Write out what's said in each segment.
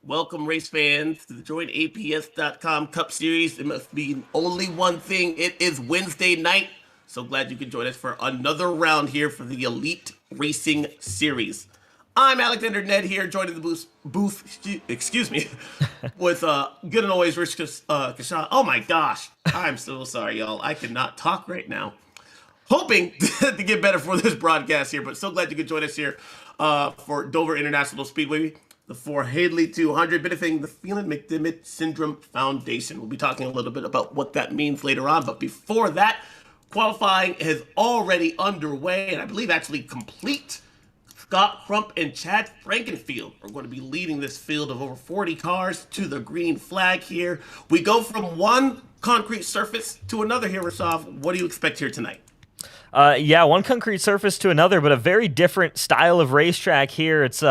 Welcome, race fans, to the JoinAPS.com Cup Series. It must be only one thing. It is Wednesday night. So glad you could join us for another round here for the Elite Racing Series. I'm Alexander Ned here, joining the booth, excuse me, with good and always Rich Kashan. Oh my gosh, I'm so sorry, y'all. I cannot talk right now. Hoping to get better for this broadcast here, but so glad you could join us here for Dover International Speedway, the for Hadley 200, benefiting the Phelan-McDermott Syndrome Foundation. We'll be talking a little bit about what that means later on, but before that, qualifying is already underway, and I believe actually complete. Scott Crump and Chad Frankenfield are going to be leading this field of over 40 cars to the green flag here. We go from one concrete surface to another here, Rashav. What do you expect here tonight? Yeah, one concrete surface to another, but a very different style of racetrack here. It's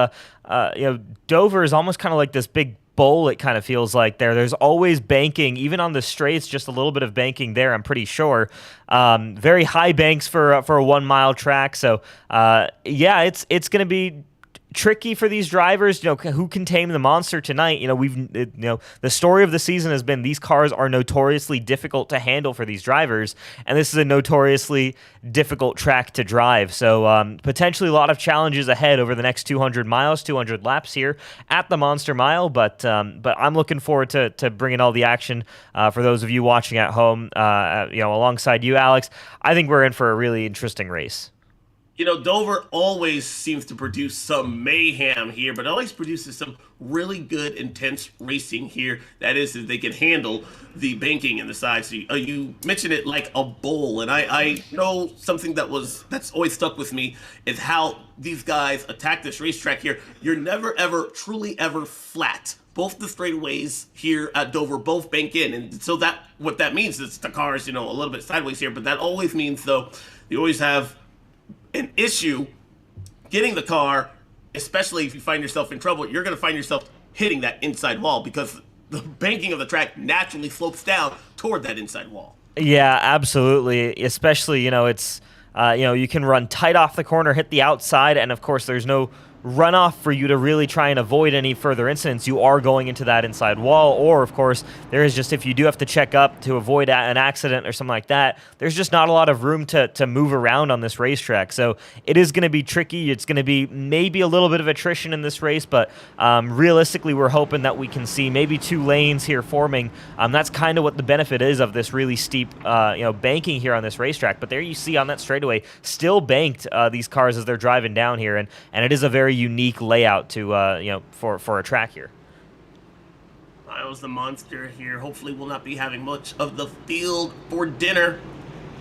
Dover is almost kind of like this big bowl. It kind of feels like there's always banking, even on the straights. Just a little bit of banking there, I'm pretty sure. Very high banks for a 1 mile track. So yeah, it's going to be tricky for these drivers, who can tame the monster tonight. The story of the season has been these cars are notoriously difficult to handle for these drivers, and this is a notoriously difficult track to drive. So potentially a lot of challenges ahead over the next 200 miles, 200 laps here at the Monster Mile. But I'm looking forward to bringing all the action for those of you watching at home. Alongside you, Alex. I think we're in for a really interesting race. Dover always seems to produce some mayhem here, but always produces some really good, intense racing here. That is, if they can handle the banking in the side. So you mentioned it like a bowl, and I know something that's always stuck with me is how these guys attack this racetrack here. You're never, ever, truly ever flat. Both the straightaways here at Dover both bank in, and so what that means is the cars, a little bit sideways here, but that always means, though, you always have an issue getting the car, especially if you find yourself in trouble. You're going to find yourself hitting that inside wall because the banking of the track naturally slopes down toward that inside wall. Yeah, absolutely. Especially, it's you can run tight off the corner, hit the outside, and of course there's no runoff for you to really try and avoid any further incidents. You are going into that inside wall, or of course there is just, if you do have to check up to avoid an accident or something like that, there's just not a lot of room to move around on this racetrack. So it is going to be tricky. It's going to be maybe a little bit of attrition in this race, but realistically we're hoping that we can see maybe 2 lanes here forming. That's kind of what the benefit is of this really steep banking here on this racetrack. But there you see on that straightaway, still banked, these cars as they're driving down here, and it is a very unique layout to for a track here. Miles the Monster here hopefully will not be having much of the field for dinner.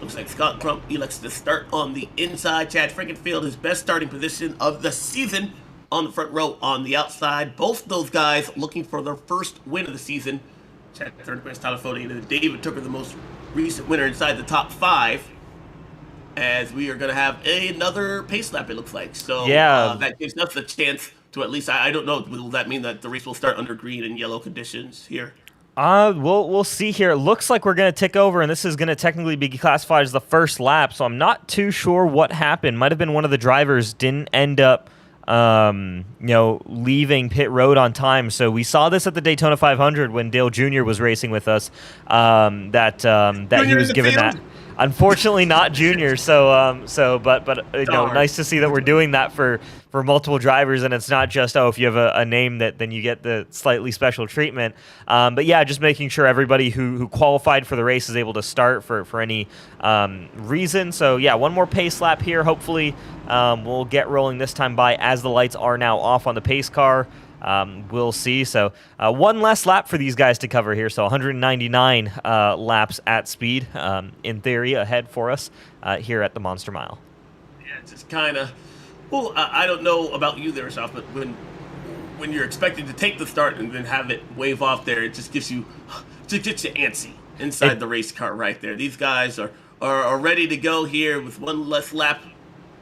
Looks like Scott Crump elects to start on the inside. Chad Frankenfield, his best starting position of the season, on the front row on the outside. Both those guys looking for their first win of the season. Chad Frankenfield, Tyler Fody, and David Tooker, the most recent winner inside the top 5. As we are going to have another pace lap, it looks like. So yeah, that gives us a chance to at least, I don't know, will that mean that the race will start under green and yellow conditions here? We'll see here. It looks like we're going to tick over, and this is going to technically be classified as the first lap, so I'm not too sure what happened. Might have been one of the drivers didn't end up leaving pit road on time. So we saw this at the Daytona 500 when Dale Jr. was racing with us, that he was given that. Unfortunately, not Junior. But nice to see that we're doing that for multiple drivers, and it's not just if you have a name that then you get the slightly special treatment. But yeah, just making sure everybody who qualified for the race is able to start for any reason. So yeah, one more pace lap here. Hopefully, we'll get rolling this time by as the lights are now off on the pace car. We'll see. So one less lap for these guys to cover here. So 199 laps at speed, in theory, ahead for us here at the Monster Mile. Yeah, it's just kind of, I don't know about you there, Ralph, but when you're expected to take the start and then have it wave off there, it just gets you antsy inside the race car right there. These guys are ready to go here with one less lap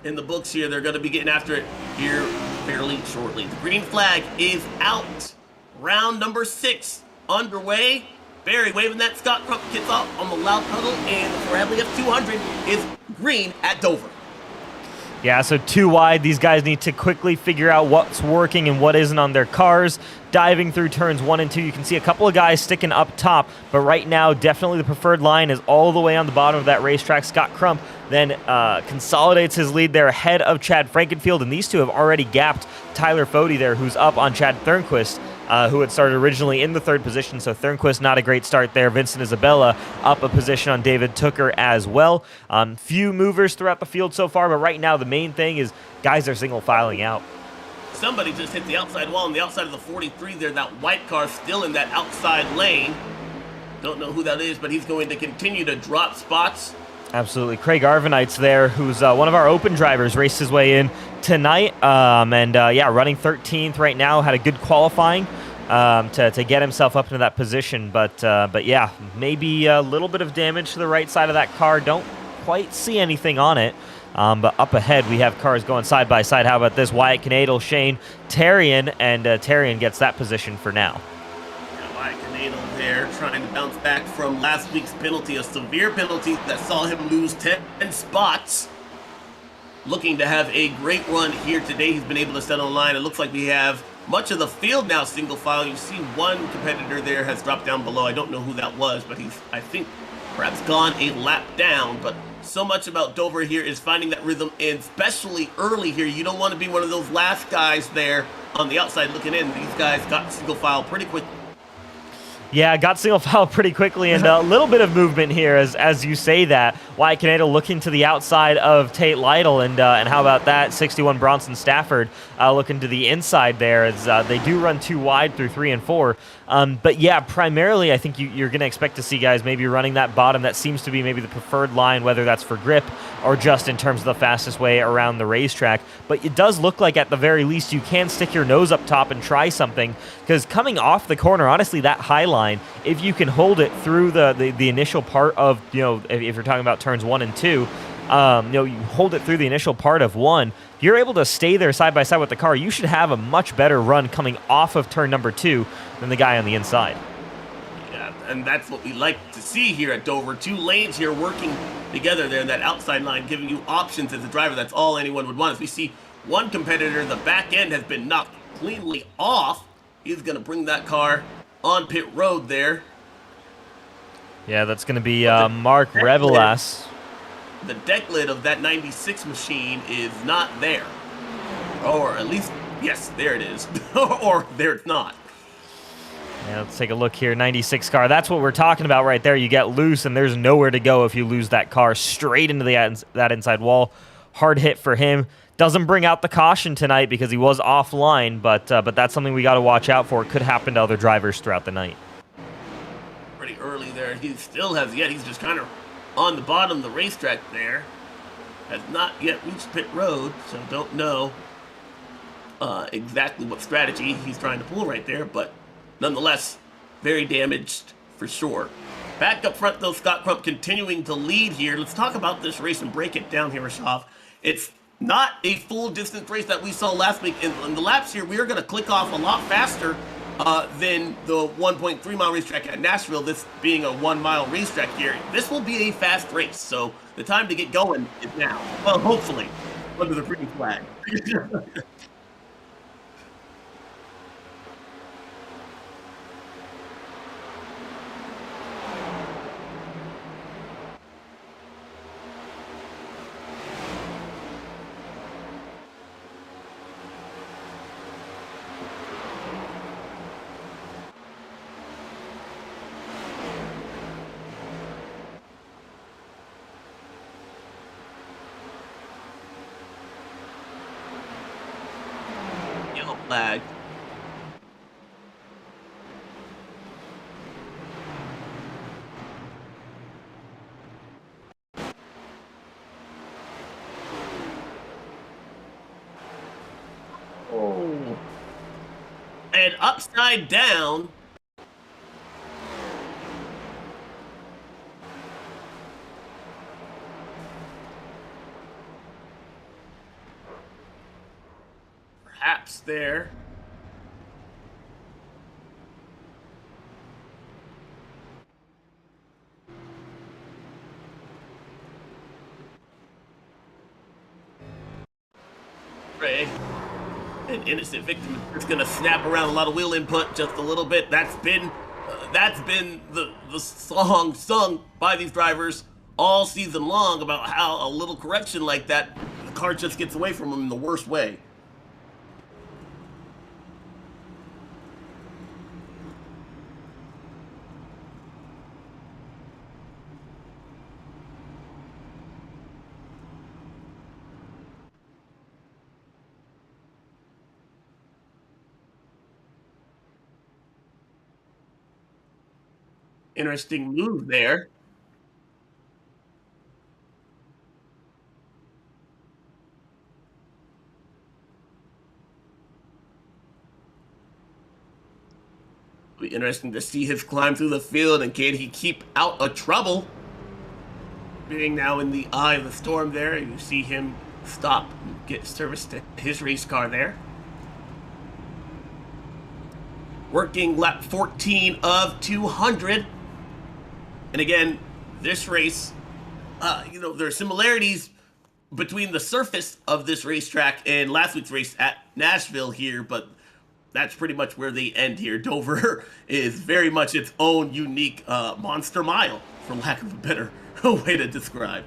in the books here. They're going to be getting after it here fairly shortly. The green flag is out. Round number 6 underway. Barry waving that. Scott Crump gets off on the loud puddle, and the Hadley F200 is green at Dover. Yeah, so too wide. These guys need to quickly figure out what's working and what isn't on their cars. Diving through turns 1 and 2, you can see a couple of guys sticking up top, but right now, definitely the preferred line is all the way on the bottom of that racetrack. Scott Crump then consolidates his lead there ahead of Chad Frankenfield, and these two have already gapped Tyler Fody there, who's up on Chad Thernquist, who had started originally in the 3rd position. So Thernquist, not a great start there. Vincent Isabella up a position on David Tooker as well. Few movers throughout the field so far, but right now the main thing is guys are single filing out. Somebody just hit the outside wall on the outside of the 43 there. That white car still in that outside lane. Don't know who that is, but he's going to continue to drop spots. Absolutely. Craig Arvanite's there, who's one of our open drivers, raced his way in tonight. Yeah, running 13th right now. Had a good qualifying to get himself up into that position. But yeah, maybe a little bit of damage to the right side of that car. Don't quite see anything on it. But up ahead, we have cars going side by side. How about this? Wyatt Canadle, Shane Tarian, and Tarian gets that position for now. Wyatt Canadle there trying to bounce back from last week's penalty, a severe penalty that saw him lose 10 spots. Looking to have a great run here today. He's been able to settle on line. It looks like we have much of the field now single file. You see one competitor there has dropped down below. I don't know who that was, but he's, I think, perhaps gone a lap down. But so much about Dover here is finding that rhythm, and especially early here. You don't want to be one of those last guys there on the outside looking in. These guys got single file pretty quick. Yeah, got single file pretty quickly, and a little bit of movement here as you say that. Wyatt Canadle looking to the outside of Tate Lytle, and how about that? 61 Bronson Stafford looking to the inside there, as they do run too wide through 3 and 4. But yeah, primarily I think you're going to expect to see guys maybe running that bottom. That seems to be maybe the preferred line, whether that's for grip or just in terms of the fastest way around the racetrack. But it does look like at the very least you can stick your nose up top and try something, because coming off the corner, honestly, that high line, if you can hold it through the initial part of, if you're talking about turns 1 and 2, you hold it through the initial part of 1, you're able to stay there side by side with the car. You should have a much better run coming off of turn number 2 than the guy on the inside. Yeah, and that's what we like to see here at Dover. 2 lanes here working together there in that outside line, giving you options as a driver. That's all anyone would want. As we see one competitor, the back end has been knocked cleanly off. He's going to bring that car on pit road there. Yeah, that's going to be Mark Revelas. The deck lid of that 96 machine is not there. Or at least, yes, there it is. Or there it's not. Yeah, let's take a look here. 96 car. That's what we're talking about right there. You get loose, and there's nowhere to go if you lose that car. Straight into that inside wall. Hard hit for him. Doesn't bring out the caution tonight because he was offline, but that's something we got to watch out for. It could happen to other drivers throughout the night. Pretty early there. He still has yet. He's just kind of on the bottom of the racetrack there. Has not yet reached pit road, so don't know exactly what strategy he's trying to pull right there, but nonetheless, very damaged for sure. Back up front, though, Scott Crump continuing to lead here. Let's talk about this race and break it down here, Rashov. It's not a full distance race that we saw last week. In the laps here, we are going to click off a lot faster than the 1.3 mile racetrack at Nashville, this being a 1 mile racetrack here. This will be a fast race, so the time to get going is now. Well, hopefully, under the green flag. Yellow flag. Oh. And upside down. Perhaps there. Ray. An innocent victim is going to snap around a lot of wheel input just a little bit. That's been the song sung by these drivers all season long about how a little correction like that, the car just gets away from them in the worst way. Interesting move there. Be interesting to see his climb through the field, and can he keep out of trouble? Being now in the eye of the storm there, you see him stop and get service to his race car there. Working lap 14 of 200. And again, this race, there are similarities between the surface of this racetrack and last week's race at Nashville here, but that's pretty much where they end here. Dover is very much its own unique monster mile, for lack of a better way to describe.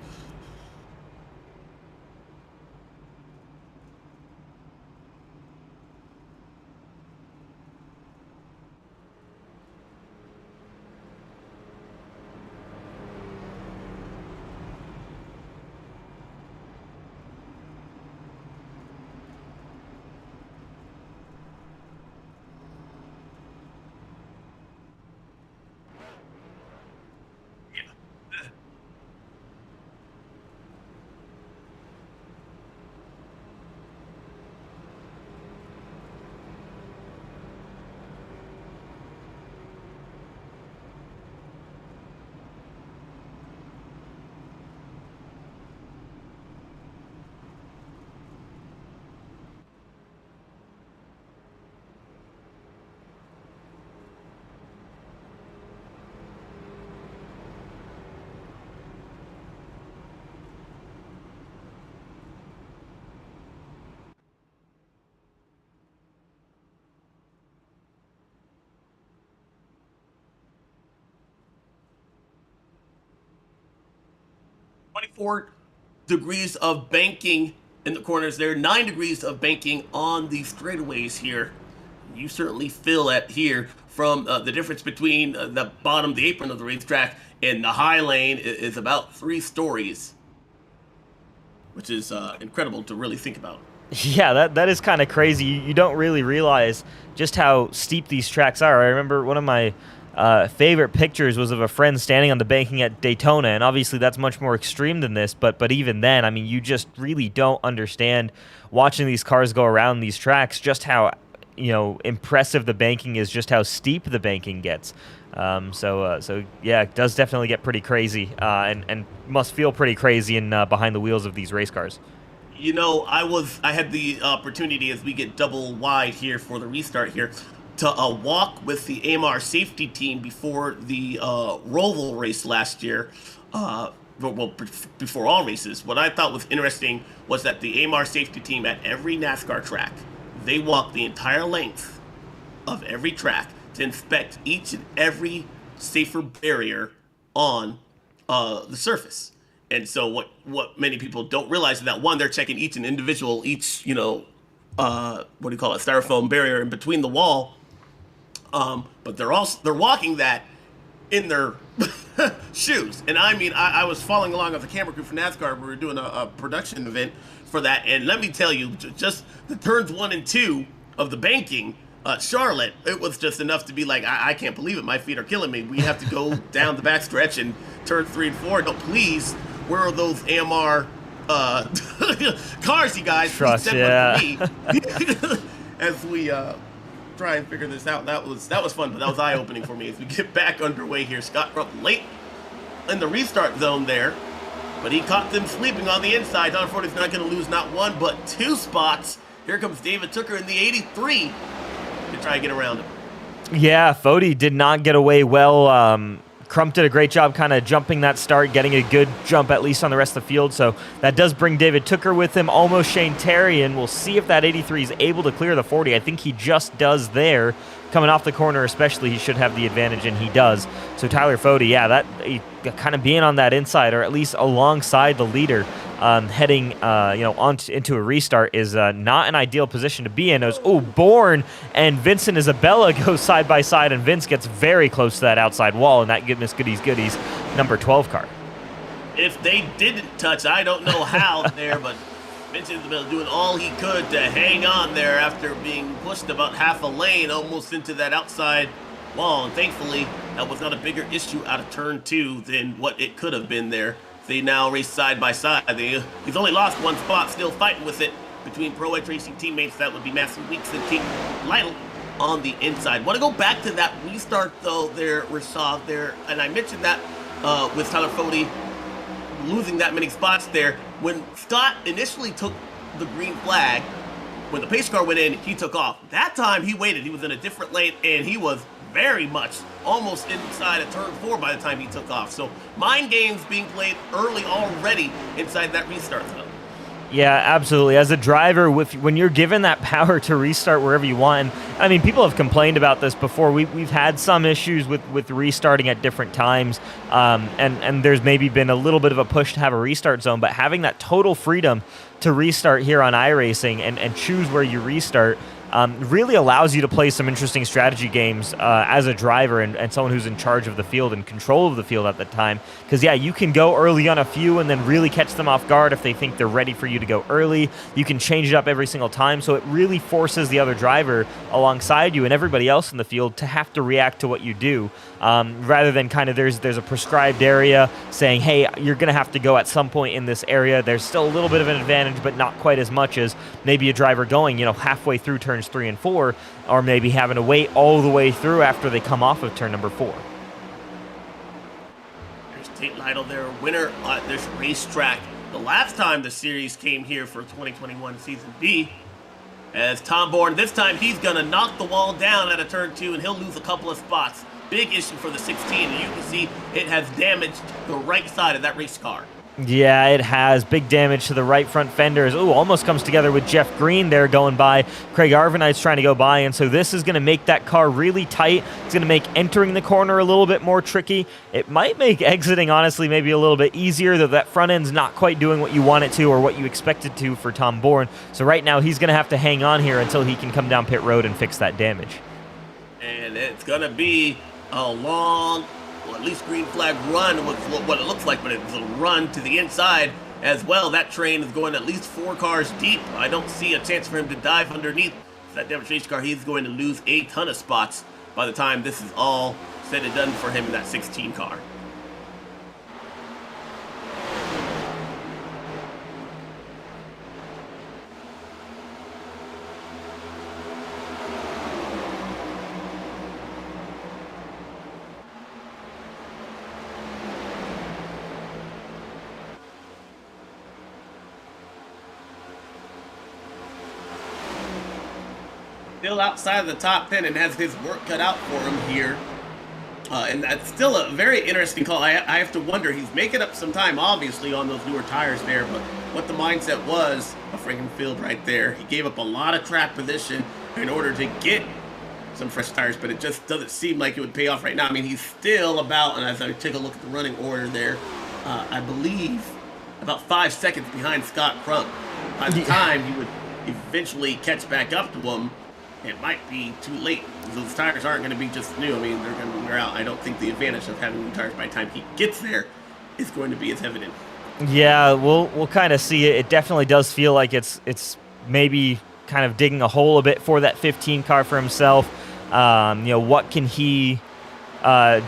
24 degrees of banking in the corners there, 9 degrees of banking on the straightaways here. You certainly feel it here from the difference between the bottom, the apron of the racetrack, and the high lane is about 3 stories, which is incredible to really think about. Yeah, that is kind of crazy. You don't really realize just how steep these tracks are. I remember one of my favorite pictures was of a friend standing on the banking at Daytona, and obviously that's much more extreme than this, but even then, I mean, you just really don't understand watching these cars go around these tracks just how impressive the banking is, just how steep the banking gets. So yeah, it does definitely get pretty crazy, and must feel pretty crazy in behind the wheels of these race cars. I had the opportunity, as we get double wide here for the restart here, to walk with the AMR safety team before the Roval race last year. Before all races. What I thought was interesting was that the AMR safety team at every NASCAR track, they walk the entire length of every track to inspect each and every safer barrier on the surface. And so what many people don't realize is that, one, they're checking each styrofoam barrier in between the wall. But they're walking that in their shoes. And I mean, I was following along with the camera crew for NASCAR. We were doing a production event for that. And let me tell you, just the turns 1 and 2 of the banking, Charlotte, it was just enough to be like, I can't believe it. My feet are killing me. We have to go down the back stretch and turn 3 and 4. No, please, where are those AMR cars, you guys? Trust, yeah. As we try and figure this out. That was fun, but that was eye-opening for me as we get back underway here. Scott Rupp late in the restart zone there, but he caught them sleeping on the inside. Don Ford is not going to lose not 1 but 2 spots. Here comes David Tooker in the 83 to try and get around him. Yeah, Fody did not get away well Crump did a great job kind of jumping that start, getting a good jump at least on the rest of the field. So that does bring David Tooker with him, almost Shane Terry, and we'll see if that 83 is able to clear the 40. I think he just does there. Coming off the corner especially, he should have the advantage, and he does. So Tyler Fody, yeah, that kind of being on that inside, or at least alongside the leader, heading into a restart is not an ideal position to be in. Bourne and Vincent Isabella go side by side, and Vince gets very close to that outside wall, and that goodness goodies number 12 car. If they didn't touch, I don't know how there, but Vincent Isabella doing all he could to hang on there after being pushed about half a lane almost into that outside wall, and thankfully that was not a bigger issue out of turn 2 than what it could have been there. They now race side by side. He's only lost one spot, still fighting with it between Pro Edge Racing teammates. That would be Matthew Weeks and King Lytle on the inside. Want to go back to that restart though there, Rashad, there, and I mentioned that with Tyler Fody losing that many spots there. When Scott initially took the green flag, when the pace car went in, he took off. That time he waited. He was in a different lane, and he was very much almost inside of turn 4 by the time he took off. So mind games being played early already inside that restart zone. Yeah, absolutely. As a driver, when you're given that power to restart wherever you want, and I mean, people have complained about this before. We've had some issues with restarting at different times, and there's maybe been a little bit of a push to have a restart zone, but having that total freedom to restart here on iRacing and choose where you restart really allows you to play some interesting strategy games as a driver and someone who's in charge of the field and control of the field at the time. Because, yeah, you can go early on a few and then really catch them off guard if they think they're ready for you to go early. You can change it up every single time, so it really forces the other driver alongside you and everybody else in the field to have to react to what you do, rather than kind of there's a prescribed area saying, hey, you're going to have to go at some point in this area. There's still a little bit of an advantage, but not quite as much as maybe a driver going, halfway through turns 3 and 4, or maybe having to wait all the way through after they come off of turn number 4. There's Tate Lytle, their winner at this racetrack. The last time the series came here for 2021 Season B, as Tom Bourne, this time he's going to knock the wall down at a turn 2, and he'll lose a couple of spots. Big issue for the 16, and you can see it has damaged the right side of that race car. Yeah, it has. Big damage to the right front fenders. Almost comes together with Jeff Green there going by. Craig Arvanite's trying to go by, and so this is going to make that car really tight. It's going to make entering the corner a little bit more tricky. It might make exiting, honestly, maybe a little bit easier, though that front end's not quite doing what you want it to or what you expect it to for Tom Bourne. So right now he's going to have to hang on here until he can come down pit road and fix that damage. And it's going to be a long, well, at least green flag run was what it looks like, but it's a run to the inside as well. That train is going at least 4 cars deep. I don't see a chance for him to dive underneath that demonstration car. He's going to lose a ton of spots by the time this is all said and done for him in that 16 car. Still outside of the top 10 and has his work cut out for him here. And that's still a very interesting call. I have to wonder, he's making up some time, obviously, on those newer tires there, but what the mindset was of Frankenfield right there. He gave up a lot of track position in order to get some fresh tires, but it just doesn't seem like it would pay off right now. I mean, he's still about, and as I take a look at the running order there, I believe about 5 seconds behind Scott Crump. By the time he would eventually catch back up to him, it might be too late. Those tires aren't going to be just new. I mean, they're going to wear out. I don't think the advantage of having new tires by the time he gets there is going to be as evident. Yeah, we'll kind of see it. It definitely does feel like it's maybe kind of digging a hole a bit for that 15 car for himself. What can he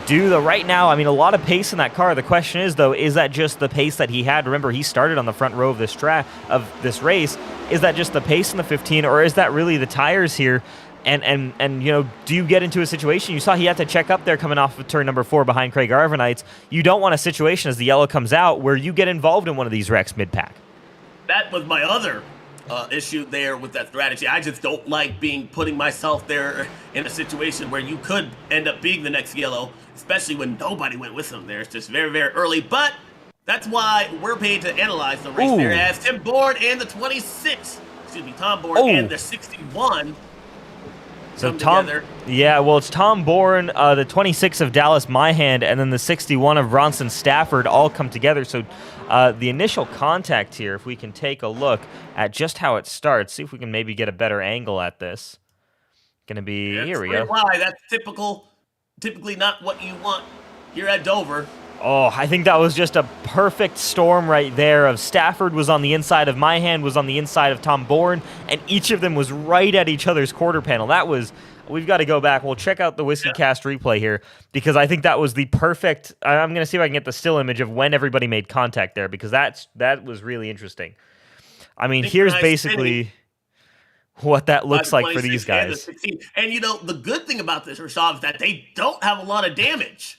do though? Right now, I mean, a lot of pace in that car. The question is though, is that just the pace that he had? Remember, he started on the front row of this race. Is that just the pace in the 15, or is that really the tires here? And do you get into a situation? You saw he had to check up there coming off of turn number 4 behind Craig Arvanites. You don't want a situation as the yellow comes out where you get involved in one of these wrecks mid-pack. That was my other issue there with that strategy. I just don't like putting myself there in a situation where you could end up being the next yellow, especially when nobody went with them there. It's just very, very early. But that's why we're paid to analyze the race there, as Tim Bourne and the 26, Tom Bourne and the 61. So it's Tom Bourne, the 26 of Dallas Myhand, and then the 61 of Bronson Stafford all come together. So the initial contact here, if we can take a look at just how it starts, see if we can maybe get a better angle at this. Going to be, here we go. Why? That's typically not what you want here at Dover. Oh, I think that was just a perfect storm right there of Stafford was on the inside of Myhand, was on the inside of Tom Bourne, and each of them was right at each other's quarter panel. That was, we've got to go back. We'll check out the Whiskey Cast replay here because I think that was the perfect, I'm going to see if I can get the still image of when everybody made contact there because that was really interesting. I mean, here's basically what that looks like for these guys. And you know, the good thing about this, Rashad, is that they don't have a lot of damage.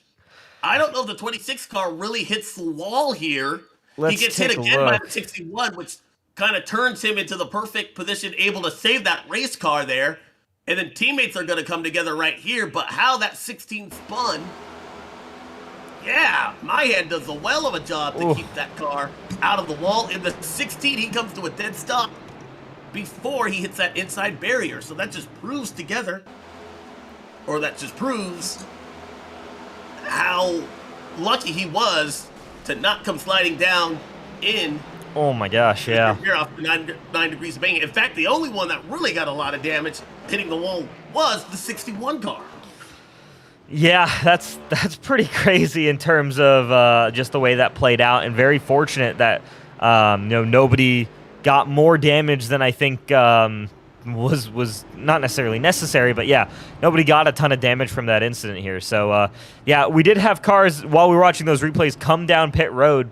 I don't know if the 26 car really hits the wall here. He gets hit again by the 61, which kind of turns him into the perfect position, able to save that race car there. And then teammates are going to come together right here. But how that 16 spun, yeah, Myhand does a well of a job to keep that car out of the wall. In the 16, he comes to a dead stop before he hits that inside barrier. So that just proves how lucky he was to not come sliding down in. Oh my gosh, yeah. You're off 9 degrees of banging. In fact, the only one that really got a lot of damage hitting the wall was the 61 car. Yeah, that's pretty crazy in terms of just the way that played out, and very fortunate that nobody got more damage than I think was not necessarily necessary, but yeah, nobody got a ton of damage from that incident here. So yeah, we did have cars while we were watching those replays come down pit road,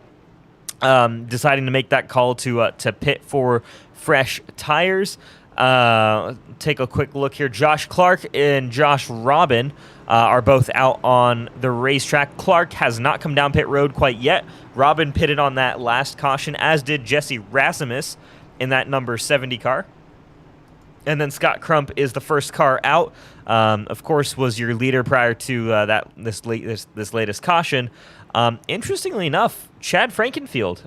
deciding to make that call to pit for fresh tires. Take a quick look here. Josh Clark and Josh Robin are both out on the racetrack. Clark has not come down pit road quite yet. Robin pitted on that last caution, as did Jesse Rasimus in that number 70 car. And then Scott Crump is the first car out. Of course, was your leader prior to this latest caution. Interestingly enough, Chad Frankenfield,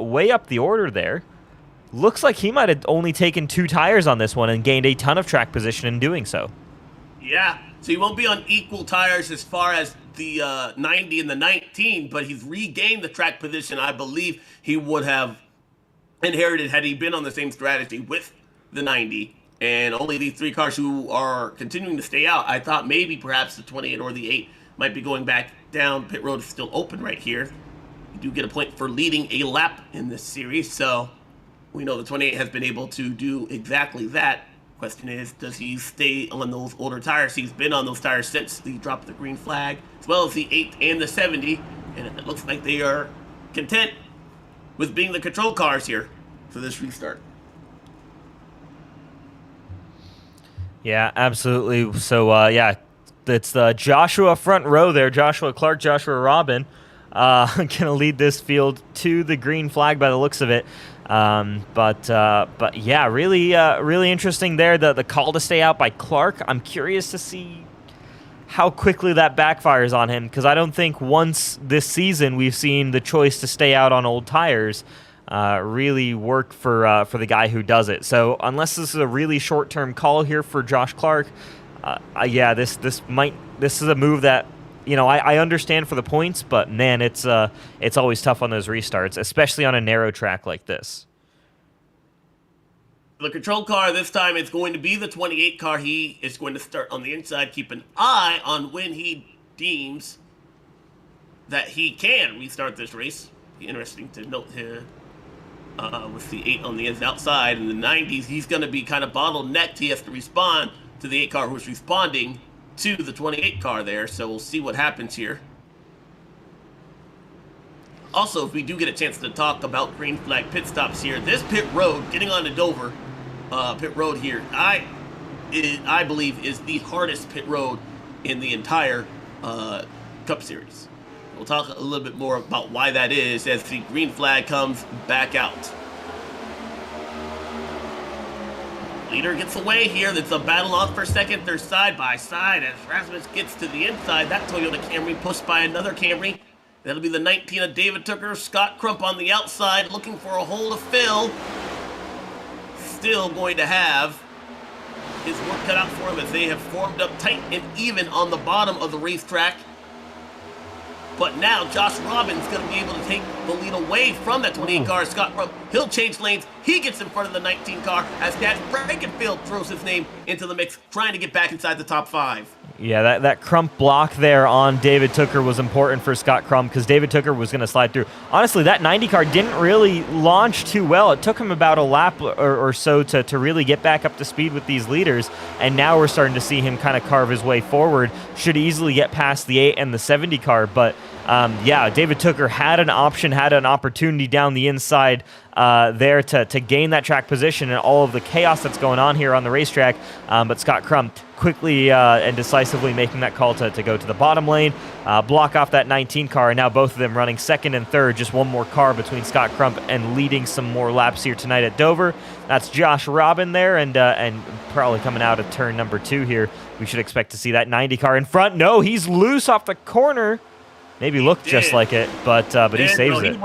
way up the order there. Looks like he might have only taken 2 tires on this one and gained a ton of track position in doing so. Yeah, so he won't be on equal tires as far as the 90 and the 19, but he's regained the track position I believe he would have inherited had he been on the same strategy with the 90. And only these 3 cars who are continuing to stay out. I thought maybe perhaps the 28 or the 8 might be going back down. Pit road is still open right here. You do get a point for leading a lap in this series, so we know the 28 has been able to do exactly that. Question is, does he stay on those older tires? He's been on those tires since the drop of the green flag, as well as the 8 and the 70, and it looks like they are content with being the control cars here for this restart. Yeah, absolutely. So, yeah, it's Joshua front row there. Joshua Clark, Joshua Robin going to lead this field to the green flag by the looks of it. But yeah, really interesting there. The call to stay out by Clark. I'm curious to see how quickly that backfires on him, because I don't think once this season we've seen the choice to stay out on old tires really work for the guy who does it. So unless this is a really short-term call here for Josh Clark, yeah, this is a move that, you know, I understand for the points, but man, it's always tough on those restarts, especially on a narrow track like this. The control car this time is going to be the 28 car. He is going to start on the inside. Keep an eye on when he deems that he can restart this race. Be interesting to note here. With the 8 on the outside in the 90s, he's going to be kind of bottlenecked. He has to respond to the 8 car who's responding to the 28 car there. So we'll see what happens here. Also, if we do get a chance to talk about green flag pit stops here, this pit road, getting onto Dover, pit road here, I believe is the hardest pit road in the entire Cup Series. We'll talk a little bit more about why that is as the green flag comes back out. Leader gets away here. It's a battle on for second. They're side by side as Rasmus gets to the inside. That Toyota Camry pushed by another Camry. That'll be the 19 of David Tooker. Scott Crump on the outside looking for a hole to fill. Still going to have his work cut out for him as they have formed up tight and even on the bottom of the racetrack. But now Josh Robbins going to be able to take the lead away from that 28 car. Scott Crump, he'll change lanes. He gets in front of the 19 car as Dad Frankenfield throws his name into the mix, trying to get back inside the top 5. Yeah, that Crump block there on David Tooker was important for Scott Crump because David Tooker was going to slide through. Honestly, that 90 car didn't really launch too well. It took him about a lap or so to really get back up to speed with these leaders, and now we're starting to see him kind of carve his way forward. Should easily get past the 8 and the 70 car, but yeah, David Tooker had an option, had an opportunity down the inside there to gain that track position and all of the chaos that's going on here on the racetrack, but Scott Crump quickly and decisively making that call to go to the bottom lane, block off that 19 car, and now both of them running second and third, just one more car between Scott Crump and leading some more laps here tonight at Dover. That's Josh Robin there, and probably coming out of turn number 2 here. We should expect to see that 90 car in front. No, he's loose off the corner. Maybe looked just like it, but he saves it.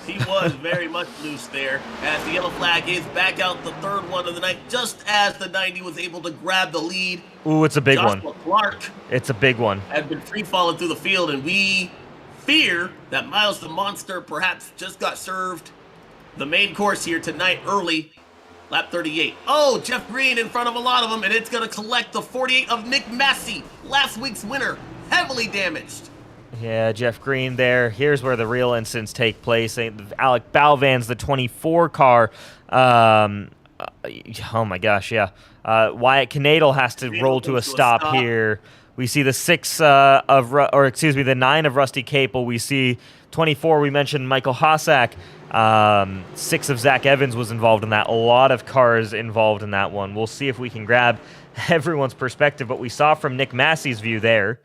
He was very much loose there as the yellow flag is back out, the third one of the night, just as the 90 was able to grab the lead. Ooh, it's a big Joshua one. Clark It's a big one. has been free falling through the field, and we fear that Miles the Monster perhaps just got served the main course here tonight early. Lap 38. Oh, Jeff Green in front of a lot of them, and it's going to collect the 48 of Nick Massey, last week's winner, heavily damaged. Yeah, Jeff Green there. Here's where the real incidents take place. Alec Balvan's the 24 car. Oh my gosh, yeah. Wyatt Knadel has to roll to a stop here. We see the 9 of Rusty Capel. We see 24. We mentioned Michael Hossack. 6 of Zach Evans was involved in that. A lot of cars involved in that one. We'll see if we can grab everyone's perspective. But we saw from Nick Massey's view there.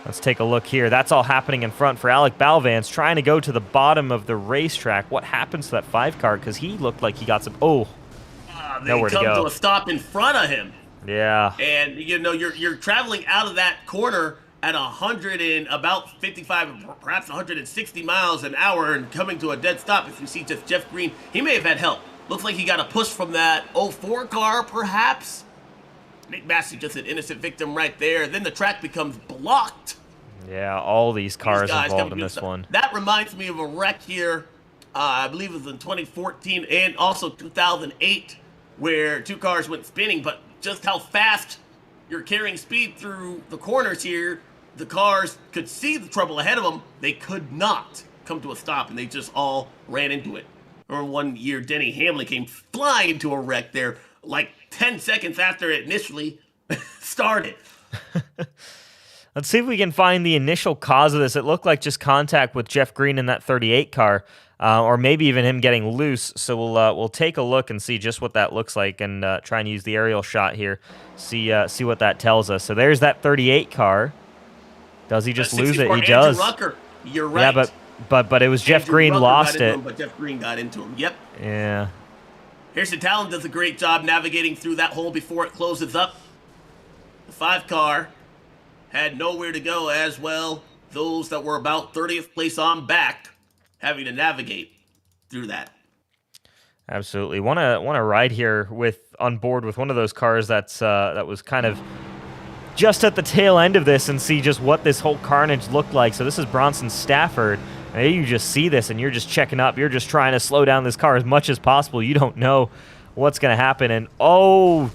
Let's take a look here. That's all happening in front for Alec Balvans, trying to go to the bottom of the racetrack. What happens to that 5 car? Because he looked like he got some... Oh, nowhere to go. They come to a stop in front of him. Yeah. And, you know, you're traveling out of that corner at 100 and about 55, perhaps 160 miles an hour and coming to a dead stop. If you see just Jeff Green, he may have had help. Looks like he got a push from that 04 car, perhaps. Nick Massey just an innocent victim right there. Then the track becomes blocked. Yeah, all these cars involved in this one. That reminds me of a wreck here, I believe it was in 2014 and also 2008, where 2 cars went spinning, but just how fast you're carrying speed through the corners here, the cars could see the trouble ahead of them. They could not come to a stop, and they just all ran into it. Remember one year, Denny Hamlin came flying into a wreck there, like 10 seconds after it initially started. Let's see if we can find the initial cause of this. It looked like just contact with Jeff Green in that 38 car, or maybe even him getting loose. So we'll take a look and see just what that looks like, and try and use the aerial shot here. See what that tells us. So there's that 38 car. Does he just lose it? He does. Rucker. You're right. Yeah, but it was Jeff Green lost it. But Jeff Green got into him. Yep. Yeah. Harrison Talon does a great job navigating through that hole before it closes up. The 5 car had nowhere to go as well. Those that were about 30th place on back having to navigate through that. Absolutely. Want to ride here on board with one of those cars that was kind of just at the tail end of this and see just what this whole carnage looked like. So this is Bronson Stafford. And you just see this and you're just checking up. You're just trying to slow down this car as much as possible. You don't know what's going to happen. And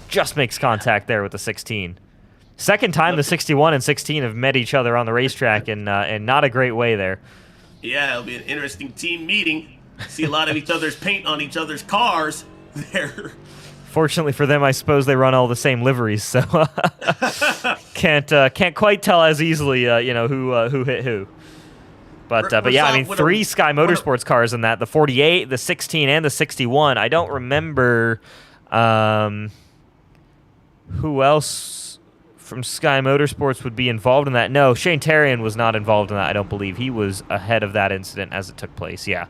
just makes contact there with the 16. Second time the 61 and 16 have met each other on the racetrack, and not a great way there. Yeah, it'll be an interesting team meeting. See a lot of each other's paint on each other's cars there. Fortunately for them, I suppose they run all the same liveries, so can't quite tell as easily, who hit who. But yeah, I mean, 3 Sky Motorsports cars in that: the 48, the 16, and the 61. I don't remember who else from Sky Motorsports would be involved in that. No, Shane Terrian was not involved in that, I don't believe. He was ahead of that incident as it took place, yeah.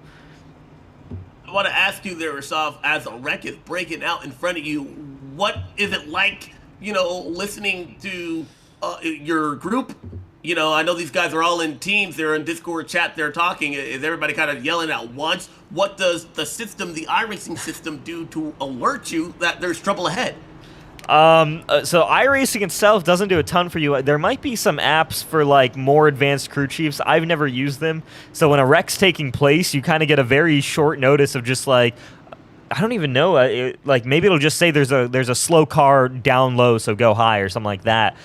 I want to ask you there, Rasaf, as a wreck is breaking out in front of you, what is it like, listening to your group? I know these guys are all in teams. They're in Discord chat. They're talking. Is everybody kind of yelling at once? What does the iRacing system, do to alert you that there's trouble ahead? So iRacing itself doesn't do a ton for you. There might be some apps for like more advanced crew chiefs. I've never used them. So when a wreck's taking place, you kind of get a very short notice of just like, I don't even know. Like maybe it'll just say there's a slow car down low, so go high or something like that.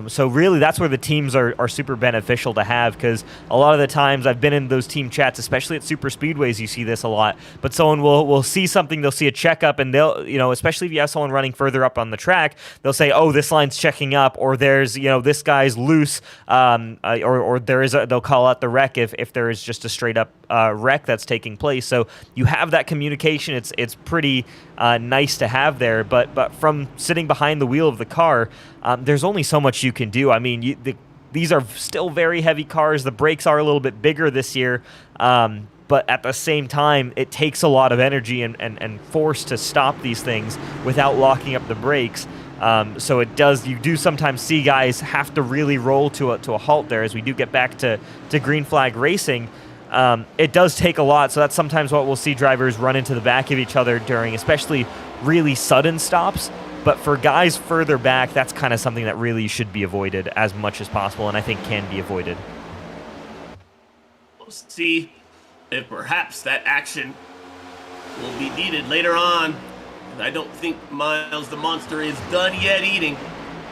So really, that's where the teams are super beneficial to have, because a lot of the times I've been in those team chats, especially at super speedways, you see this a lot. But someone will see something, they'll see a checkup, and they'll, especially if you have someone running further up on the track, they'll say, oh, this line's checking up, or there's, this guy's loose, or they'll call out the wreck if there is just a straight up wreck that's taking place. So you have that communication. It's pretty nice to have there. But from sitting behind the wheel of the car, there's only so much you can do. I mean, these are still very heavy cars. The brakes are a little bit bigger this year, but at the same time, it takes a lot of energy and force to stop these things without locking up the brakes. So you do sometimes see guys have to really roll to a halt there. As we do get back to green flag racing, it does take a lot. So that's sometimes what we'll see drivers run into the back of each other during, especially really sudden stops. But for guys further back, that's kind of something that really should be avoided as much as possible, and I think can be avoided. We'll see if perhaps that action will be needed later on. I don't think Miles the Monster is done yet eating.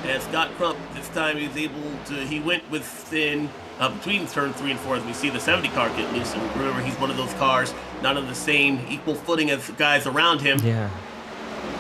And Scott Crump, this time he went within, between turn 3 and 4, as we see the 70 car get loose. And remember, he's one of those cars, not on the same equal footing as the guys around him. Yeah.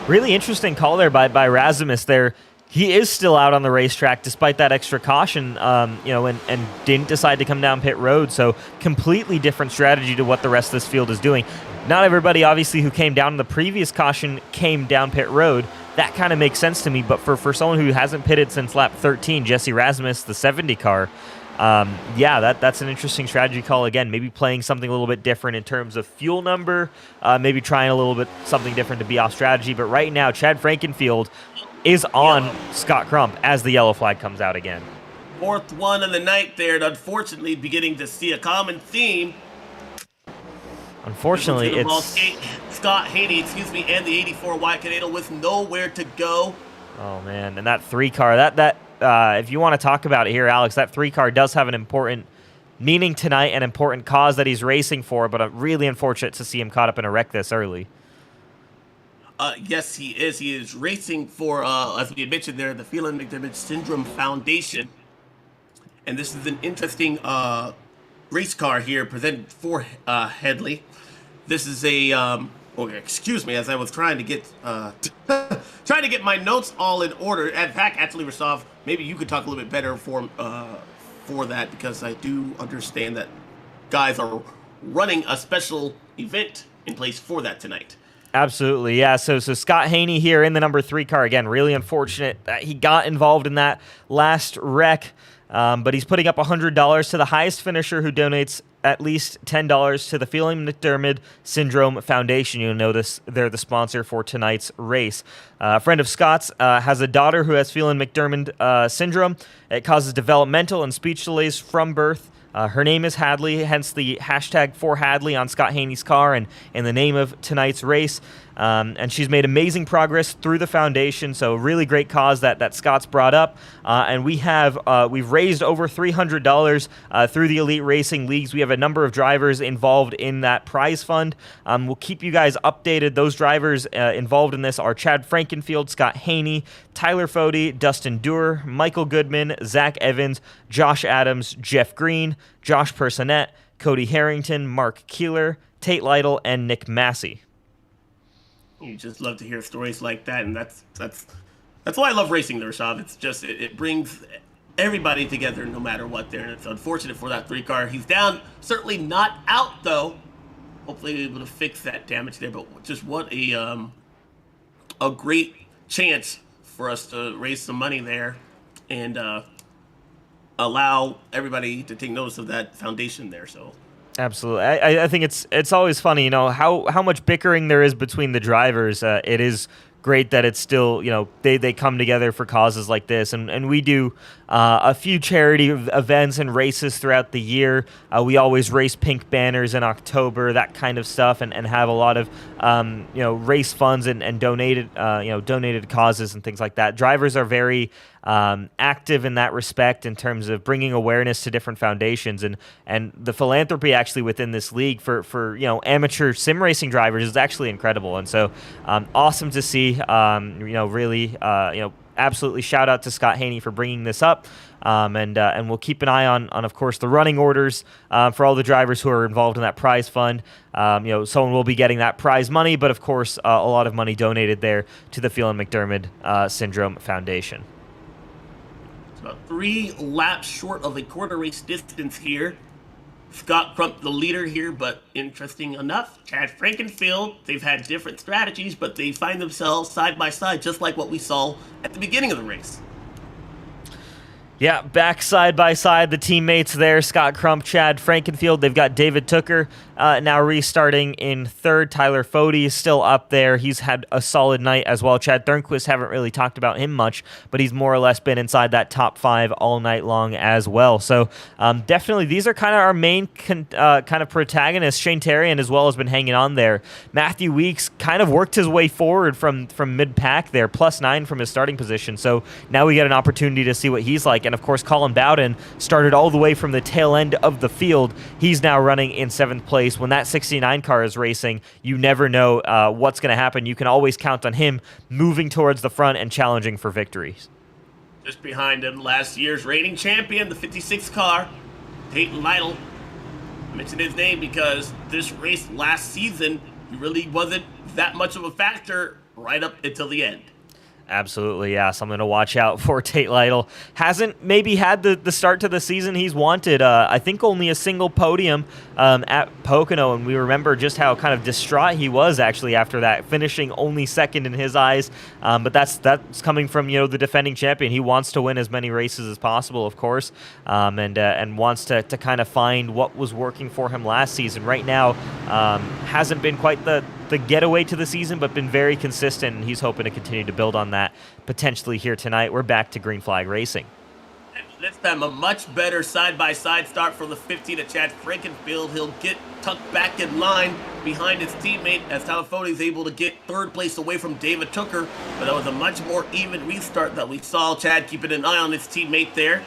Really interesting call there by Razimus there. He is still out on the racetrack despite that extra caution, and didn't decide to come down pit road. So completely different strategy to what the rest of this field is doing. Not everybody, obviously, who came down in the previous caution came down pit road. That kind of makes sense to me. But for someone who hasn't pitted since lap 13, Jesse Razimus, the 70 car, that's an interesting strategy call. Again, maybe playing something a little bit different in terms of fuel number, maybe trying a little bit something different to be off strategy. But right now, Chad Frankenfield is on Scott Crump as the yellow flag comes out again. Fourth one of the night there, and unfortunately beginning to see a common theme. Unfortunately, it's Scott Haney, and the 84 Wyatt Canado with nowhere to go. Oh man, and that 3 car, that if you want to talk about it here, Alex, that 3 car does have an important meaning tonight, an important cause that he's racing for, but I'm really unfortunate to see him caught up in a wreck this early. Yes, he is. He is racing for, as we had mentioned there, the Phelan McDermott Syndrome Foundation. And this is an interesting race car here presented for Headley. This is a, excuse me, as I was trying to get my notes all in order. In fact, actually, Rasov, maybe you could talk a little bit better for that, because I do understand that guys are running a special event in place for that tonight. Absolutely, yeah. So Scott Haney here in the number 3 car. Again, really unfortunate that he got involved in that last wreck, but he's putting up $100 to the highest finisher who donates at least $10 to the Phelan McDermott Syndrome Foundation. You'll notice they're the sponsor for tonight's race. A friend of Scott's has a daughter who has Phelan McDermott syndrome. It causes developmental and speech delays from birth. Her name is Hadley, hence the hashtag for Hadley on Scott Haney's car and in the name of tonight's race. And she's made amazing progress through the foundation, so really great cause that Scott's brought up. And we've raised over $300 through the Elite Racing Leagues. We have a number of drivers involved in that prize fund. We'll keep you guys updated. Those drivers involved in this are Chad Frankenfield, Scott Haney, Tyler Fody, Dustin Doer, Michael Goodman, Zach Evans, Josh Adams, Jeff Green, Josh Personette, Cody Harrington, Mark Keeler, Tate Lytle, and Nick Massey. You just love to hear stories like that, and that's why I love racing, Rashav. It's just it brings everybody together no matter what there, and it's unfortunate for that 3 car. He's down, certainly not out though. Hopefully able to fix that damage there, but just what a great chance for us to raise some money there and allow everybody to take notice of that foundation there. So absolutely, I think it's always funny, how much bickering there is between the drivers. It is great that it's still, they come together for causes like this. And we do a few charity events and races throughout the year. We always race pink banners in October, that kind of stuff, and have a lot of, race funds and donated causes and things like that. Drivers are very active in that respect in terms of bringing awareness to different foundations, and the philanthropy actually within this league for amateur sim racing drivers is actually incredible. And so awesome to see. Really absolutely shout out to Scott Haney for bringing this up. And we'll keep an eye on of course the running orders for all the drivers who are involved in that prize fund. Someone will be getting that prize money, but of course a lot of money donated there to the Phelan McDermott Syndrome Foundation. It's about 3 laps short of a quarter race distance here. Scott Crump the leader here, but interesting enough, Chad Frankenfield, they've had different strategies, but they find themselves side by side, just like what we saw at the beginning of the race. Yeah, back side by side, the teammates there, Scott Crump, Chad Frankenfield. They've got David Tooker now restarting in third. Tyler Fody is still up there. He's had a solid night as well. Chad Thornquist, haven't really talked about him much, but he's more or less been inside that top 5 all night long as well. So definitely these are kind of our main kind of protagonists. Shane Tarian as well has been hanging on there. Matthew Weeks kind of worked his way forward from mid-pack there, +9 from his starting position. So now we get an opportunity to see what he's like. And of course, Colin Bowden started all the way from the tail end of the field. He's now running in 7th place. When that 69 car is racing, you never know what's going to happen. You can always count on him moving towards the front and challenging for victories. Just behind him, last year's reigning champion, the 56 car, Peyton Lytle. I mentioned his name because this race last season, he really wasn't that much of a factor right up until the end. Absolutely, yeah. Something to watch out for. Tate Lytle hasn't maybe had the start to the season he's wanted. I think only a single podium at Pocono, and we remember just how kind of distraught he was actually after that, finishing only second in his eyes. But that's coming from the defending champion. He wants to win as many races as possible, of course, and wants to kind of find what was working for him last season. Right now, hasn't been quite the getaway to the season, but been very consistent, and he's hoping to continue to build on that potentially here tonight. We're back to green flag racing. And this time a much better side-by-side start from the 15 of Chad Frankenfield. He'll get tucked back in line behind his teammate as Tyler Fody is able to get 3rd place away from David Tooker, but that was a much more even restart that we saw. Chad keeping an eye on his teammate there.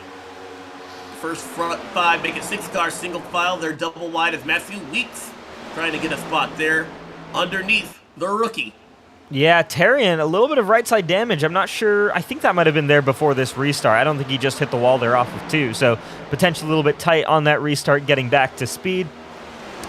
First front 5 make it 6 car single file. They're double wide as Matthew Weeks trying to get a spot there underneath the rookie. Yeah, Tarian, a little bit of right side damage. I'm not sure. I think that might have been there before this restart. I don't think he just hit the wall there off of 2. So potentially a little bit tight on that restart, getting back to speed.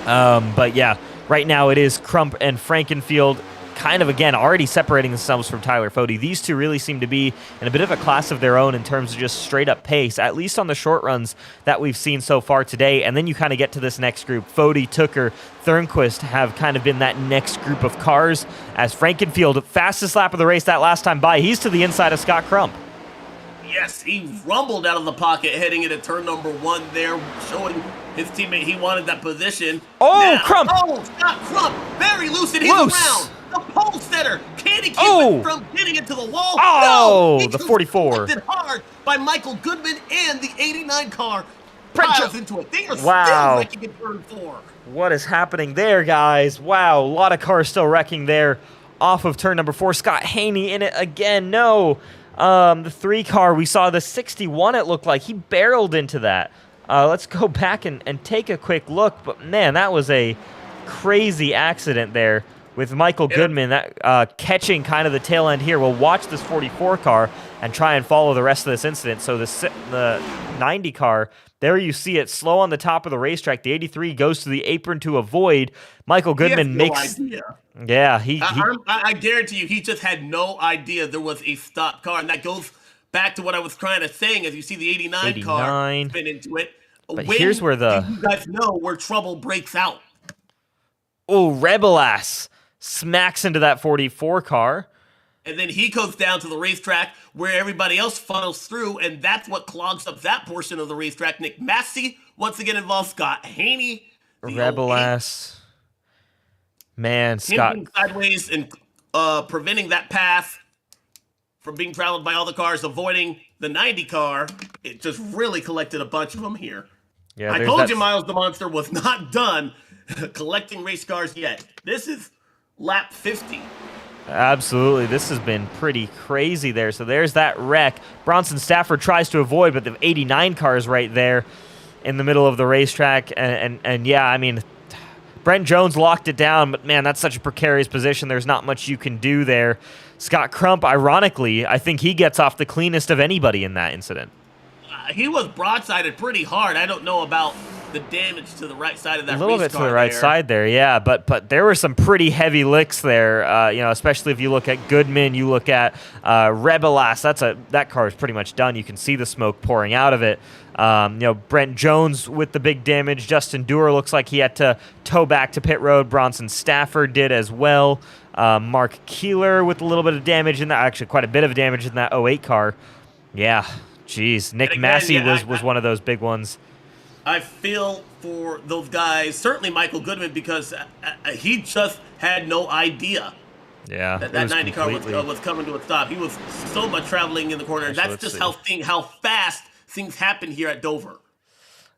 But yeah, right now it is Crump and Frankenfield kind of, again, already separating themselves from Tyler Fody. These two really seem to be in a bit of a class of their own in terms of just straight up pace, at least on the short runs that we've seen so far today. And then you kind of get to this next group. Fody, Tooker, Thornquist have kind of been that next group of cars, as Frankenfield, fastest lap of the race that last time by, he's to the inside of Scott Crump. Yes, he rumbled out of the pocket heading into turn number 1 there, showing his teammate he wanted that position. Oh, now, Crump! Oh, Scott Crump, very loose in his round. The pole setter, can he keep it from getting into the wall? Oh, no, the 44. Hard by Michael Goodman, and the 89 car piles into it. They are still wrecking in turn 4. What is happening there, guys? Wow, a lot of cars still wrecking there off of turn number 4. Scott Haney in it again. No. The 3 car, we saw the 61, it looked like. He barreled into that. Let's go back and take a quick look. But, man, that was a crazy accident there with Michael Goodman that catching kind of the tail end here. We'll watch this 44 car and try and follow the rest of this incident. So the 90 car, there you see it slow on the top of the racetrack. The 83 goes to the apron to avoid. Michael Goodman makes... Yeah, I guarantee you, he just had no idea there was a stop car, and that goes back to what I was trying to say. As you see the 89 car spin into it. But here's where you guys know where trouble breaks out. Oh, Rebel Ass smacks into that 44 car. And then he goes down to the racetrack where everybody else funnels through, and that's what clogs up that portion of the racetrack. Nick Massey once again involved. Scott Haney. Rebel Ass. Man, Scott. Sideways and preventing that path from being traveled by all the cars, avoiding the 90 car. It just really collected a bunch of them here. Yeah, I told you Miles the Monster was not done collecting race cars yet. This is lap 50. Absolutely. This has been pretty crazy there. So there's that wreck. Bronson Stafford tries to avoid, but the 89 car is right there in the middle of the racetrack. And yeah, I mean, Brent Jones locked it down, but man, that's such a precarious position. There's not much you can do there. Scott Crump, ironically, I think he gets off the cleanest of anybody in that incident. He was broadsided pretty hard. I don't know about the damage to the right side of that race car. A little bit to the right side there, yeah. But there were some pretty heavy licks there. You know, especially if you look at Goodman, you look at Rebelas. That car is pretty much done. You can see the smoke pouring out of it. You know, Brent Jones with the big damage. Justin Dewar looks like he had to tow back to pit road. Bronson Stafford did as well. Mark Keeler with a little bit of damage in that. Actually, quite a bit of damage in that '08 car. Yeah, geez. Nick again, Massey was one of those big ones. I feel for those guys, certainly Michael Goodman, because he just had no idea that 90 car was coming to a stop. He was so much traveling in the corner. That's just how fast things happen here at Dover.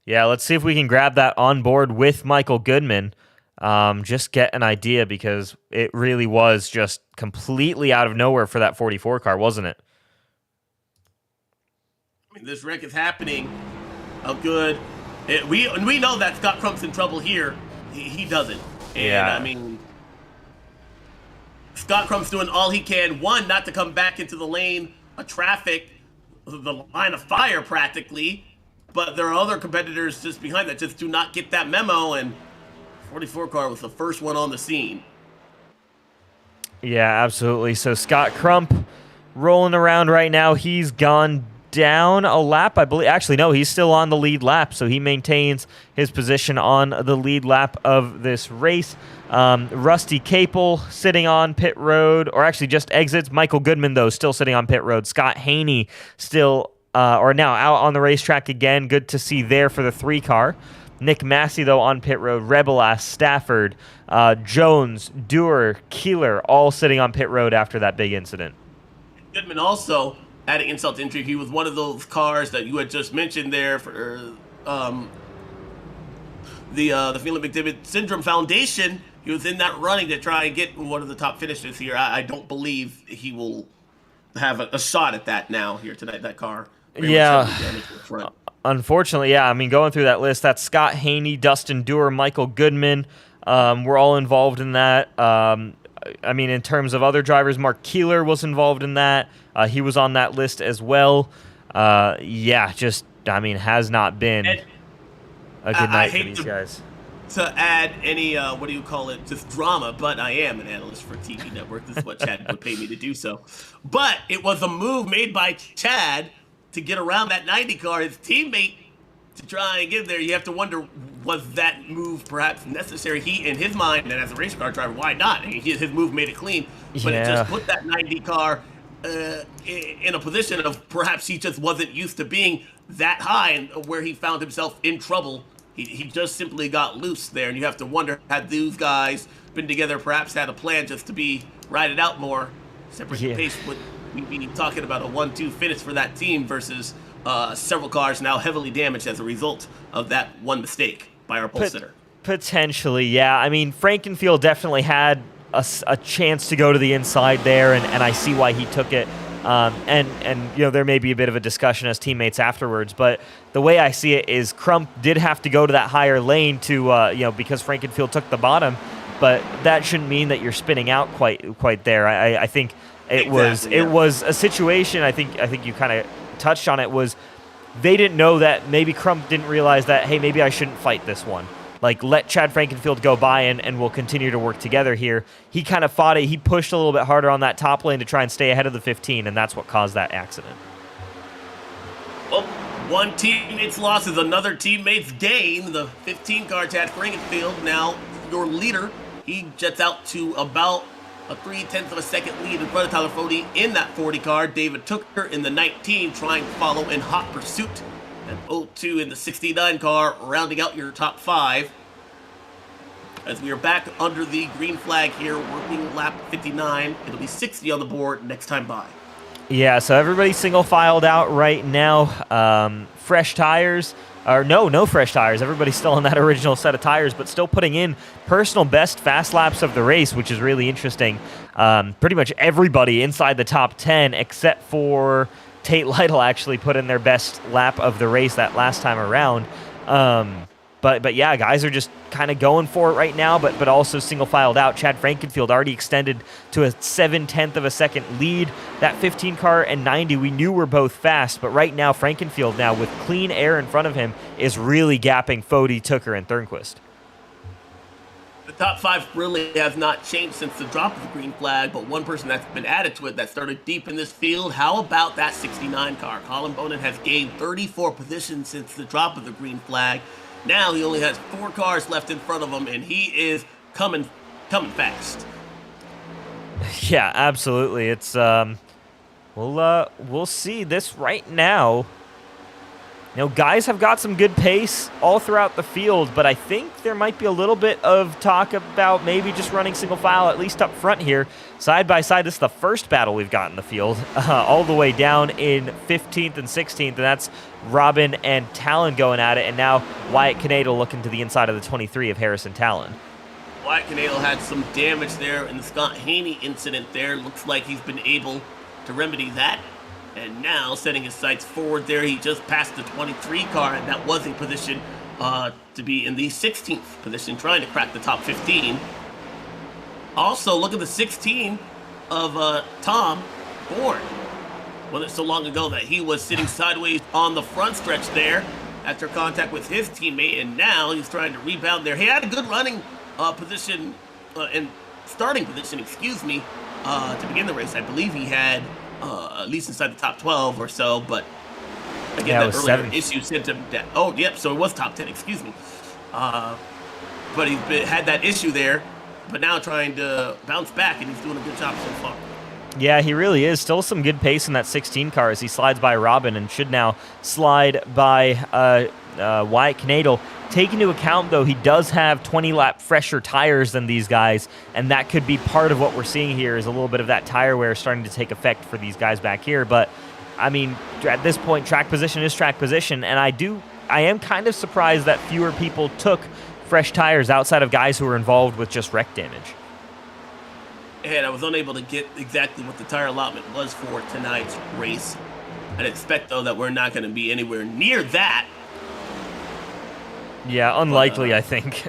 Yeah, let's see if we can grab that on board with Michael Goodman. Just get an idea, because it really was just completely out of nowhere for that 44 car, wasn't it? I mean, this wreck is happening. We know that Scott Crump's in trouble here. He doesn't. And, yeah. I mean, Scott Crump's doing all he can. One, not to come back into the lane of traffic, the line of fire practically. But there are other competitors just behind that just do not get that memo. And 44 car was the first one on the scene. Yeah, absolutely. So Scott Crump rolling around right now. He's gone down a lap, I believe. Actually, no, he's still on the lead lap, so he maintains his position on the lead lap of this race. Rusty Capel sitting on pit road, or actually just exits. Michael Goodman, though, still sitting on pit road. Scott Haney still, or now out on the racetrack again. Good to see there for the 3 car. Nick Massey, though, on pit road. Rebelas, Stafford, Jones, Dewar, Keeler, all sitting on pit road after that big incident. Goodman also, adding insult to injury, he was one of those cars that you had just mentioned there for the Phelan-McDivitt Syndrome Foundation. He was in that running to try and get one of the top finishers here. I don't believe he will have a shot at that now here tonight, that car. Yeah. Unfortunately, yeah. I mean, going through that list, that's Scott Haney, Dustin Dewar, Michael Goodman. We're all involved in that. I mean, in terms of other drivers, Mark Keeler was involved in that. He was on that list as well. Yeah, just, I mean, has not been a good night for these guys. To add any, just drama, but I am an analyst for a TV network. This is what Chad would pay me to do so. But it was a move made by Chad to get around that 90 car. His teammate, to try and get there, you have to wonder, was that move perhaps necessary? He, in his mind, and as a race car driver, why not? I mean, his move made it clean, but it just put that 90 car in a position of perhaps he just wasn't used to being that high, and where he found himself in trouble. He just simply got loose there, and you have to wonder, had these guys been together, perhaps had a plan just to be ride it out more, separate the pace, would we be talking about a 1-2 finish for that team versus several cars now heavily damaged as a result of that one mistake by our pole sitter? Potentially, yeah. I mean, Frankenfield definitely had a chance to go to the inside there, and I see why he took it. And you know, there may be a bit of a discussion as teammates afterwards, but the way I see it is Crump did have to go to that higher lane to you know, because Frankenfield took the bottom, but that shouldn't mean that you're spinning out quite there. I think it was a situation. I think you kind of touched on it. Was they didn't know that, maybe Crump didn't realize that, hey, maybe I shouldn't fight this one. Like, let Chad Frankenfield go by and we'll continue to work together here. He kind of fought it. He pushed a little bit harder on that top lane to try and stay ahead of the 15, and that's what caused that accident. Well, one teammate's loss is another teammate's gain. The 15 car, Chad Frankenfield, now your leader. He jets out to about a 0.3 of a second lead in front of Tyler Fody in that 40 car. David Tooker in the 19 trying to follow in hot pursuit. And 0-2 in the 69 car, rounding out your top 5. as we are back under the green flag here, working lap 59. It'll be 60 on the board next time by. Yeah, so everybody's single filed out right now. Fresh tires, or no fresh tires. Everybody's still on that original set of tires, but still putting in personal best fast laps of the race, which is really interesting. Pretty much everybody inside the top 10, except for Tate Lytle, actually put in their best lap of the race that last time around. But yeah, guys are just kind of going for it right now, but also single filed out. Chad Frankenfield already extended to a 7/10 of a second lead. That 15 car and 90 we knew were both fast, but right now Frankenfield, now with clean air in front of him, is really gapping Fody, Tooker, and Thornquist. The top 5 really has not changed since the drop of the green flag, but one person that's been added to it that started deep in this field. How about that 69 car? Colin Bonin has gained 34 positions since the drop of the green flag. Now he only has 4 cars left in front of him, and he is coming fast. Yeah, absolutely. It's we'll see this right now. You know, guys have got some good pace all throughout the field, but I think there might be a little bit of talk about maybe just running single file, at least up front here. Side by side, this is the first battle we've got in the field, all the way down in 15th and 16th, and that's Robin and Talon going at it, and now Wyatt Canadal looking to the inside of the 23 of Harrison Talon. Wyatt Canadal had some damage there in the Scott Haney incident there. Looks like he's been able to remedy that. And now, setting his sights forward there, he just passed the 23 car, and that was in position to be in the 16th position, trying to crack the top 15. Also, look at the 16 of Tom Bourne. Well, it's so long ago that he was sitting sideways on the front stretch there after contact with his teammate, and now he's trying to rebound there. He had a good running position and starting position, to begin the race. I believe he had at least inside the top 12 or so, but again, yeah, that earlier issue sent him down. Oh, yep, so it was top 10, but he had that issue there, but now trying to bounce back, and he's doing a good job so far. Yeah, he really is. Still some good pace in that 16 car as he slides by Robin and should now slide by Wyatt Canadal. Take into account, though, he does have 20-lap fresher tires than these guys, and that could be part of what we're seeing here is a little bit of that tire wear starting to take effect for these guys back here. But, I mean, at this point, track position is track position, and I am kind of surprised that fewer people took fresh tires outside of guys who were involved with just wreck damage. And I was unable to get exactly what the tire allotment was for tonight's race. I'd expect, though, that we're not going to be anywhere near that. Yeah, unlikely, I think.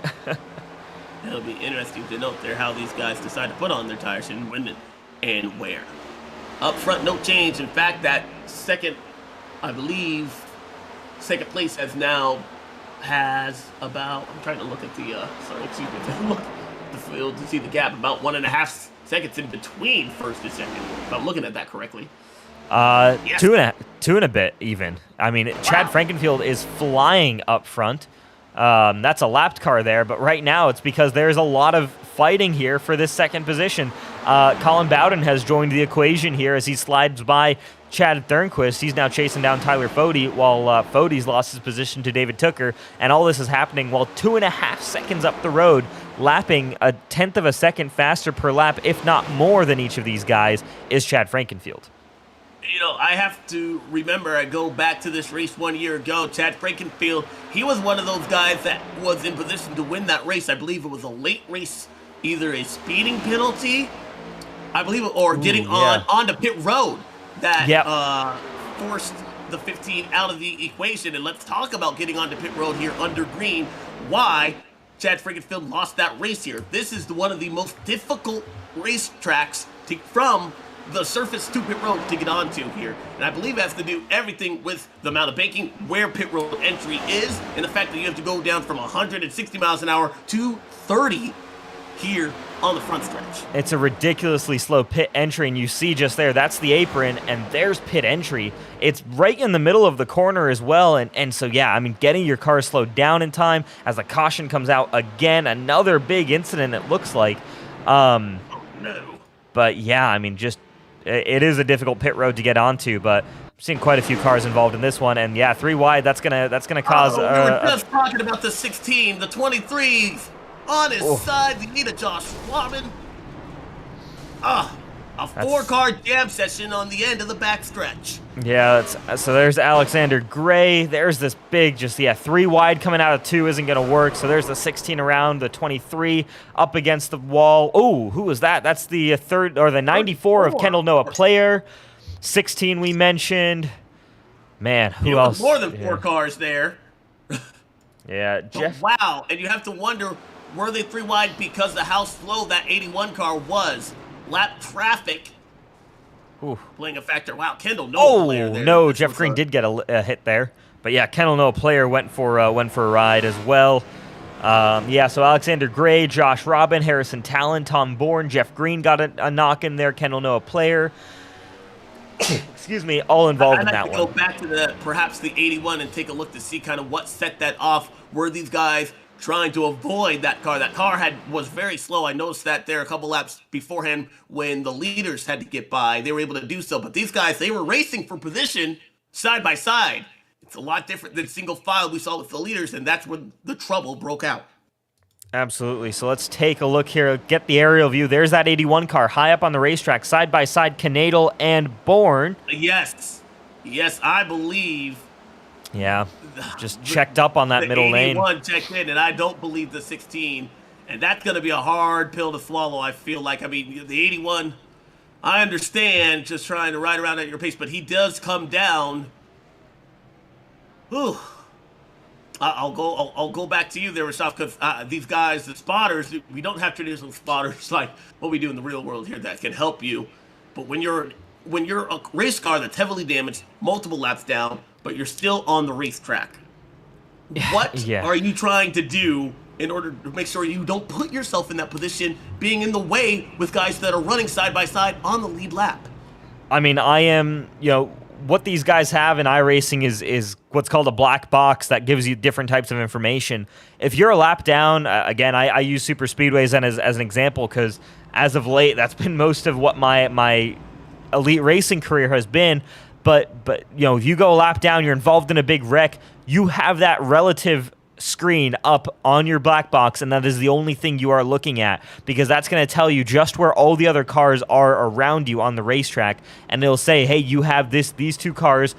It'll be interesting to note there how these guys decide to put on their tires and when and where. Up front, no change. In fact, that second place has about, I'm trying to look at look at the field to see the gap, about 1.5 seconds in between first and second, if I'm looking at that correctly. Yes. Two and a bit even. I mean, wow. Chad Frankenfield is flying up front. That's a lapped car there, but right now it's because there's a lot of fighting here for this second position. Colin Bowden has joined the equation here as he slides by Chad Thornquist. He's now chasing down Tyler Fody, while Fody's lost his position to David Tooker, and all this is happening while 2.5 seconds up the road, lapping 1/10 of a second faster per lap, if not more than each of these guys, is Chad Frankenfield. You know, I have to remember, I go back to this race 1 year ago, Chad Frankenfield, he was one of those guys that was in position to win that race. I believe it was a late race, either a speeding penalty, I believe, or getting onto pit road that forced the 15 out of the equation. And let's talk about getting onto pit road here under green, why Chad Frankenfield lost that race here. This is one of the most difficult racetracks from the surface to pit road to get onto here. And I believe it has to do everything with the amount of banking, where pit road entry is, and the fact that you have to go down from 160 miles an hour to 30 here on the front stretch. It's a ridiculously slow pit entry, and you see just there, that's the apron, and there's pit entry. It's right in the middle of the corner as well, and so yeah, I mean, getting your car slowed down in time as the caution comes out again, another big incident it looks like. No. But yeah, I mean, just it is a difficult pit road to get onto, but I'm seeing quite a few cars involved in this one, and yeah, 3 wide. That's gonna cause. We were just talking about the 16, the 23s. on his Oh, side. The need of Josh Robin. A that's 4-car jam session on the end of the backstretch. yeah. So there's Alexander Gray. There's this big, just 3 wide coming out of 2 isn't going to work. So there's the 16 around, the 23 up against the wall. Oh, who was that? That's the third or the 94 of Kendall Noah Player. 16 we mentioned. Man, who else? More than 4 cars there. Yeah, Jeff. Wow, and you have to wonder, were they 3 wide because the how slow that 81 car was? Lap traffic playing a factor. Wow, Kendall Noah Player there. No, Jeff Green did get a hit there. But yeah, Kendall Noah Player went for a ride as well. Yeah, so Alexander Gray, Josh Robin, Harrison Talon, Tom Bourne, Jeff Green got a knock in there, Kendall Noah Player. Excuse me, all involved in that one. I'd like to go back to perhaps the 81 and take a look to see kind of what set that off. Were these guys trying to avoid that car? That car was very slow. I noticed that there a couple laps beforehand when the leaders had to get by. They were able to do so. But these guys, they were racing for position side by side. It's a lot different than single file we saw with the leaders, and that's where the trouble broke out. Absolutely. So let's take a look here. Get the aerial view. There's that 81 car high up on the racetrack, side by side, Canadal and Bourne. Yes. Yes, I believe. Yeah, just checked up on that middle lane. The 81 checked in, and I don't believe the 16. And that's going to be a hard pill to swallow, I feel like. I mean, the 81, I understand just trying to ride around at your pace, but he does come down. Whew. I'll go back to you there, Rashaf, because these guys, the spotters, we don't have traditional spotters like what we do in the real world here that can help you. But when you're a race car that's heavily damaged, multiple laps down, but you're still on the racetrack, what are you trying to do in order to make sure you don't put yourself in that position, being in the way with guys that are running side by side on the lead lap? I mean, what these guys have in iRacing is what's called a black box that gives you different types of information. If you're a lap down, again, I use super speedways as an example because as of late, that's been most of what my elite racing career has been. But if you go a lap down, you're involved in a big wreck, you have that relative screen up on your black box, and that is the only thing you are looking at because that's going to tell you just where all the other cars are around you on the racetrack, and it'll say, hey, you have these 2 cars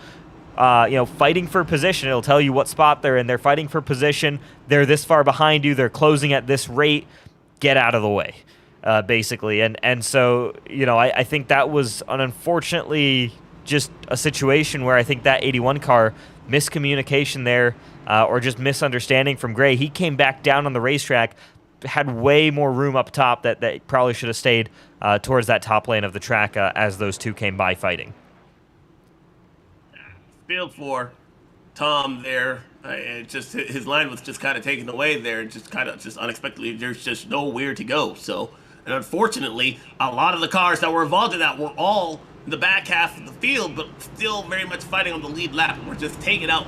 fighting for position. It'll tell you what spot they're in. They're fighting for position. They're this far behind you. They're closing at this rate. Get out of the way, basically. And so, I think that was unfortunately just a situation where I think that 81 car, miscommunication there, or just misunderstanding from Gray. He came back down on the racetrack, had way more room up top that probably should have stayed towards that top lane of the track as those 2 came by fighting. Field for Tom there. Just his line was just kind of taken away there, just unexpectedly. There's just nowhere to go. So, and unfortunately, a lot of the cars that were involved in that were all in the back half of the field, but still very much fighting on the lead lap. We're just taking out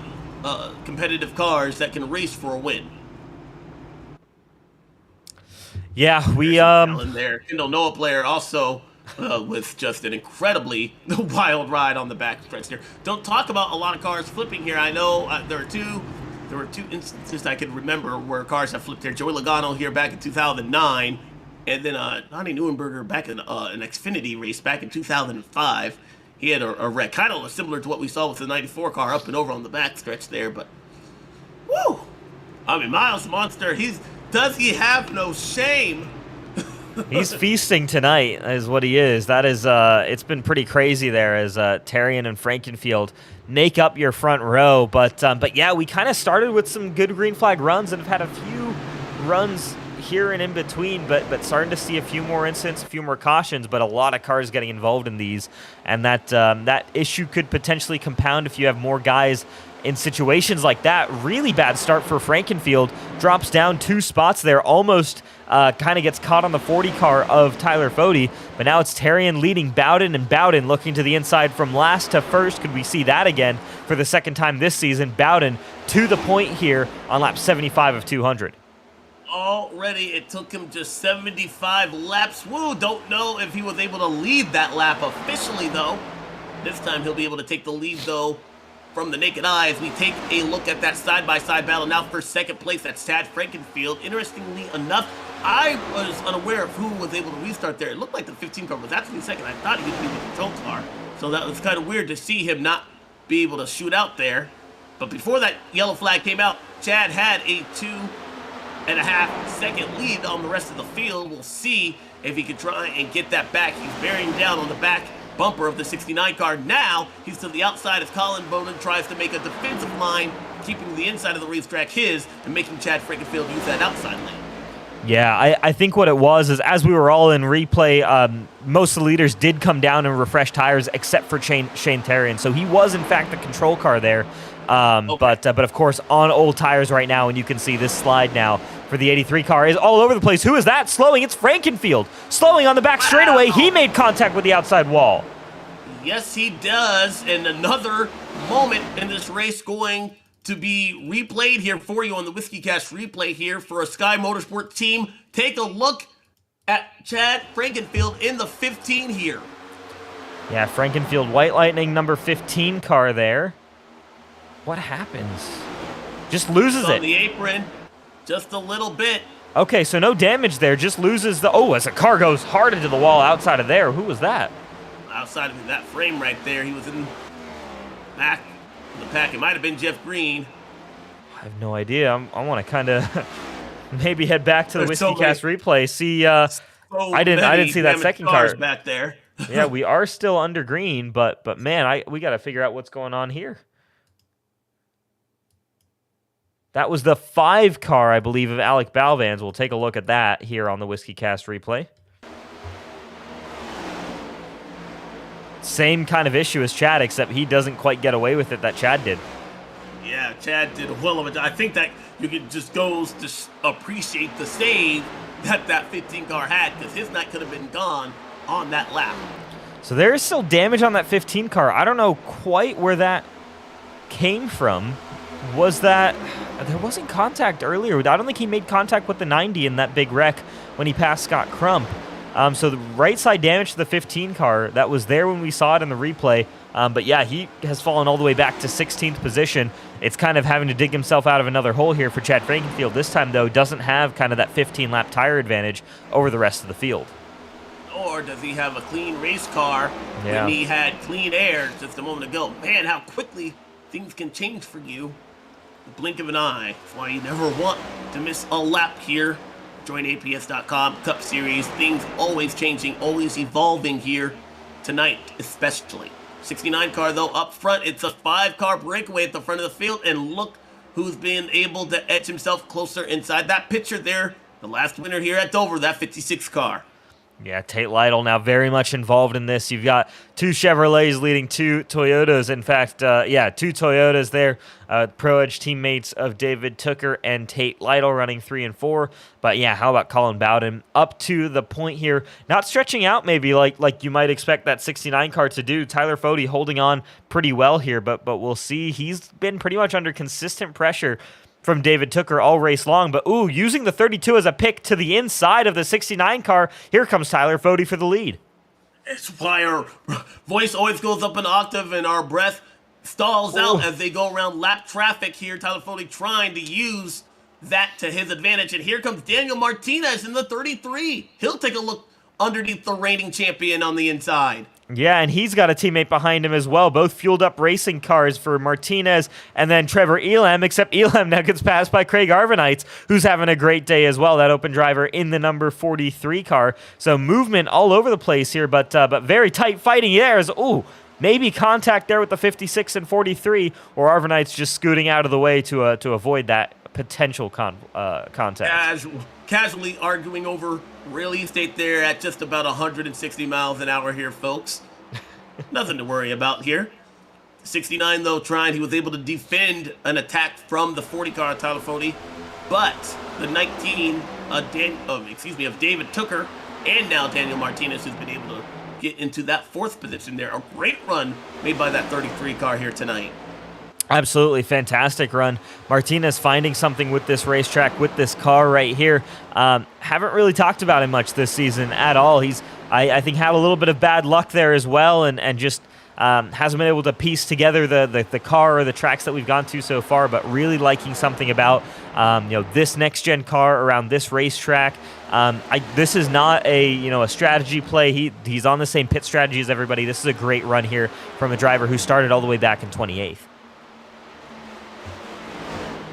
competitive cars that can race for a win. Yeah, we there. Kendall Noah Player also with just an incredibly wild ride on the back stretch there. Don't talk about a lot of cars flipping here. I know there were two instances I can remember where cars have flipped here. Joey Logano here back in 2009, and then Donnie Neuenberger back in an Xfinity race back in 2005. He had a wreck, kind of similar to what we saw with the 94 car up and over on the back stretch there, but woo! I mean, Miles Monster, does he have no shame? He's feasting tonight, is what he is. That is, it's been pretty crazy there as Tarian and Frankenfield make up your front row. But yeah, we kind of started with some good green flag runs and have had a few runs here and in between, but starting to see a few more incidents, a few more cautions, but a lot of cars getting involved in these, and that issue could potentially compound if you have more guys in situations like that. Really bad start for Frankenfield, drops down 2 spots there, almost kind of gets caught on the 40 car of Tyler Fody, but now it's Tarian leading Bowden, and Bowden looking to the inside from last to first. Could we see that again for the second time this season? Bowden to the point here on lap 75 of 200. Already, it took him just 75 laps. Woo, don't know if he was able to lead that lap officially, though. This time he'll be able to take the lead, though, from the naked eye as we take a look at that side-by-side battle. Now for second place, that's Chad Frankenfield. Interestingly enough, I was unaware of who was able to restart there. It looked like the 15 car was actually second. I thought he would be the control car. So that was kind of weird to see him not be able to shoot out there. But before that yellow flag came out, Chad had a 2.5 second lead on the rest of the field. We'll see if he can try and get that back. He's bearing down on the back bumper of the 69 car. Now he's to the outside as Colin Bowden tries to make a defensive line, keeping the inside of the racetrack his and making Chad Frankenfield use that outside lane. Yeah, I think what it was is as we were all in replay, most of the leaders did come down and refresh tires except for Shane Terrian. So he was, in fact, the control car there. Okay. But of course, on old tires right now, and you can see this slide now for the 83 car is all over the place. Who is that slowing? It's Frankenfield. Slowing on the back straightaway. He made contact with the outside wall. Yes, he does. And another moment in this race going to be replayed here for you on the Whiskey Cast replay here for a Sky Motorsport team. Take a look at Chad Frankenfield in the 15 here. Yeah, Frankenfield White Lightning number 15 car there. What happens? Just loses it. On the apron, just a little bit. Okay, so no damage there. Just loses the... Oh, as the car goes hard into the wall outside of there. Who was that? Outside of that frame right there, he was in back of the pack. It might have been Jeff Green. I have no idea. I want to kind of maybe head back to the Whiskey Cast replay. See, I didn't see that second car back there. Yeah, we are still under green, but man, we got to figure out what's going on here. That was the 5 car, I believe, of Alec Balvans. We'll take a look at that here on the Whiskey Cast replay. Same kind of issue as Chad, except he doesn't quite get away with it that Chad did. Yeah, Chad did a well of it. I think that you could just go to appreciate the save that 15 car had, because his night could have been gone on that lap. So there is still damage on that 15 car. I don't know quite where that came from. Was that... There wasn't contact earlier. I don't think he made contact with the 90 in that big wreck when he passed Scott Crump. So the right side damage to the 15 car, that was there when we saw it in the replay. But yeah, he has fallen all the way back to 16th position. It's kind of having to dig himself out of another hole here for Chad Frankenfield. This time, though, doesn't have kind of that 15-lap tire advantage over the rest of the field. Or does he have a clean race car when he had clean air just a moment ago? Man, how quickly things can change for you. The blink of an eye. That's why you never want to miss a lap here. JoinAPS.com, Cup Series. Things always changing, always evolving here tonight, especially. 69 car, though, up front. It's a 5-car breakaway at the front of the field. And look who's been able to edge himself closer inside that picture there. The last winner here at Dover, that 56 car. Yeah, Tate Lytle now very much involved in this. You've got 2 Chevrolets leading 2 Toyotas. In fact, 2 Toyotas there. Pro Edge teammates of David Tooker and Tate Lytle running 3 and 4. But yeah, how about Colin Bowden up to the point here, not stretching out maybe like you might expect that 69 car to do. Tyler Fody holding on pretty well here, but we'll see. He's been pretty much under consistent pressure from David Tooker all race long, but using the 32 as a pick to the inside of the 69 car. Here comes Tyler Fody for the lead. It's why our voice always goes up an octave and our breath stalls out as they go around lap traffic here. Tyler Fody trying to use that to his advantage. And here comes Daniel Martinez in the 33. He'll take a look underneath the reigning champion on the inside. Yeah, and he's got a teammate behind him as well. Both fueled up racing cars for Martinez and then Trevor Elam, except Elam now gets passed by Craig Arvanites, who's having a great day as well, that open driver in the number 43 car. So movement all over the place here, but very tight fighting there. Maybe contact there with the 56 and 43, or Arvanites just scooting out of the way to avoid that potential contact. Casually arguing over real estate there at just about 160 miles an hour here, folks. Nothing to worry about here. 69, though, he was able to defend an attack from the 40 car Tyler Fody, but the 19 of David Tooker and now Daniel Martinez has been able to get into that 4th position there. A great run made by that 33 car here tonight. Absolutely fantastic run. Martinez finding something with this racetrack, with this car right here. Haven't really talked about him much this season at all. He's, I think, had a little bit of bad luck there as well, and just Hasn't been able to piece together the car or the tracks that we've gone to so far, but really liking something about this next gen car around this racetrack. This is not a strategy play. He's on the same pit strategy as everybody. This is a great run here from a driver who started all the way back in 28th.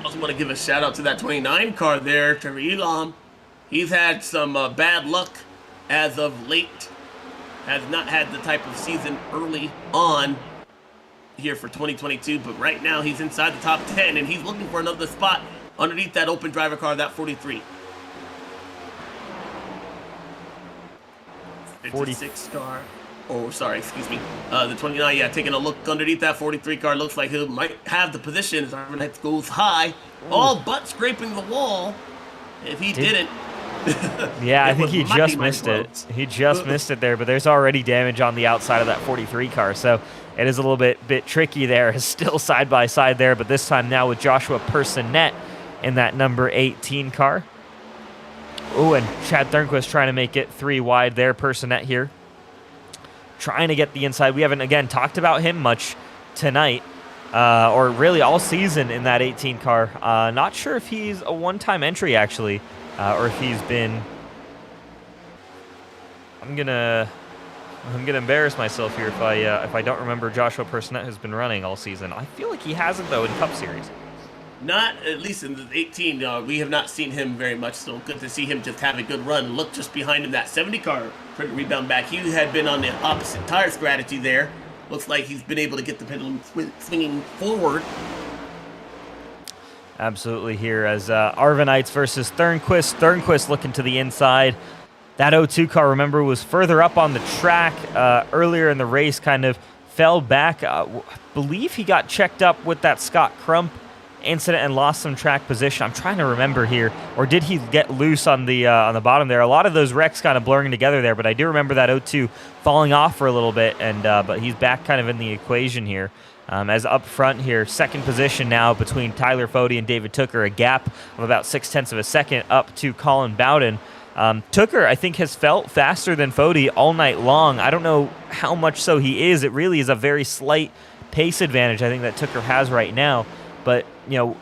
I also want to give a shout out to that 29 car there, Trevor Elam. He's had some bad luck as of late. Has not had the type of season early on here for 2022, but right now he's inside the top 10 and he's looking for another spot underneath that open driver car, that 43. 46 car. Oh, sorry, excuse me. The 29, yeah, taking a look underneath that 43 car. Looks like he might have the position as Arvinite goes high. All but scraping the wall. If he didn't. Yeah, I think he just missed it. He just missed it there, but there's already damage on the outside of that 43 car, so it is a little bit tricky there. It's still side by side there, but this time now with Joshua Personette in that number 18 car. Oh, and Chad Thornquist trying to make it 3 wide there. Personette here trying to get the inside. We haven't, again, talked about him much tonight, or really all season in that 18 car. Not sure if he's a one-time entry, actually. Or if he's been, I'm gonna embarrass myself here if I don't remember Joshua Personette has been running all season. I feel like he hasn't though in Cup Series. Not at least in the 18. We have not seen him very much, so good to see him just have a good run. Look just behind him, that 70 car trying to rebound back. He had been on the opposite tire strategy there. Looks like he's been able to get the pendulum swinging forward. Absolutely here as Arvinites versus Thornquist. Thornquist looking to the inside. That 02 car, remember, was further up on the track earlier in the race, kind of fell back. Believe he got checked up with that Scott Crump incident and lost some track position. I'm trying to remember here. Or did he get loose on the bottom there? A lot of those wrecks kind of blurring together there, but I do remember that 02 falling off for a little bit, and but he's back kind of in the equation here. As up front here, second position now between Tyler Fody and David Tooker, a gap of about 0.6 of a second up to Colin Bowden. Tooker, I think, has felt faster than Fody all night long. I don't know how much so he is. It really is a very slight pace advantage I think that Tooker has right now. But,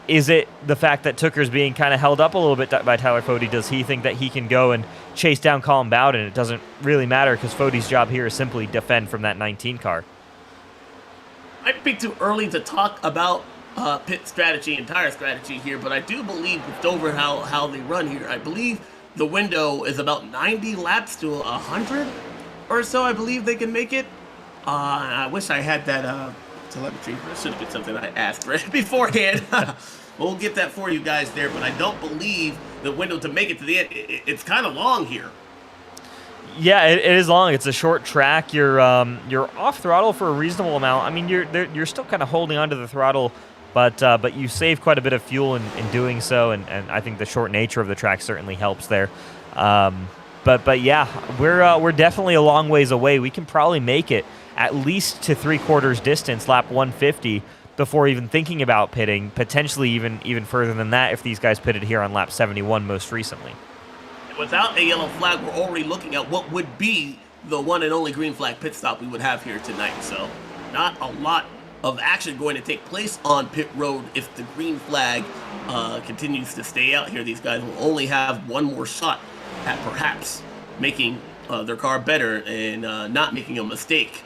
is it the fact that Tooker's being kind of held up a little bit by Tyler Fody? Does he think that he can go and chase down Colin Bowden? It doesn't really matter because Fody's job here is simply defend from that 19 car. Might be too early to talk about pit strategy and tire strategy here, but I do believe with Dover how they run here. I believe the window is about 90 laps to 100 or so. I believe they can make it. I wish I had that telemetry. That should have been something I asked for beforehand. We'll get that for you guys there, but I don't believe the window to make it to the end. It's kind of long here. Yeah, it is long. It's a short track. You're off throttle for a reasonable amount. I mean, you're still kind of holding onto the throttle, but you save quite a bit of fuel in doing so, and I think the short nature of the track certainly helps there. But yeah, we're definitely a long ways away. We can probably make it at least to 3/4 distance, lap 150, before even thinking about pitting. Potentially even further than that if these guys pitted here on lap 71 most recently. Without a yellow flag, we're already looking at what would be the one and only green flag pit stop we would have here tonight. So not a lot of action going to take place on pit road if the green flag continues to stay out here. These guys will only have one more shot at perhaps making their car better and not making a mistake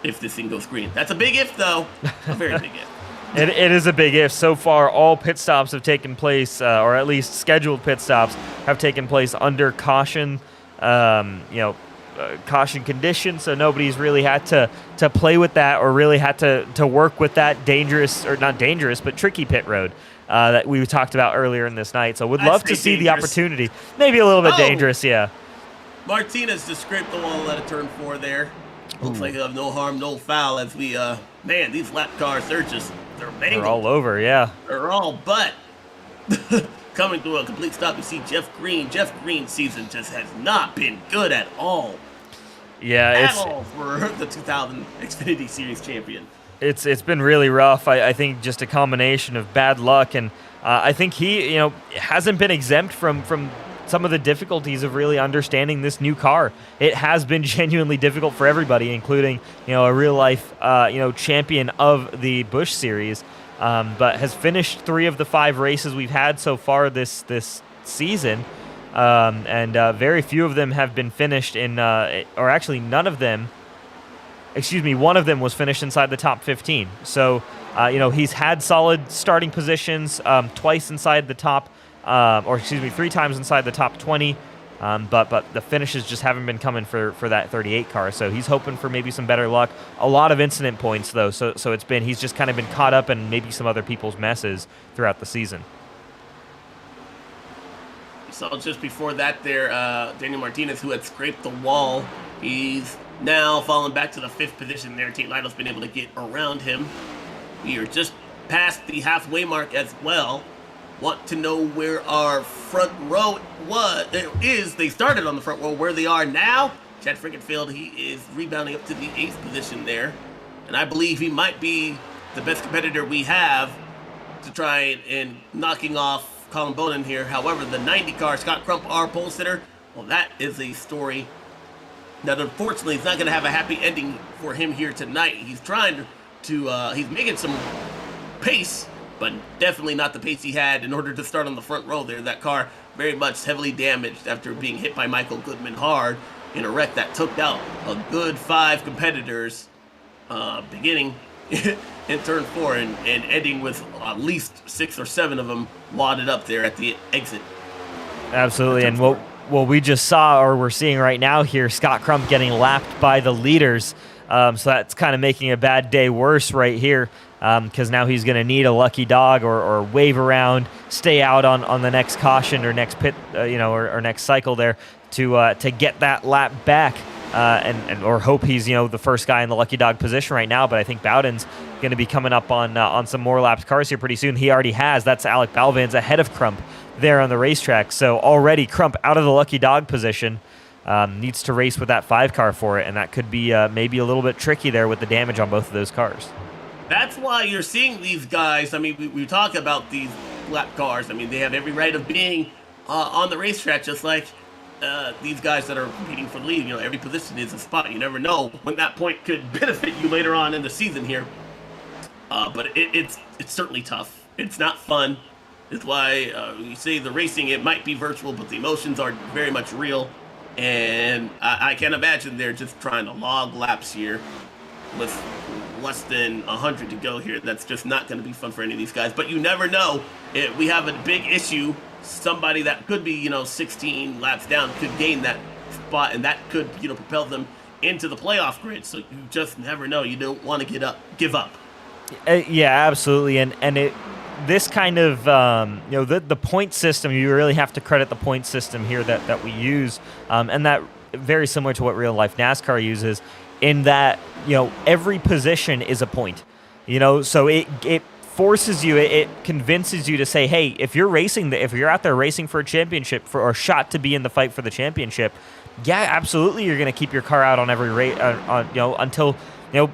if this thing goes green. That's a big if, though. A very big if. It is a big if. So far, all pit stops have taken place, or at least scheduled pit stops have taken place under caution, caution conditions. So nobody's really had to play with that or really had to work with that dangerous, or not dangerous, but tricky pit road that we talked about earlier in this night. So would love to see the opportunity. Maybe a little bit dangerous, yeah. Martinez just scraped the wall at a turn 4 there. Looks like he'll have no harm, no foul as we, man, these lap cars, they're mangled. They're all over, yeah. They're all but coming to a complete stop. You see Jeff Green. Jeff Green's season just has not been good at all. Yeah, at all for the 2000 Xfinity Series champion. It's been really rough. I think just a combination of bad luck, and I think he hasn't been exempt from some of the difficulties of really understanding this new car. It has been genuinely difficult for everybody, including a real life champion of the Busch Series, but has finished 3 of the 5 races we've had so far this season, and very few of them have been finished in, or actually none of them. Excuse me, one of them was finished inside the top 15. So, he's had solid starting positions, twice inside the top, 3 times inside the top 20. But the finishes just haven't been coming for that 38 car. So he's hoping for maybe some better luck. A lot of incident points though. So he's just kind of been caught up in maybe some other people's messes throughout the season. So just before that there, Daniel Martinez, who had scraped the wall, he's now fallen back to the 5th position there. Tate Lytle's been able to get around him. We are just past the halfway mark as well. Want to know where our front row is. They started on the front row. Where they are now, Chad Frankenfield, he is rebounding up to the 8th position there. And I believe he might be the best competitor we have to try and knocking off Colin Bowden here. However, the 90 car, Scott Crump, our pole sitter, well, that is a story that unfortunately is not going to have a happy ending for him here tonight. He's trying to he's making some pace, but definitely not the pace he had in order to start on the front row there. That car very much heavily damaged after being hit by Michael Goodman hard in a wreck that took out a good 5 competitors, beginning in turn 4 and ending with at least 6 or 7 of them wadded up there at the exit. Absolutely, and what we just saw, or we're seeing right now here, Scott Crump getting lapped by the leaders. So that's kind of making a bad day worse right here, because now he's going to need a lucky dog or wave around, stay out on the next caution or next pit, or next cycle there to get that lap back, or hope he's the first guy in the lucky dog position right now. But I think Bowden's going to be coming up on some more laps cars here pretty soon. He already has. That's Alec Balvins ahead of Crump there on the racetrack. So already Crump out of the lucky dog position. Needs to race with that 5 car for it, and that could be maybe a little bit tricky there with the damage on both of those cars. That's why you're seeing these guys. I mean, we talk about these lap cars. I mean, they have every right of being on the racetrack, just like these guys that are competing for the lead. Every position is a spot. You never know when that point could benefit you later on in the season here. But it's certainly tough. It's not fun. It's why you say the racing, it might be virtual, but the emotions are very much real. And I can't imagine they're just trying to log laps here with less than 100 to go here. That's just not going to be fun for any of these guys. But you never know. We have a big issue. Somebody that could be, 16 laps down could gain that spot, and that could, propel them into the playoff grid. So you just never know. You don't want to give up. Yeah, absolutely. And this kind of, the point system, you really have to credit the point system here that we use, and that very similar to what real life NASCAR uses, in that, every position is a point, so it forces you, it convinces you to say, hey, if you're out there racing for a championship or a shot to be in the fight for the championship, yeah, absolutely, you're going to keep your car out on every race, until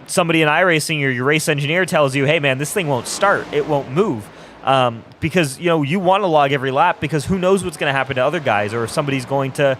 somebody in iRacing or your race engineer tells you, hey, man, this thing won't start. It won't move. Because, you want to log every lap, because who knows what's going to happen to other guys, or if somebody's going to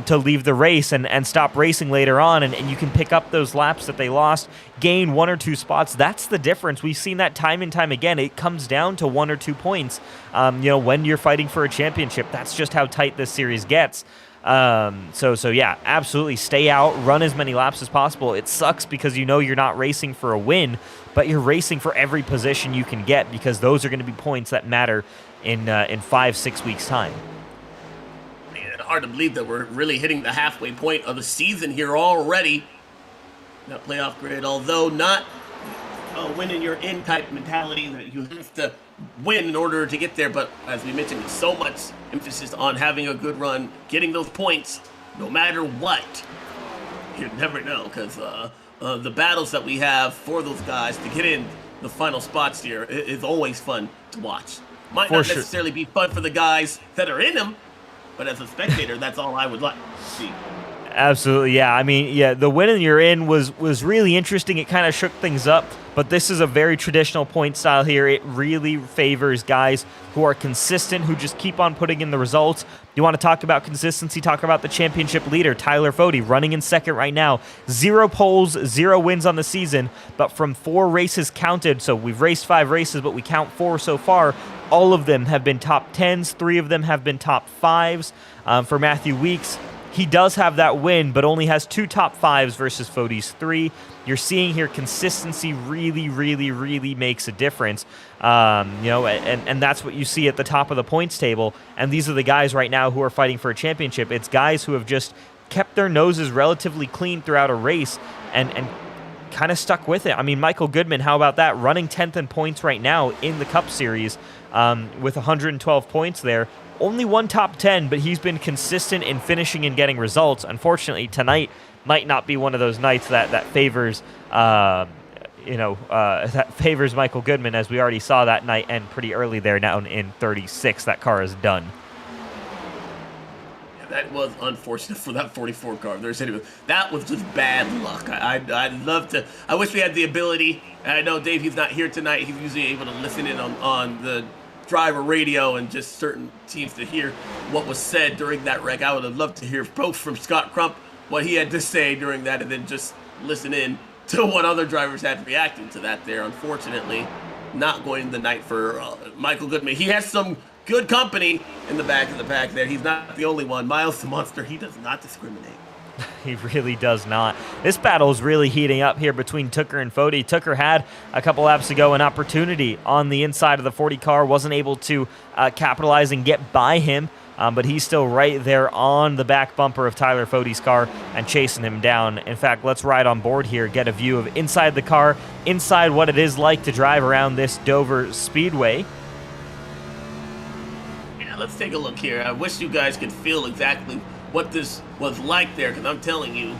leave the race and stop racing later on, and you can pick up those laps that they lost, gain 1 or 2 spots. That's the difference. We've seen that time and time again. It comes down to 1 or 2 points, when you're fighting for a championship. That's just how tight this series gets. So yeah, absolutely stay out, run as many laps as possible. It sucks because you're not racing for a win, but you're racing for every position you can get, because those are going to be points that matter in 5-6 weeks time. Man, hard to believe that we're really hitting the halfway point of the season here already. That playoff grid, although not win in your in type mentality that you have to win in order to get there, but as we mentioned, so much emphasis on having a good run, getting those points no matter what. You never know, because the battles that we have for those guys to get in the final spots here is always fun to watch. Might not necessarily be fun for the guys that are in them, but as a spectator, that's all I would like to see. Absolutely, yeah. I mean, yeah, the win in you're in was really interesting. It kind of shook things up, but this is a very traditional point style here. It really favors guys who are consistent, who just keep on putting in the results. You want to talk about consistency? Talk about the championship leader, Tyler Fody, running in second right now. 0 poles, 0 wins on the season, but from 4 races counted, so we've raced 5 races, but we count 4 so far. All of them have been top 10s. 3 of them have been top 5s. For Matthew Weeks, he does have that win, but only has 2 top 5s versus Fody's 3. You're seeing here consistency really, really, really makes a difference. And that's what you see at the top of the points table. And these are the guys right now who are fighting for a championship. It's guys who have just kept their noses relatively clean throughout a race and kind of stuck with it. I mean, Michael Goodman, how about that? Running 10th in points right now in the Cup Series with 112 points there. Only 1 top 10, but he's been consistent in finishing and getting results. Unfortunately, tonight might not be one of those nights that favors, that favors Michael Goodman, as we already saw that night end pretty early there, down in 36. That car is done. Yeah, that was unfortunate for that 44 car. That was just bad luck. I'd love to. I wish we had the ability. I know Dave, he's not here tonight. He's usually able to listen in on the driver radio and just certain teams to hear what was said during that wreck. I would have loved to hear both from Scott Crump what he had to say during that, and then just listen in to what other drivers had reacted to that there. Unfortunately, not going the night for Michael Goodman. He has some good company in the back of the pack there. He's not the only one. Miles the Monster, he does not discriminate. He really does not. This battle is really heating up here between Tooker and Fody. Tooker had a couple laps ago an opportunity on the inside of the 40 car, wasn't able to capitalize and get by him, but he's still right there on the back bumper of Tyler Fody's car and chasing him down. In fact, let's ride on board here, get a view of inside the car, inside what it is like to drive around this Dover Speedway. Yeah, let's take a look here. I wish you guys could feel exactly what this was like there, because I'm telling you,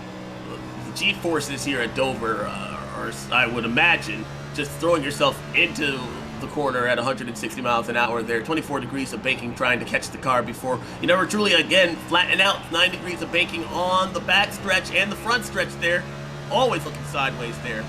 the G-forces here at Dover are, I would imagine, just throwing yourself into the corner at 160 miles an hour there. 24 degrees of banking trying to catch the car before you never truly, again, flatten out. 9 degrees of banking on the back stretch and the front stretch there. Always looking sideways there.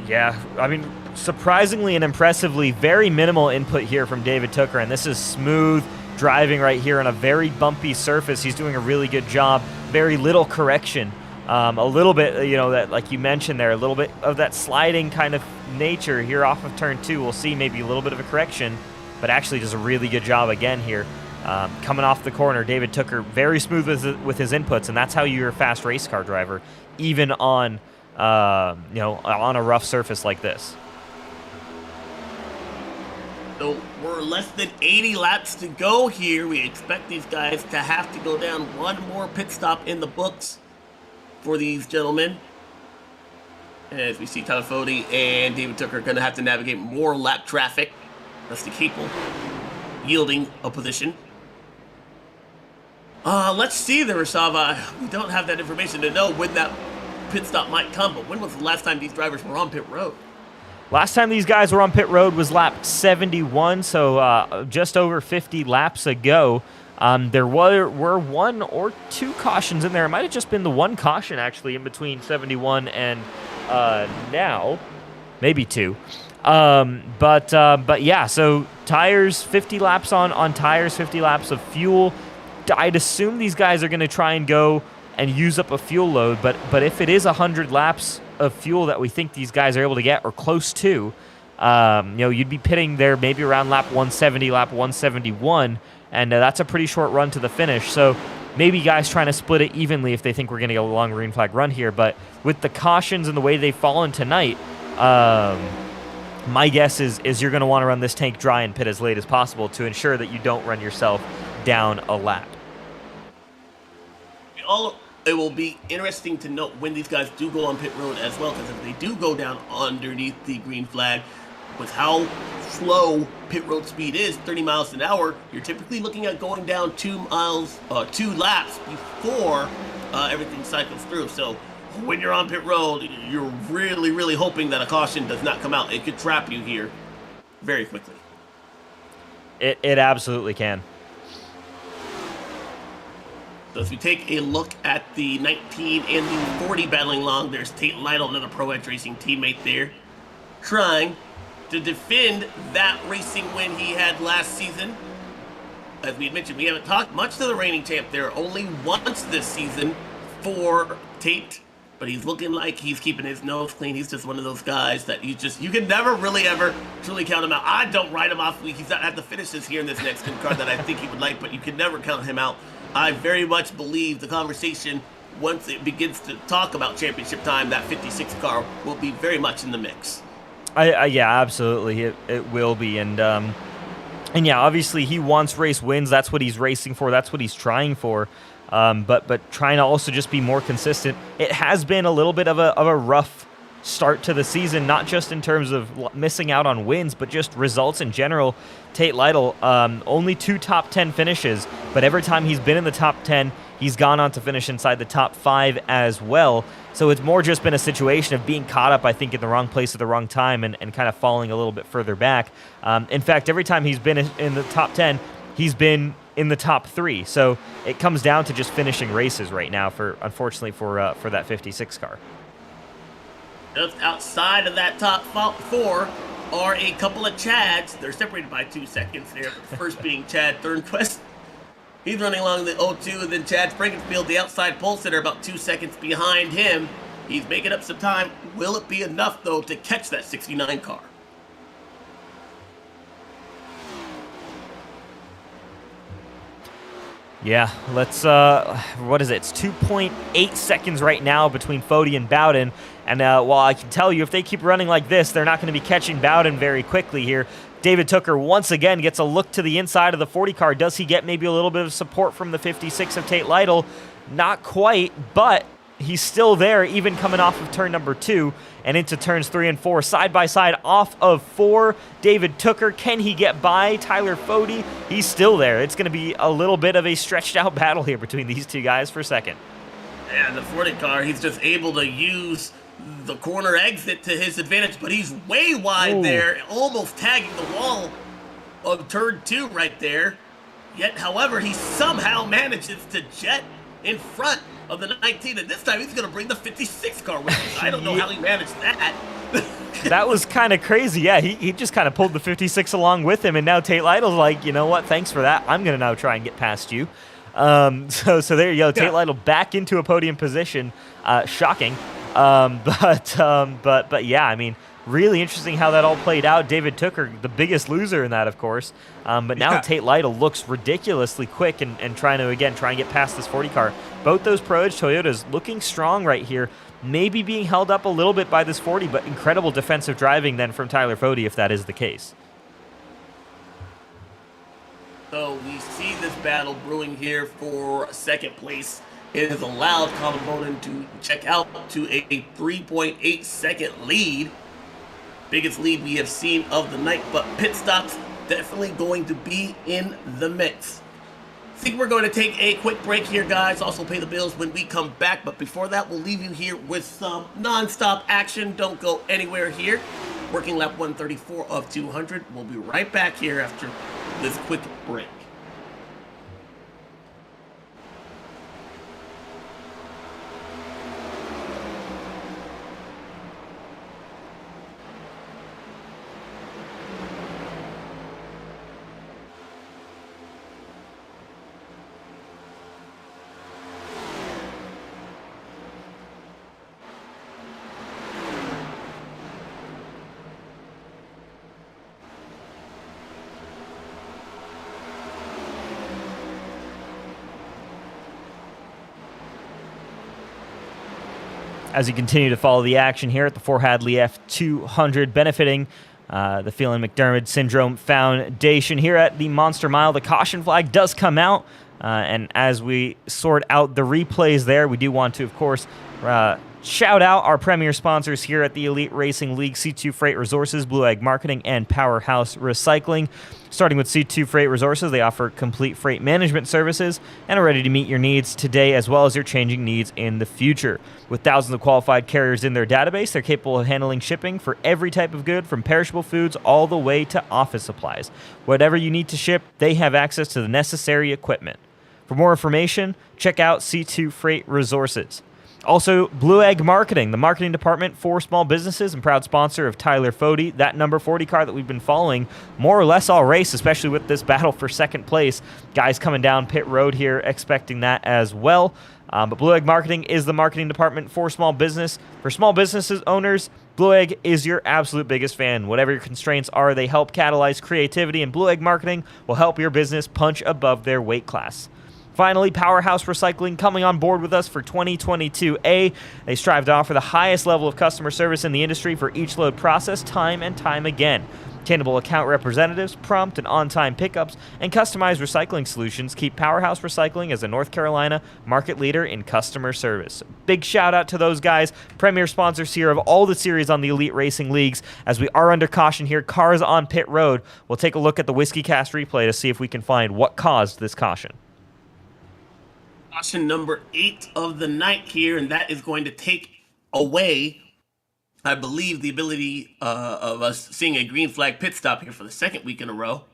Yeah, I mean, surprisingly and impressively, very minimal input here from David Tooker, and this is smooth driving right here on a very bumpy surface. He's doing a really good job. Very little correction. A little bit, that, like you mentioned there, a little bit of that sliding kind of nature here off of turn 2. We'll see maybe a little bit of a correction, but actually does a really good job again here. Coming off the corner, David Tooker very smooth with his inputs, and that's how you're a fast race car driver, even on on a rough surface like this. So we're less than 80 laps to go here. We expect these guys to have to go down one more pit stop in the books for these gentlemen. As we see Tyler Fody and David Tooker are going to have to navigate more lap traffic. Rusty Capel yielding a position. Let's see there, Rashava. We don't have that information to know when that pit stop might come, but when was the last time these drivers were on pit road? Last time these guys were on pit road was lap 71, so just over 50 laps ago. There were 1 or 2 cautions in there. It might have just been the 1 caution, actually, in between 71 and now. Maybe 2. But yeah, so tires, 50 laps on tires, 50 laps of fuel. I'd assume these guys are going to try and go and use up a fuel load, but if it is 100 laps of fuel that we think these guys are able to get, or close to, you'd be pitting there maybe around lap 170, lap 171, and that's a pretty short run to the finish. So maybe guys trying to split it evenly if they think we're going to get a long green flag run here. But with the cautions and the way they've fallen tonight, my guess is you're going to want to run this tank dry and pit as late as possible to ensure that you don't run yourself down a lap. It will be interesting to note when these guys do go on pit road as well, because if they do go down underneath the green flag, with how slow pit road speed is, 30 miles an hour, you're typically looking at going down 2 laps before everything cycles through. So when you're on pit road, you're really, really hoping that a caution does not come out. It could trap you here very quickly. It absolutely can. So as we take a look at the 19 and the 40 battling long, there's Tate Lytle, another Pro Edge Racing teammate there, trying to defend that racing win he had last season. As we had mentioned, we haven't talked much to the reigning champ there, only once this season for Tate, but he's looking like he's keeping his nose clean. He's just one of those guys that you can never really ever truly count him out. I don't write him off. He's not at the finishes here in this next card that I think he would like, but you can never count him out. I very much believe the conversation, once it begins to talk about championship time, that 56 car will be very much in the mix. Yeah, absolutely, it will be, and yeah, obviously he wants race wins. That's what he's racing for. That's what he's trying for. But trying to also just be more consistent. It has been a little bit of a rough start to the season, not just in terms of missing out on wins, but just results in general. Tate Lytle, only 2 top 10 finishes, but every time he's been in the top 10, he's gone on to finish inside the top 5 as well. So it's more just been a situation of being caught up, I think, in the wrong place at the wrong time and kind of falling a little bit further back. In fact, every time he's been in the top 10, he's been in the top 3. So it comes down to just finishing races right now, unfortunately for that 56 car. Just outside of that top 4 are a couple of Chads. They're separated by 2 seconds there. The first being Chad Thornquist. He's running along the 0-2, and then Chad Frankenfield, the outside pole sitter, about 2 seconds behind him. He's making up some time. Will it be enough, though, to catch that 69 car? Yeah, let's, what is it? It's 2.8 seconds right now between Fody and Bowden. And while I can tell you, if they keep running like this, they're not going to be catching Bowden very quickly here. David Tooker once again gets a look to the inside of the 40 car. Does he get maybe a little bit of support from the 56 of Tate Lytle? Not quite, but he's still there, even coming off of turn number 2 and into turns 3 and 4. Side by side off of 4, David Tooker. Can he get by Tyler Fody? He's still there. It's going to be a little bit of a stretched out battle here between these two guys for second. And the 40 car, he's just able to use the corner exit to his advantage, but he's way wide there, almost tagging the wall of turn 2 right there. Yet, however, he somehow manages to jet in front of the 19, and this time he's going to bring the 56 car with him. I don't know how he managed that. That was kind of crazy. Yeah, he just kind of pulled the 56 along with him, and now Tate Lytle's like, you know what, thanks for that. I'm going to now try and get past you. So there you go. Tate Lytle back into a podium position. Shocking. But yeah, I mean, really interesting how that all played out. David Tooker, the biggest loser in that, of course. But now Tate Lytle looks ridiculously quick and trying to, again, try and get past this 40 car. Both those Pro Edge Toyotas looking strong right here. Maybe being held up a little bit by this 40, but incredible defensive driving then from Tyler Fody if that is the case. So we see this battle brewing here for second place. It has allowed Colin Bowden to check out to a 3.8 second lead. Biggest lead we have seen of the night, but pit stops definitely going to be in the mix. I think we're going to take a quick break here, guys. Also pay the bills when we come back. But before that, we'll leave you here with some non-stop action. Don't go anywhere here. Working lap 134 of 200. We'll be right back here after this quick break. As you continue to follow the action here at the Fort Hadley F200, benefiting the Phelan McDermott Syndrome Foundation here at the Monster Mile. The caution flag does come out, and as we sort out the replays there, we do want to, of course, shout out our premier sponsors here at the Elite Racing League, C2 Freight Resources, Blue Egg Marketing, and Powerhouse Recycling. Starting with C2 Freight Resources, they offer complete freight management services and are ready to meet your needs today as well as your changing needs in the future. With thousands of qualified carriers in their database, they're capable of handling shipping for every type of good, from perishable foods all the way to office supplies. Whatever you need to ship, they have access to the necessary equipment. For more information, check out C2 Freight Resources. Also, Blue Egg Marketing, the marketing department for small businesses and proud sponsor of Tyler Fody, that number 40 car that we've been following more or less all race, especially with this battle for second place. Guys coming down pit road here expecting that as well. But Blue Egg Marketing is the marketing department for small business. For small businesses owners, Blue Egg is your absolute biggest fan. Whatever your constraints are, they help catalyze creativity, and Blue Egg Marketing will help your business punch above their weight class. Finally, Powerhouse Recycling coming on board with us for 2022A. They strive to offer the highest level of customer service in the industry for each load process time and time again. Attainable account representatives, prompt and on-time pickups, and customized recycling solutions keep Powerhouse Recycling as a North Carolina market leader in customer service. Big shout out to those guys, premier sponsors here of all the series on the Elite Racing Leagues. As we are under caution here, cars on pit road. We'll take a look at the Whiskey Cast replay to see if we can find what caused this caution. Caution number 8 of the night here, and that is going to take away, I believe, the ability of us seeing a green flag pit stop here for the second week in a row.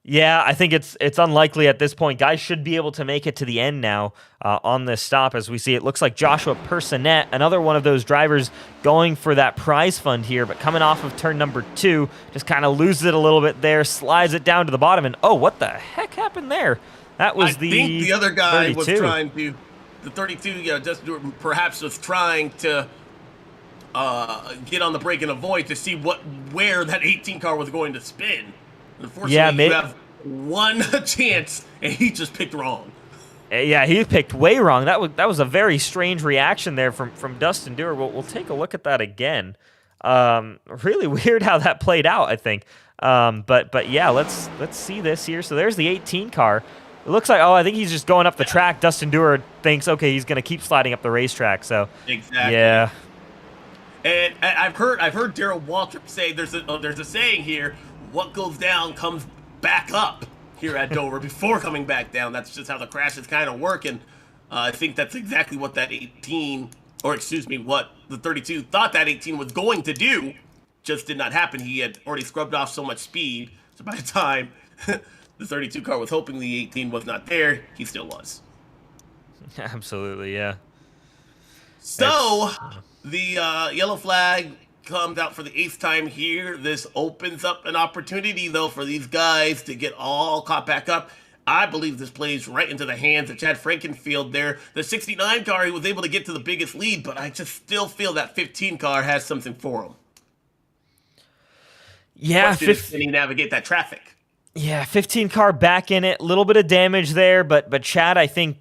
Yeah, I think it's unlikely at this point. Guys should be able to make it to the end now on this stop. As we see, it looks like Joshua Personette, another one of those drivers going for that prize fund here, but coming off of turn number 2, just kind of loses it a little bit there, slides it down to the bottom, and oh, what the heck happened there? That was I think the other guy 32. was trying to, the 32, just perhaps was trying to get on the brake and avoid to see where that 18 car was going to spin. Unfortunately, you have one chance, and he just picked wrong. Yeah, he picked way wrong. That was a very strange reaction there from Dustin Dewar. We'll take a look at that again. Really weird how that played out, I think. But yeah, let's see this here. So there's the 18 car. It looks like, I think he's just going up the track. Dustin Dewar thinks, okay, he's going to keep sliding up the racetrack. So exactly. Yeah. And I've heard Darrell Waltrip say there's a saying here: what goes down comes back up here at Dover before coming back down. That's just how the crashes kind of work, and I think that's exactly what that 18, or excuse me, what the 32 thought that 18 was going to do. Just did not happen. He had already scrubbed off so much speed, so by the time the 32 car was hoping the 18 was not there, he still was. Absolutely, yeah. So, the yellow flag comes out for the 8th time here. This opens up an opportunity, though, for these guys to get all caught back up. I believe this plays right into the hands of Chad Frankenfield there. The 69 car, he was able to get to the biggest lead, but I just still feel that 15 car has something for him. Yeah, can he navigate that traffic? Yeah, 15 car back in it. A little bit of damage there, but Chad, I think,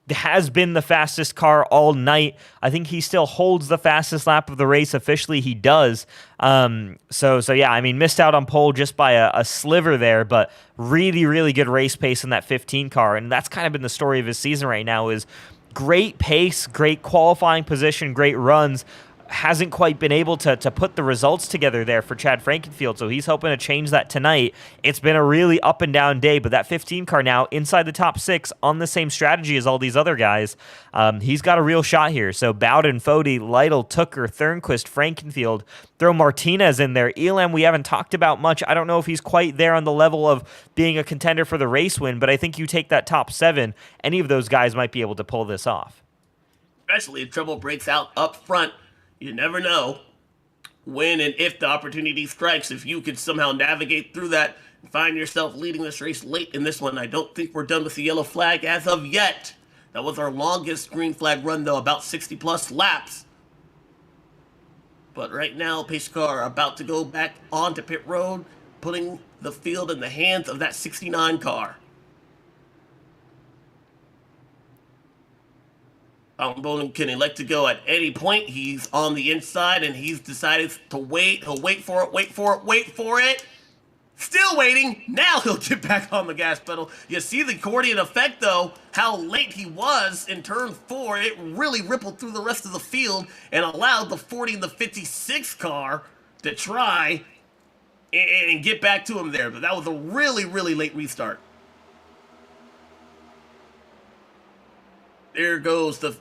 has been the fastest car all night. I think he still holds the fastest lap of the race. Officially, he does. So yeah, I mean, missed out on pole just by a sliver there, but really, really good race pace in that 15 car. And that's kind of been the story of his season right now is great pace, great qualifying position, great runs. Hasn't quite been able to put the results together there for Chad Frankenfield, so he's hoping to change that tonight. It's been a really up and down day, but that 15 car now inside the top 6 on the same strategy as all these other guys. He's got a real shot here. So Bowden, Fody, Lytle, Tooker, Thernquist, Frankenfield, throw Martinez in there. Elam we haven't talked about much. I don't know if he's quite there on the level of being a contender for the race win, but I think you take that top 7, any of those guys might be able to pull this off. Especially if trouble breaks out up front. You never know when and if the opportunity strikes. If you could somehow navigate through that and find yourself leading this race late in this one, I don't think we're done with the yellow flag as of yet. That was our longest green flag run, though, about 60-plus laps. But right now, pace car about to go back onto pit road, putting the field in the hands of that 69 car. Fountain Bowling can elect to go at any point. He's on the inside, and he's decided to wait. He'll wait for it, wait for it, wait for it. Still waiting. Now he'll get back on the gas pedal. You see the accordion effect, though, how late he was in turn 4. It really rippled through the rest of the field and allowed the 40 and the 56 car to try and get back to him there. But that was a really, really late restart. There goes the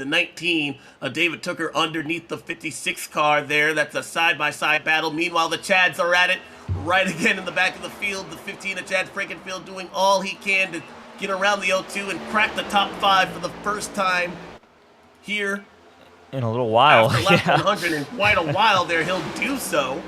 19. David Tooker underneath the 56 car there. That's a side-by-side battle. Meanwhile, the Chads are at it right again in the back of the field. The 15 of Chad Frankenfield doing all he can to get around the O2 and crack the top 5 for the first time here. In a little while. After lap 100 in quite a while there, he'll do so.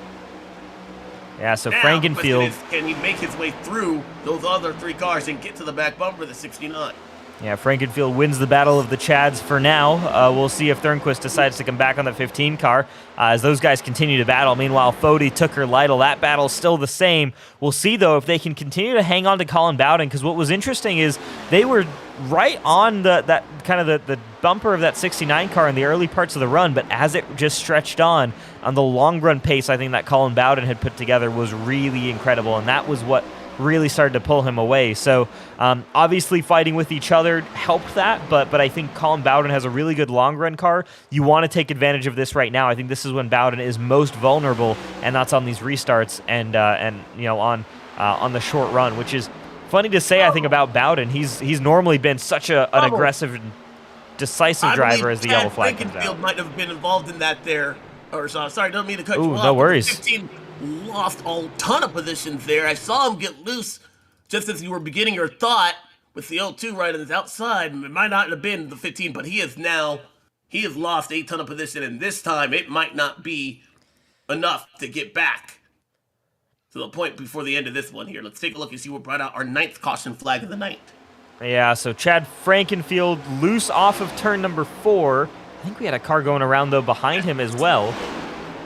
Yeah, so Now, Frankenfield. Can he make his way through those other 3 cars and get to the back bumper, the 69? Yeah, Frankenfield wins the battle of the Chads for now. We'll see if Thornquist decides to come back on the 15 car as those guys continue to battle. Meanwhile, Fody, Tooker, Lytle, that battle's still the same. We'll see, though, if they can continue to hang on to Colin Bowden, because what was interesting is they were right on the bumper of that 69 car in the early parts of the run, but as it just stretched on the long run pace, I think that Colin Bowden had put together was really incredible, and that was what really started to pull him away. So obviously fighting with each other helped that, but I think Colin Bowden has a really good long run car. You want to take advantage of this right now. I think this is when Bowden is most vulnerable, and that's on these restarts and you know, on the short run, which is funny to say. I think about Bowden. He's normally been such an aggressive and decisive driver as the yellow flag comes out. Might have been involved in that there. Or sorry, don't mean to cut you off. No worries. 15 lost a ton of positions there. I saw him get loose just as you were beginning your thought with the O2 right on his outside. It might not have been the 15, but he has lost a ton of position, and this time it might not be enough to get back to the point before the end of this one here. Let's take a look and see what brought out our 9th caution flag of the night. Yeah, so Chad Frankenfield loose off of turn number 4. I think we had a car going around, though, behind him as well.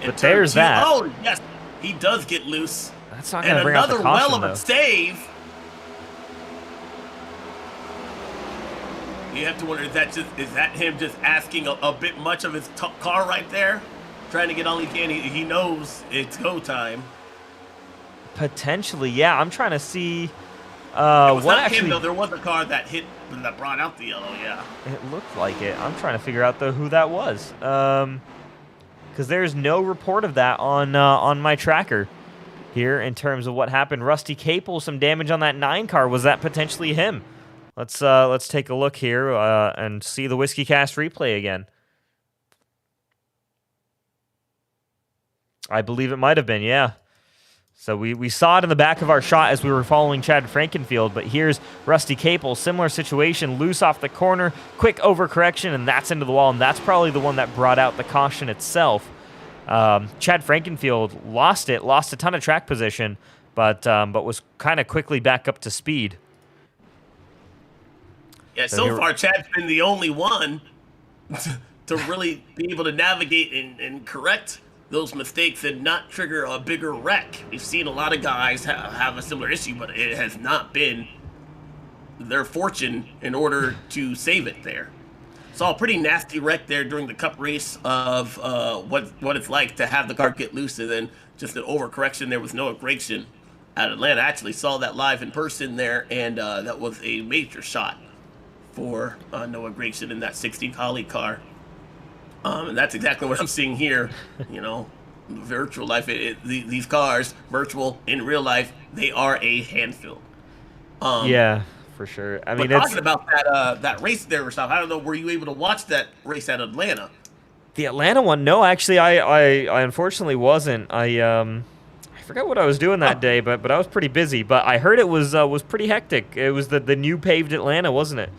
But there's that. Oh, yes. He does get loose. That's not going to bring out the caution, though. And another well of a save. You have to wonder, is that him just asking a bit much of his car right there? Trying to get all he can. He knows it's go time. Potentially, yeah. I'm trying to see what what not actually... him, though. There was a car that brought out the yellow, yeah. It looked like it. I'm trying to figure out, though, who that was. Because there's no report of that on my tracker here in terms of what happened. Rusty Capel, some damage on that 9 car. Was that potentially him? Let's take a look here and see the Whiskey Cast replay again. I believe it might have been, yeah. So we saw it in the back of our shot as we were following Chad Frankenfield, but here's Rusty Capel, similar situation, loose off the corner, quick overcorrection, and that's into the wall, and that's probably the one that brought out the caution itself. Chad Frankenfield lost a ton of track position, but was kind of quickly back up to speed. Yeah, so far Chad's been the only one to really be able to navigate and correct those mistakes and not trigger a bigger wreck. We've seen a lot of guys have a similar issue, but it has not been their fortune in order to save it there. Saw a pretty nasty wreck there during the Cup race of what it's like to have the car get loose and then just an overcorrection there with no aggression at Atlanta. I actually saw that live in person there, and that was a major shot for no aggression in that 16 Holly car. And that's exactly what I'm seeing here. You know, virtual life, these cars, virtual, in real life, they are a handful. Yeah, for sure. I mean, talking about that race there, Rashad, I don't know, were you able to watch that race at Atlanta? The Atlanta one? No, actually, I unfortunately wasn't. I forgot what I was doing that day, but I was pretty busy. But I heard it was pretty hectic. It was the new paved Atlanta, wasn't it?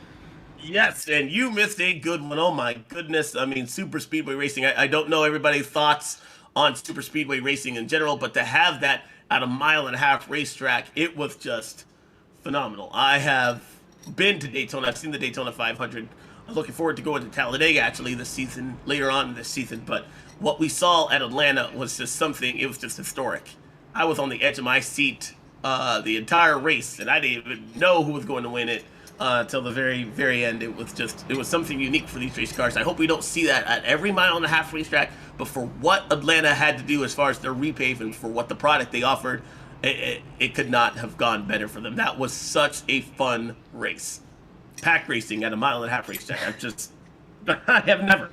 Yes, and you missed a good one. Oh my goodness. I mean, super speedway racing. I don't know everybody's thoughts on super speedway racing in general, but to have that at a 1.5-mile racetrack, it was just phenomenal. I have been to Daytona. I've seen the Daytona 500. I'm looking forward to going to Talladega actually this season, later on this season. But what we saw at Atlanta was just something, it was just historic. I was on the edge of my seat the entire race, and I didn't even know who was going to win it. Till the very, very end. It was something unique for these race cars. I hope we don't see that at every 1.5-mile racetrack, but for what Atlanta had to do as far as their repave and for what the product they offered, it could not have gone better for them. That was such a fun race. Pack racing at a 1.5-mile racetrack. I have never.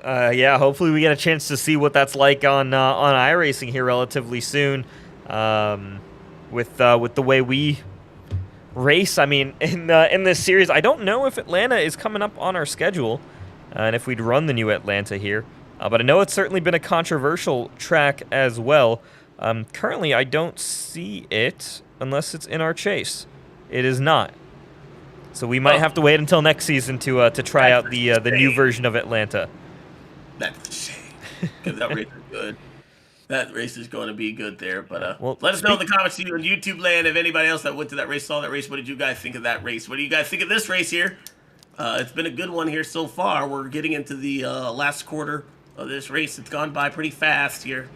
Yeah, hopefully we get a chance to see what that's like on iRacing here relatively soon. With the way race. I mean, in this series, I don't know if Atlanta is coming up on our schedule, and if we'd run the new Atlanta here. But I know it's certainly been a controversial track as well. Currently, I don't see it unless it's in our chase. It is not. So we might have to wait until next season to try out the new version of Atlanta. That's a shame, because that race is good. That race is going to be good there. But Well, let us know in the comments on YouTube land if anybody else that went to that race saw that race. What did you guys think of that race? What do you guys think of this race here? It's been a good one here so far. We're getting into the last quarter of this race. It's gone by pretty fast here.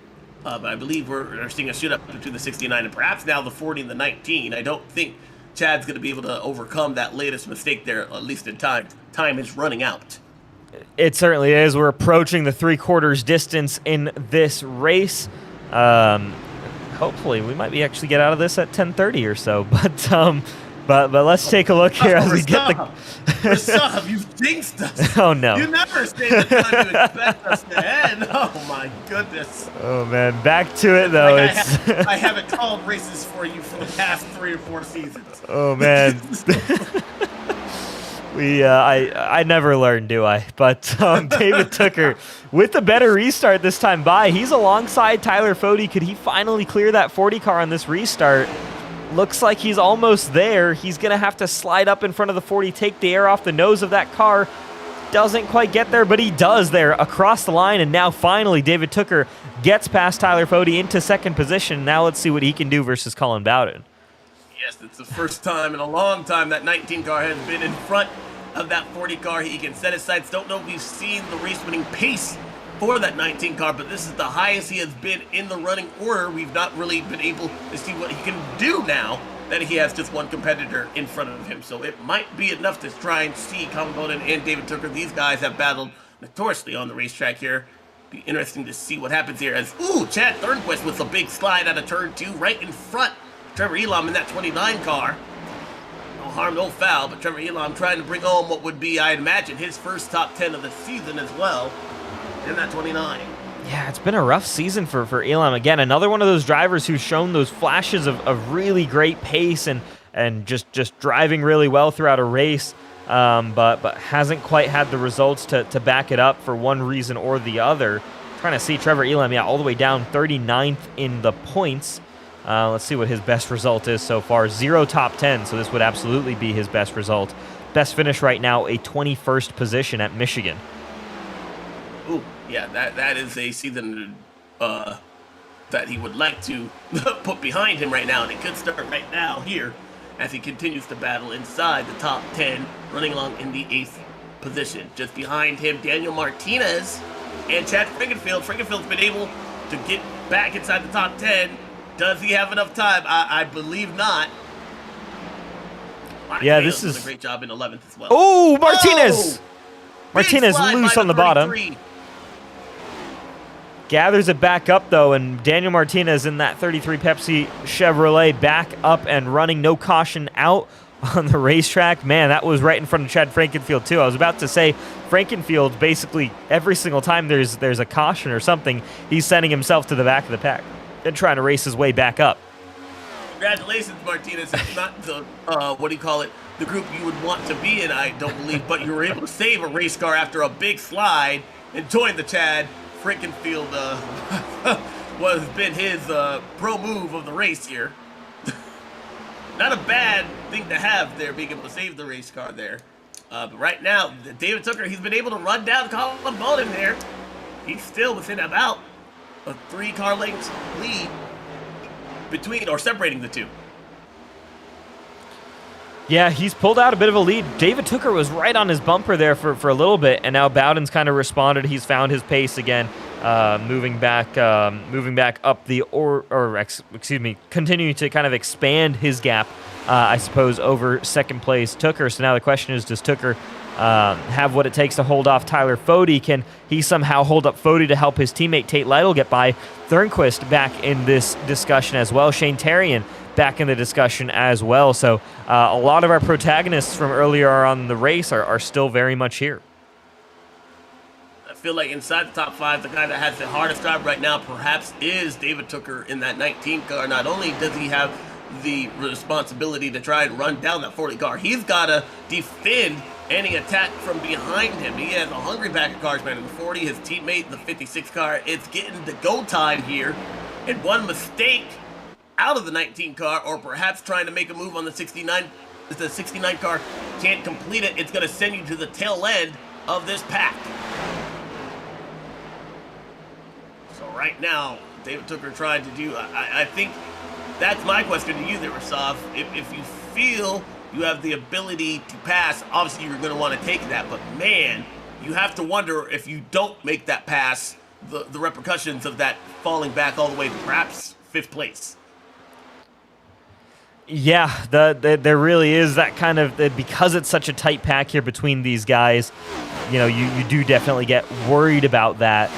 But I believe we're seeing a shootout between the 69 and perhaps now the 40 and the 19. I don't think Chad's going to be able to overcome that latest mistake there, at least in time. Time is running out. It certainly is. We're approaching the 3/4 distance in this race. Hopefully, we might be actually get out of this at 10:30 or so. But let's take a look here as we get the. Rasab, you jinxed us. Oh no! You never say the time you expect us to end. Oh my goodness. Oh man, back to it though. Like It's. I haven't called races for you for the past 3 or 4 seasons. Oh man. I never learned, do I? But David Tooker with a better restart this time by. He's alongside Tyler Fode. Could he finally clear that 40 car on this restart? Looks like he's almost there. He's going to have to slide up in front of the 40, take the air off the nose of that car. Doesn't quite get there, but he does there across the line. And now finally David Tooker gets past Tyler Fode into second position. Now let's see what he can do versus Colin Bowden. Yes, it's the first time in a long time that 19 car has been in front of that 40 car. He can set his sights. Don't know if we've seen the race-winning pace for that 19 car, but this is the highest he has been in the running order. We've not really been able to see what he can do now that he has just one competitor in front of him. So it might be enough to try and see Colin Bowden and David Tooker. These guys have battled notoriously on the racetrack here. Be interesting to see what happens here as, Chad Thornquist with a big slide out of turn 2 right in front. Trevor Elam in that 29 car. No harm, no foul, but Trevor Elam trying to bring home what would be, I imagine, his first top 10 of the season as well in that 29. Yeah, it's been a rough season for Elam. Again, another one of those drivers who's shown those flashes of really great pace and just driving really well throughout a race, but hasn't quite had the results to back it up for one reason or the other. Trying to see Trevor Elam, all the way down 39th in the points. Let's see what his best result is so far. 0 top 10, so this would absolutely be his best result. Best finish right now, a 21st position at Michigan. Ooh, yeah, that is a season that he would like to put behind him right now, and it could start right now here as he continues to battle inside the top 10, running along in the 8th position. Just behind him, Daniel Martinez and Chad Frankenfield. Frankenfield's been able to get back inside the top 10. Does he have enough time? I believe not. Yeah, this is a great job in 11th as well. Oh, Martinez! Martinez loose on the bottom. 33. Gathers it back up, though, and Daniel Martinez in that 33 Pepsi Chevrolet back up and running. No caution out on the racetrack. Man, that was right in front of Chad Frankenfield, too. I was about to say, Frankenfield, basically every single time there's a caution or something, he's sending himself to the back of the pack and trying to race his way back up. Congratulations, Martinez. It's not the, the group you would want to be in, I don't believe, but you were able to save a race car after a big slide and join the Chad Frankenfield, what has been his pro move of the race here. Not a bad thing to have there, being able to save the race car there. But right now, David Tooker, he's been able to run down Colin Bowden there. He's still within about a 3-car length lead between, or separating the two. Yeah, he's pulled out a bit of a lead. David Tooker was right on his bumper there for a little bit, and now Bowden's kind of responded. He's found his pace again, moving back up the continuing to kind of expand his gap, I suppose, over second place Tooker. So now the question is, does Tooker have what it takes to hold off Tyler Fode? Can he somehow hold up Fode to help his teammate Tate Lytle get by? Thornquist back in this discussion as well. Shane Terrian back in the discussion as well. So a lot of our protagonists from earlier on the race are still very much here. I feel like inside the top 5, the guy that has the hardest job right now perhaps is David Tooker in that 19 car. Not only does he have the responsibility to try and run down that 40 car. He's got to defend any attack from behind him. He has a hungry pack of cars, man. In the 40, his teammate, the 56 car, it's getting to go time here. And one mistake out of the 19 car, or perhaps trying to make a move on the 69, if the 69 car can't complete it, it's going to send you to the tail end of this pack. So right now, David Tooker tried to do, I think that's my question to you there, Rasaf. If you feel you have the ability to pass, obviously you're going to want to take that, but man, you have to wonder if you don't make that pass, the repercussions of that falling back all the way to perhaps 5th place. Yeah, there really is that kind of, because it's such a tight pack here between these guys, you know, you do definitely get worried about that.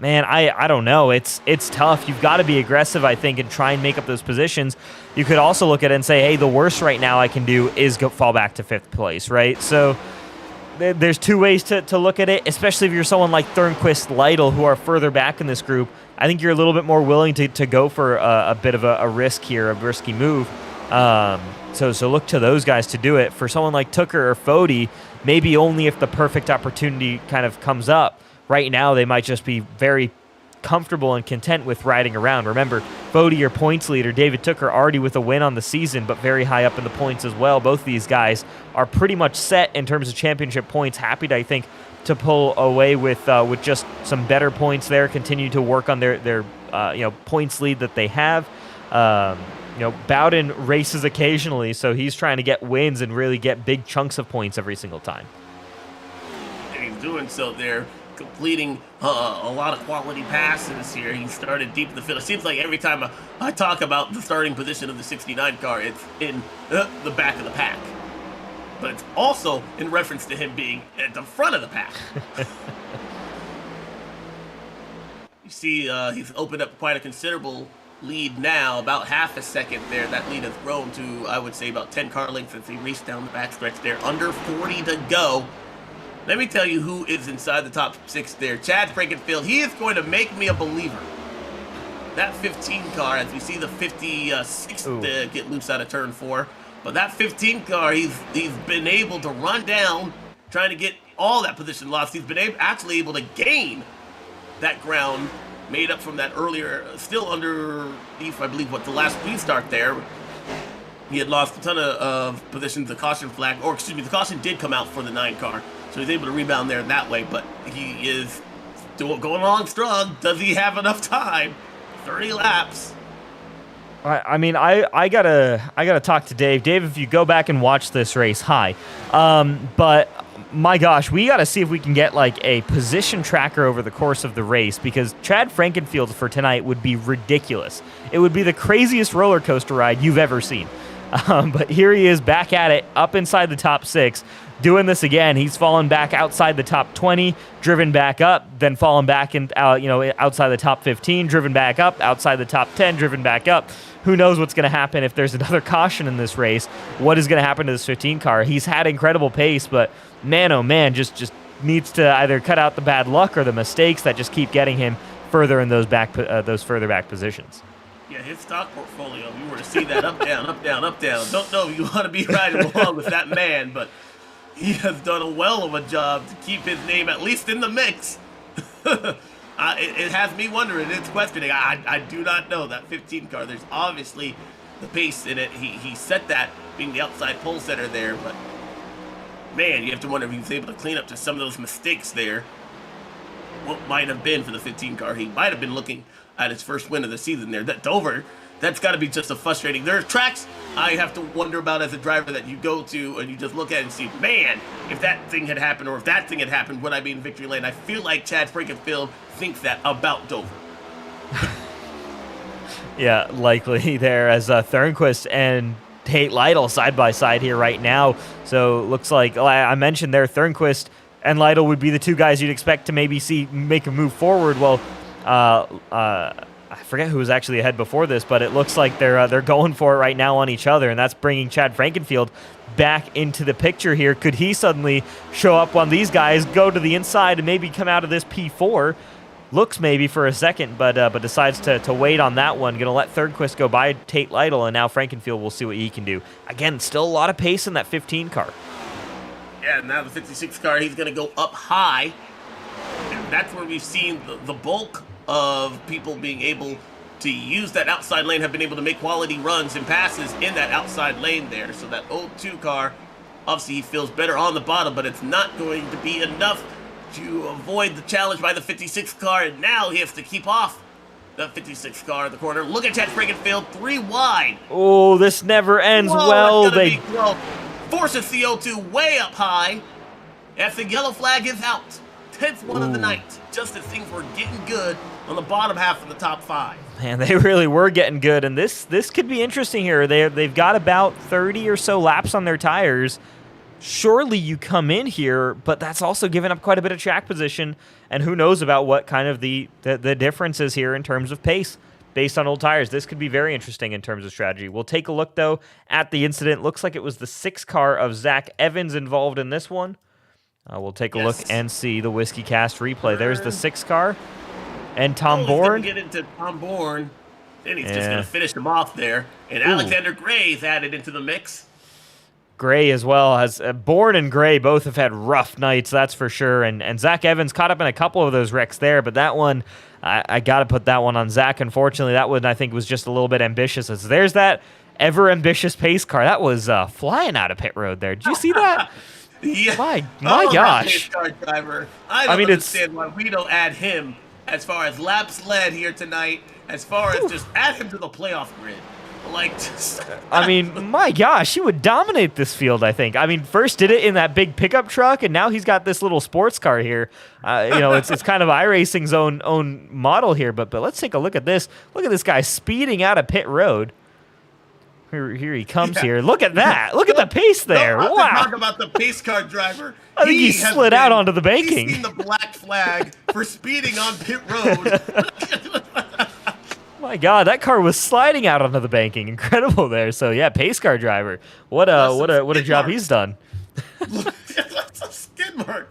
Man, I don't know. It's tough. You've got to be aggressive, I think, and try and make up those positions. You could also look at it and say, hey, the worst right now I can do is fall back to 5th place, right? So there's two ways to look at it, especially if you're someone like Thornquist, Lytle, who are further back in this group. I think you're a little bit more willing to go for a bit of a risk here, a risky move. So look to those guys to do it. For someone like Tooker or Fody, maybe only if the perfect opportunity kind of comes up. Right now, they might just be very comfortable and content with riding around. Remember, Fody, your points leader, David Tooker, already with a win on the season, but very high up in the points as well. Both of these guys are pretty much set in terms of championship points. Happy, I think, to pull away with just some better points there. Continue to work on their points lead that they have. Bowden races occasionally, so he's trying to get wins and really get big chunks of points every single time. And he's doing so there, completing a lot of quality passes here. He started deep in the field. It seems like every time I talk about the starting position of the 69 car, it's in the back of the pack. But it's also in reference to him being at the front of the pack. You see, he's opened up quite a considerable lead now, about half a second there. That lead has grown to, I would say, about 10 car lengths as he raced down the backstretch there. Under 40 to go. Let me tell you who is inside the top 6 there. Chad Frankenfield, he is going to make me a believer. That 15 car, as we see the 56 get loose out of turn 4. But that 15 car, he's been able to run down, trying to get all that position lost. He's been actually able to gain that ground made up from that earlier, still underneath, I believe, the last restart there. He had lost a ton of positions. The caution flag, or excuse me, the caution did come out for the 9 car. So he's able to rebound there that way, but he is still going along strong. Does he have enough time? 30 laps. I gotta talk to Dave. Dave, if you go back and watch this race, hi. But my gosh, we gotta see if we can get like a position tracker over the course of the race, because Chad Frankenfield for tonight would be ridiculous. It would be the craziest roller coaster ride you've ever seen. But here he is back at it, up inside the top 6. Doing this again. He's fallen back outside the top 20, driven back up, then fallen back outside the top 15, driven back up, outside the top 10, driven back up. Who knows what's going to happen if there's another caution in this race? What is going to happen to this 15 car? He's had incredible pace, but man, oh man, just needs to either cut out the bad luck or the mistakes that just keep getting him further in those further back positions. Yeah, his stock portfolio, if you were to see that up, down, up, down, up, down. Don't know if you want to be riding along with that man, but he has done a well of a job to keep his name at least in the mix. It has me wondering, it's questioning. I do not know that 15 car. There's obviously the pace in it. He set that being the outside pole setter there, but man, you have to wonder if he was able to clean up to some of those mistakes there. What might have been for the 15 car? He might have been looking at his first win of the season there. That Dover, that's got to be just a frustrating. There are tracks I have to wonder about as a driver that you go to and you just look at it and see, man, if that thing had happened, or if that thing had happened, would I be in victory lane? I feel like Chad Frankenfield thinks that about Dover. Yeah, likely there, as Thornquist and Tate Lytle side by side here right now. So looks like I mentioned there, Thornquist and Lytle would be the two guys you'd expect to maybe see make a move forward. Well, I forget who was actually ahead before this, but it looks like they're going for it right now on each other, and that's bringing Chad Frankenfield back into the picture here. Could he suddenly show up on these guys, go to the inside, and maybe come out of this P4 looks maybe for a second, but decides to wait on that one. Going to let Third go by Tate Lytle, and now Frankenfield will see what he can do. Again, still a lot of pace in that 15 car. Yeah, now the 56 car, he's going to go up high. And that's where we've seen the bulk of people being able to use that outside lane, have been able to make quality runs and passes in that outside lane there. So that 02 car, obviously he feels better on the bottom, but it's not going to be enough to avoid the challenge by the 56 car, and now he has to keep off the 56 car in the corner. Look at Chad Frankenfield, 3 wide. Oh, this never ends well. They forces the 02 way up high. As the yellow flag is out. 10th one of the night. Just as things were getting good on the bottom half of the top 5. Man, they really were getting good, and this could be interesting here. They've got about 30 or so laps on their tires. Surely you come in here, but that's also giving up quite a bit of track position, and who knows about what kind of the difference is here in terms of pace based on old tires. This could be very interesting in terms of strategy. We'll take a look, though, at the incident. Looks like it was the 6 car of Zach Evans involved in this one. We'll take a look and see the Whiskey Cast replay. There's the 6 car. And Tom Bourne. He's going to get into Tom Bourne. Then he's just going to finish him off there. And Alexander Gray's added into the mix. Gray as well. Has Bourne and Gray both have had rough nights, that's for sure. And Zach Evans caught up in a couple of those wrecks there, but that one, I got to put that one on Zach. Unfortunately, that one I think was just a little bit ambitious. As there's that ever-ambitious pace car. That was flying out of pit road there. Did you see that? Yeah. My gosh. Car driver. I don't understand why we don't add him as far as laps led here tonight, as far as just add him to the playoff grid. Like, just I mean, my gosh, he would dominate this field, I think. I mean, first did it in that big pickup truck, and now he's got this little sports car here. It's kind of iRacing's own model here, but let's take a look at this. Look at this guy speeding out of pit road. Here he comes here. Look at that. Look at the pace there. Wow. Talk about the pace car driver. I think he slid out onto the banking. He's seen the black flag for speeding on pit road. My God, that car was sliding out onto the banking. Incredible there. So yeah, pace car driver. What a job he's done. Skid mark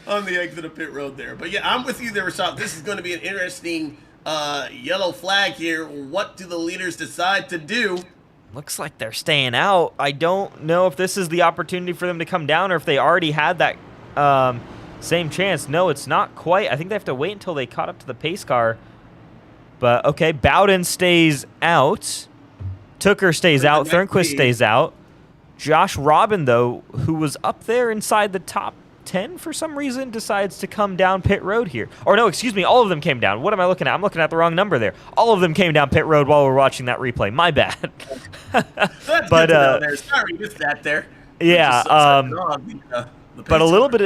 on the exit of pit road there. But yeah, I'm with you there, Rashad. This is going to be an interesting yellow flag here. What do the leaders decide to do? Looks like they're staying out. I don't know if this is the opportunity for them to come down or if they already had that same chance. No, it's not quite. I think they have to wait until they caught up to the pace car. But, okay, Bowden stays out. Tooker stays out. Thornquist stays out. Josh Robin, though, who was up there inside the top 10 for some reason, decides to come down pit road here. Or no, excuse me, all of them came down. What am I looking at? I'm looking at the wrong number there. All of them came down pit road while we're watching that replay. My bad. That's but there. Sorry, missed that there. Yeah. But a little bit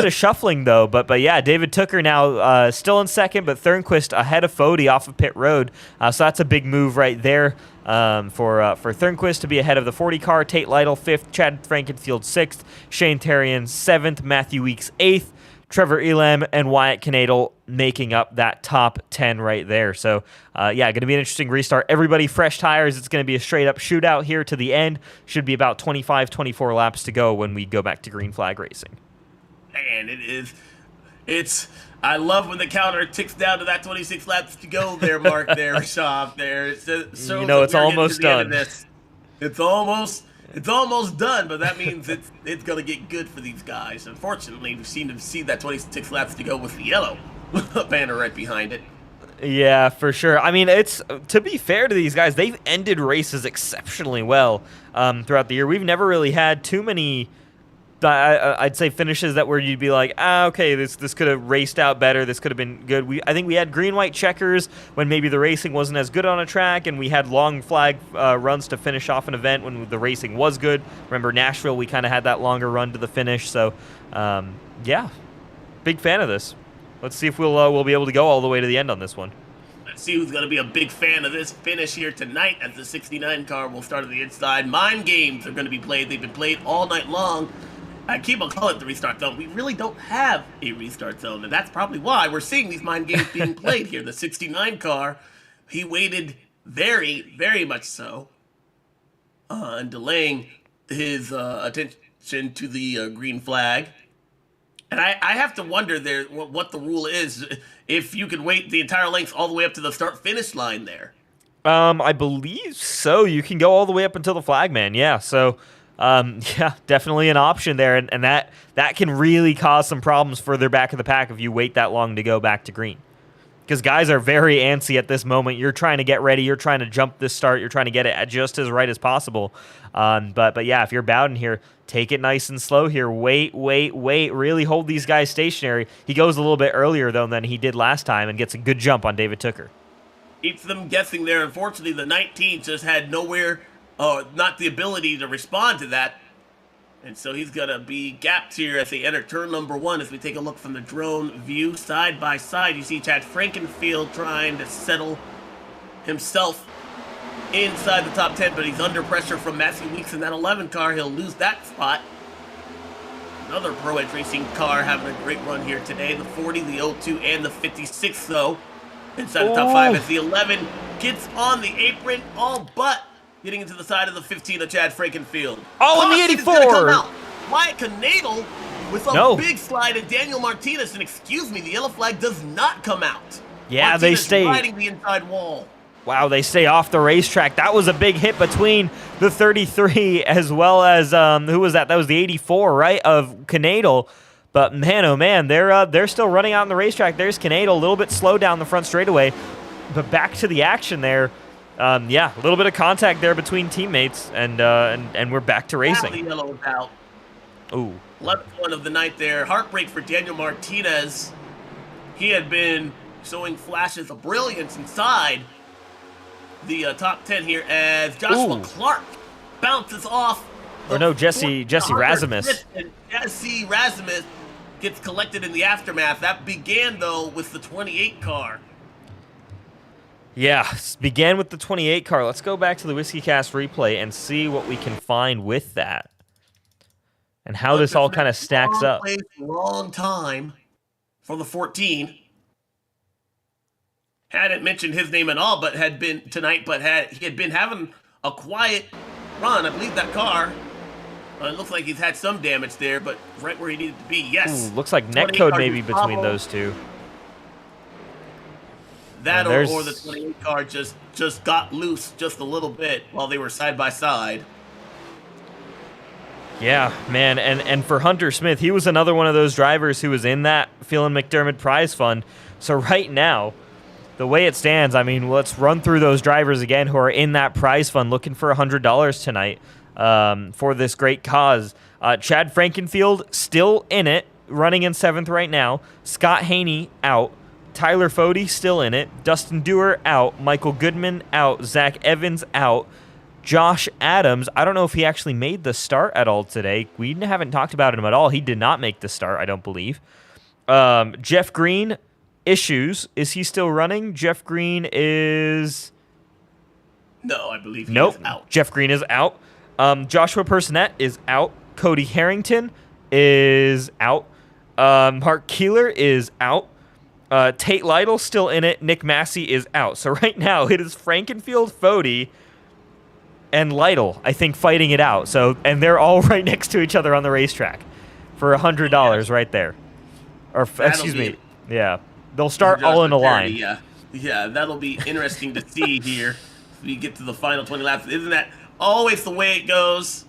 of shuffling though. But yeah, David Tooker now still in second, but Thornquist ahead of Fody off of pit road. So that's a big move right there for Thornquist to be ahead of the 40 car. Tate Lytle 5th, Chad Frankenfield 6th, Shane Therrien 7th, Matthew Weeks 8th, Trevor Elam and Wyatt Knadel making up that top 10 right there. So, yeah, going to be an interesting restart. Everybody fresh tires. It's going to be a straight-up shootout here to the end. Should be about 25, 24 laps to go when we go back to green flag racing. And it is. I love when the counter ticks down to that 26 laps to go there, Mark, there, Rashad, there. It's almost done. It's almost done, but that means it's going to get good for these guys. Unfortunately, we've seen them see that 26 laps to go with the yellow banner right behind it. Yeah, for sure. I mean, it's to be fair to these guys, they've ended races exceptionally well throughout the year. We've never really had too many, I'd say, finishes that where you'd be like, okay, this could have raced out better. This could have been good. I think we had green-white checkers when maybe the racing wasn't as good on a track, and we had long flag runs to finish off an event when the racing was good. Remember Nashville, we kind of had that longer run to the finish. So, yeah, big fan of this. Let's see if we'll be able to go all the way to the end on this one. Let's see who's going to be a big fan of this finish here tonight as the 69 car will start on the inside. Mind games are going to be played. They've been played all night long. I keep on calling it the restart zone. We really don't have a restart zone, and that's probably why we're seeing these mind games being played here. The 69 car, he waited very, very much so on delaying his attention to the green flag. And I have to wonder there what the rule is if you can wait the entire length all the way up to the start finish line there. I believe so. You can go all the way up until the flagman. Yeah. So, yeah, definitely an option there, and that can really cause some problems further back in the pack if you wait that long to go back to green. Because guys are very antsy at this moment. You're trying to get ready. You're trying to jump this start. You're trying to get it just as right as possible. But yeah, if you're Bowden here, take it nice and slow here. Wait. Really hold these guys stationary. He goes a little bit earlier, though, than he did last time and gets a good jump on David Tooker. Keeps them guessing there. Unfortunately, the 19 just had nowhere, not the ability to respond to that. And so he's going to be gapped here as they enter turn number 1. As we take a look from the drone view side by side, you see Chad Frankenfield trying to settle himself inside the top 10, but he's under pressure from Matthew Weeks in that 11 car. He'll lose that spot. Another Pro Edge Racing car having a great run here today. The 40, the 02, and the 56, though, inside the top 5 as the 11 gets on the apron, all but getting into the side of the 15 of Chad Frankenfield. Oh, in the 84! Wyatt Canadle with a big slide, and Daniel Martinez, and excuse me, the yellow flag does not come out. Yeah, Martinez they stay riding the inside wall. Wow, they stay off the racetrack. That was a big hit between the 33 as well as who was that? That was the 84, right, of Canadle. But man, oh man, they're still running out on the racetrack. There's Canadle, a little bit slow down the front straightaway, but back to the action there. Yeah, a little bit of contact there between teammates, and we're back to racing. The yellow is out. Ooh. 11th one of the night there. Heartbreak for Daniel Martinez. He had been showing flashes of brilliance inside the top 10 here as Joshua Clark bounces off. Or no, Jesse Razimus. Jesse Razimus gets collected in the aftermath. That began, though, with the 28 car. Yeah, began with the 28 car. Let's go back to the Whiskey Cast replay and see what we can find with that. And how this all kind of stacks up. Long time for the 14. Hadn't mentioned his name at all, but had been tonight, but he had been having a quiet run. I believe that car. It looks like he's had some damage there, but right where he needed to be. Yes. Ooh, looks like neck code maybe between those two. That or the 28 car just got loose just a little bit while they were side by side. Yeah, man, and for Hunter Smith, he was another one of those drivers who was in that Phelan McDermott prize fund. So right now, the way it stands, I mean, let's run through those drivers again who are in that prize fund looking for $100 tonight for this great cause. Chad Frankenfield still in it, running in 7th right now. Scott Haney out. Tyler Fody still in it. Dustin Dewar out. Michael Goodman out. Zach Evans out. Josh Adams, I don't know if he actually made the start at all today. We haven't talked about him at all. He did not make the start, I don't believe. Jeff Green, issues. Is he still running? Jeff Green is... No, I believe he is out. Jeff Green is out. Joshua Personette is out. Cody Harrington is out. Mark Keeler is out. Tate Lytle still in it. Nick Massey is out. So right now it is Frankenfield, Fody, and Lytle, I think, fighting it out. So, and they're all right next to each other on the racetrack for $100 right there. Or excuse me, yeah, they'll start all in a line. Yeah, that'll be interesting to see here. As we get to the final 20 laps. Isn't that always the way it goes?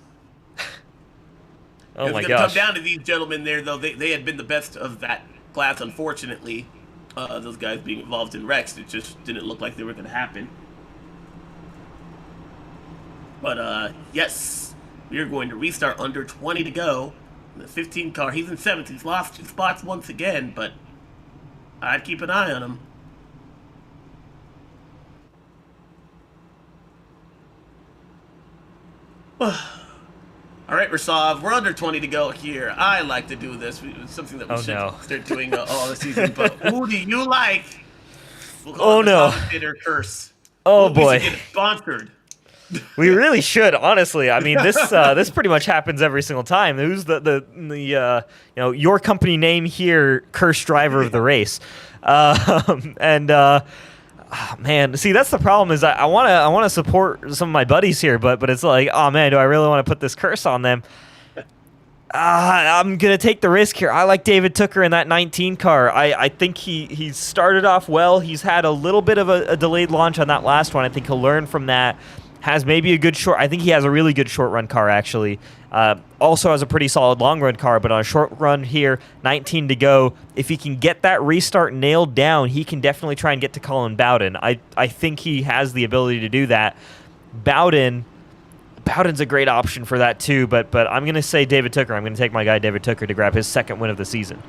Oh my gosh! It's gonna come down to these gentlemen there, though. They had been the best of that class, unfortunately. Those guys being involved in wrecks, it just didn't look like they were going to happen. But, yes, we are going to restart under 20 to go. The 15 car, he's in 7th. He's lost 2 spots once again, but I'd keep an eye on him. All right, Rasav, we're under 20 to go here. I like to do this. It's something that we should start doing all the season. But who do you like? We'll call it the commentator curse. Oh, boy. We should get sponsored. We really should, honestly. I mean, this pretty much happens every single time. Who's the your company name here, curse driver of the race, man, see, that's the problem. Is I want to support some of my buddies here, but it's like, oh man, do I really want to put this curse on them? I'm going to take the risk here. I like David Tooker in that 19 car. I think he started off well. He's had a little bit of a delayed launch on that last one. I think he'll learn from that. Has maybe a good short. I think he has a really good short run car, actually. Also has a pretty solid long run car, but on a short run here, 19 to go. If he can get that restart nailed down, he can definitely try and get to Colin Bowden. I think he has the ability to do that. Bowden's a great option for that too, but I'm going to say David Tooker. I'm going to take my guy David Tooker to grab his second win of the season.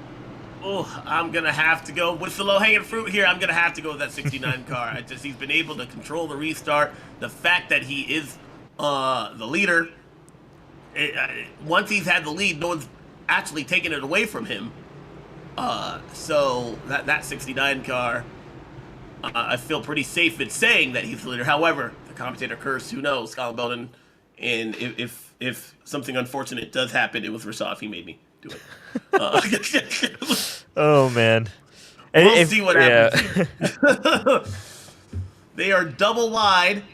Oh, I'm going to have to go with the low-hanging fruit here. I'm going to have to go with that 69 car. He's been able to control the restart. The fact that he is the leader, once he's had the lead, no one's actually taken it away from him. So that 69 car, I feel pretty safe in saying that he's the leader. However, the commentator cursed, who knows, Colin Belden. And if something unfortunate does happen, it was Rashad. He made me do it. Oh, man. We'll see what happens. They are double wide.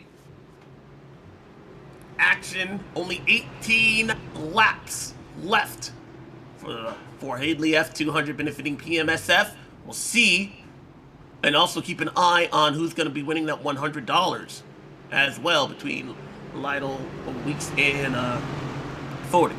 Action. Only 18 laps left for Hadley F200 benefiting PMSF. We'll see. And also keep an eye on who's going to be winning that $100 as well between Lytle, Weeks, and Ford.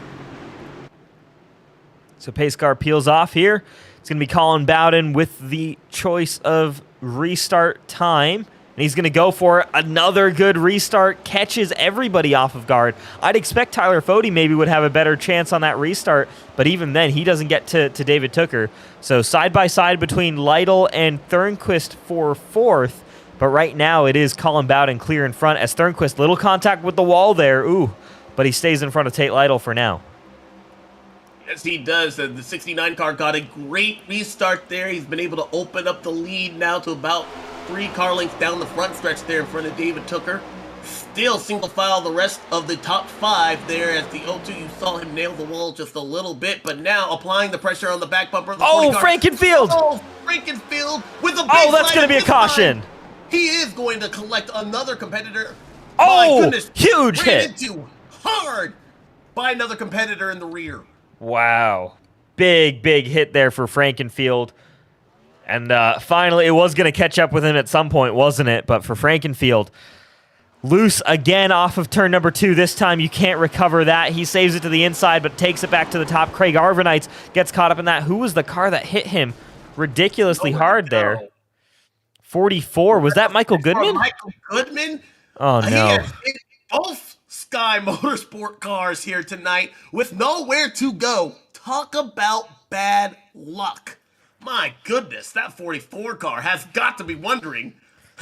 So pace car peels off here. It's going to be Colin Bowden with the choice of restart time. And he's going to go for another good restart. Catches everybody off of guard. I'd expect Tyler Fody maybe would have a better chance on that restart. But even then, he doesn't get to David Tooker. So side by side between Lytle and Thornquist for fourth. But right now, it is Colin Bowden clear in front as Thornquist, little contact with the wall there. Ooh, but he stays in front of Tate Lytle for now. Yes, he does. The 69 car got a great restart there. He's been able to open up the lead now to about 3 car lengths down the front stretch there in front of David Tooker. Still single file the rest of the top 5 there as the O2. You saw him nail the wall just a little bit, but now applying the pressure on the back bumper. Frankenfield! Oh, Frankenfield with a big that's going to be a caution. He is going to collect another competitor. Oh, my goodness. Huge hit. Into hard by another competitor in the rear. Wow. Big hit there for Frankenfield. And finally, it was going to catch up with him at some point, wasn't it? But for Frankenfield, loose again off of turn number 2. This time you can't recover that. He saves it to the inside, but takes it back to the top. Craig Arvanites gets caught up in that. Who was the car that hit him ridiculously hard there? 44. Was that Michael Goodman? Michael Goodman? Oh, no. He has hit both Sky Motorsport cars here tonight with nowhere to go. Talk about bad luck. My goodness, that 44 car has got to be wondering.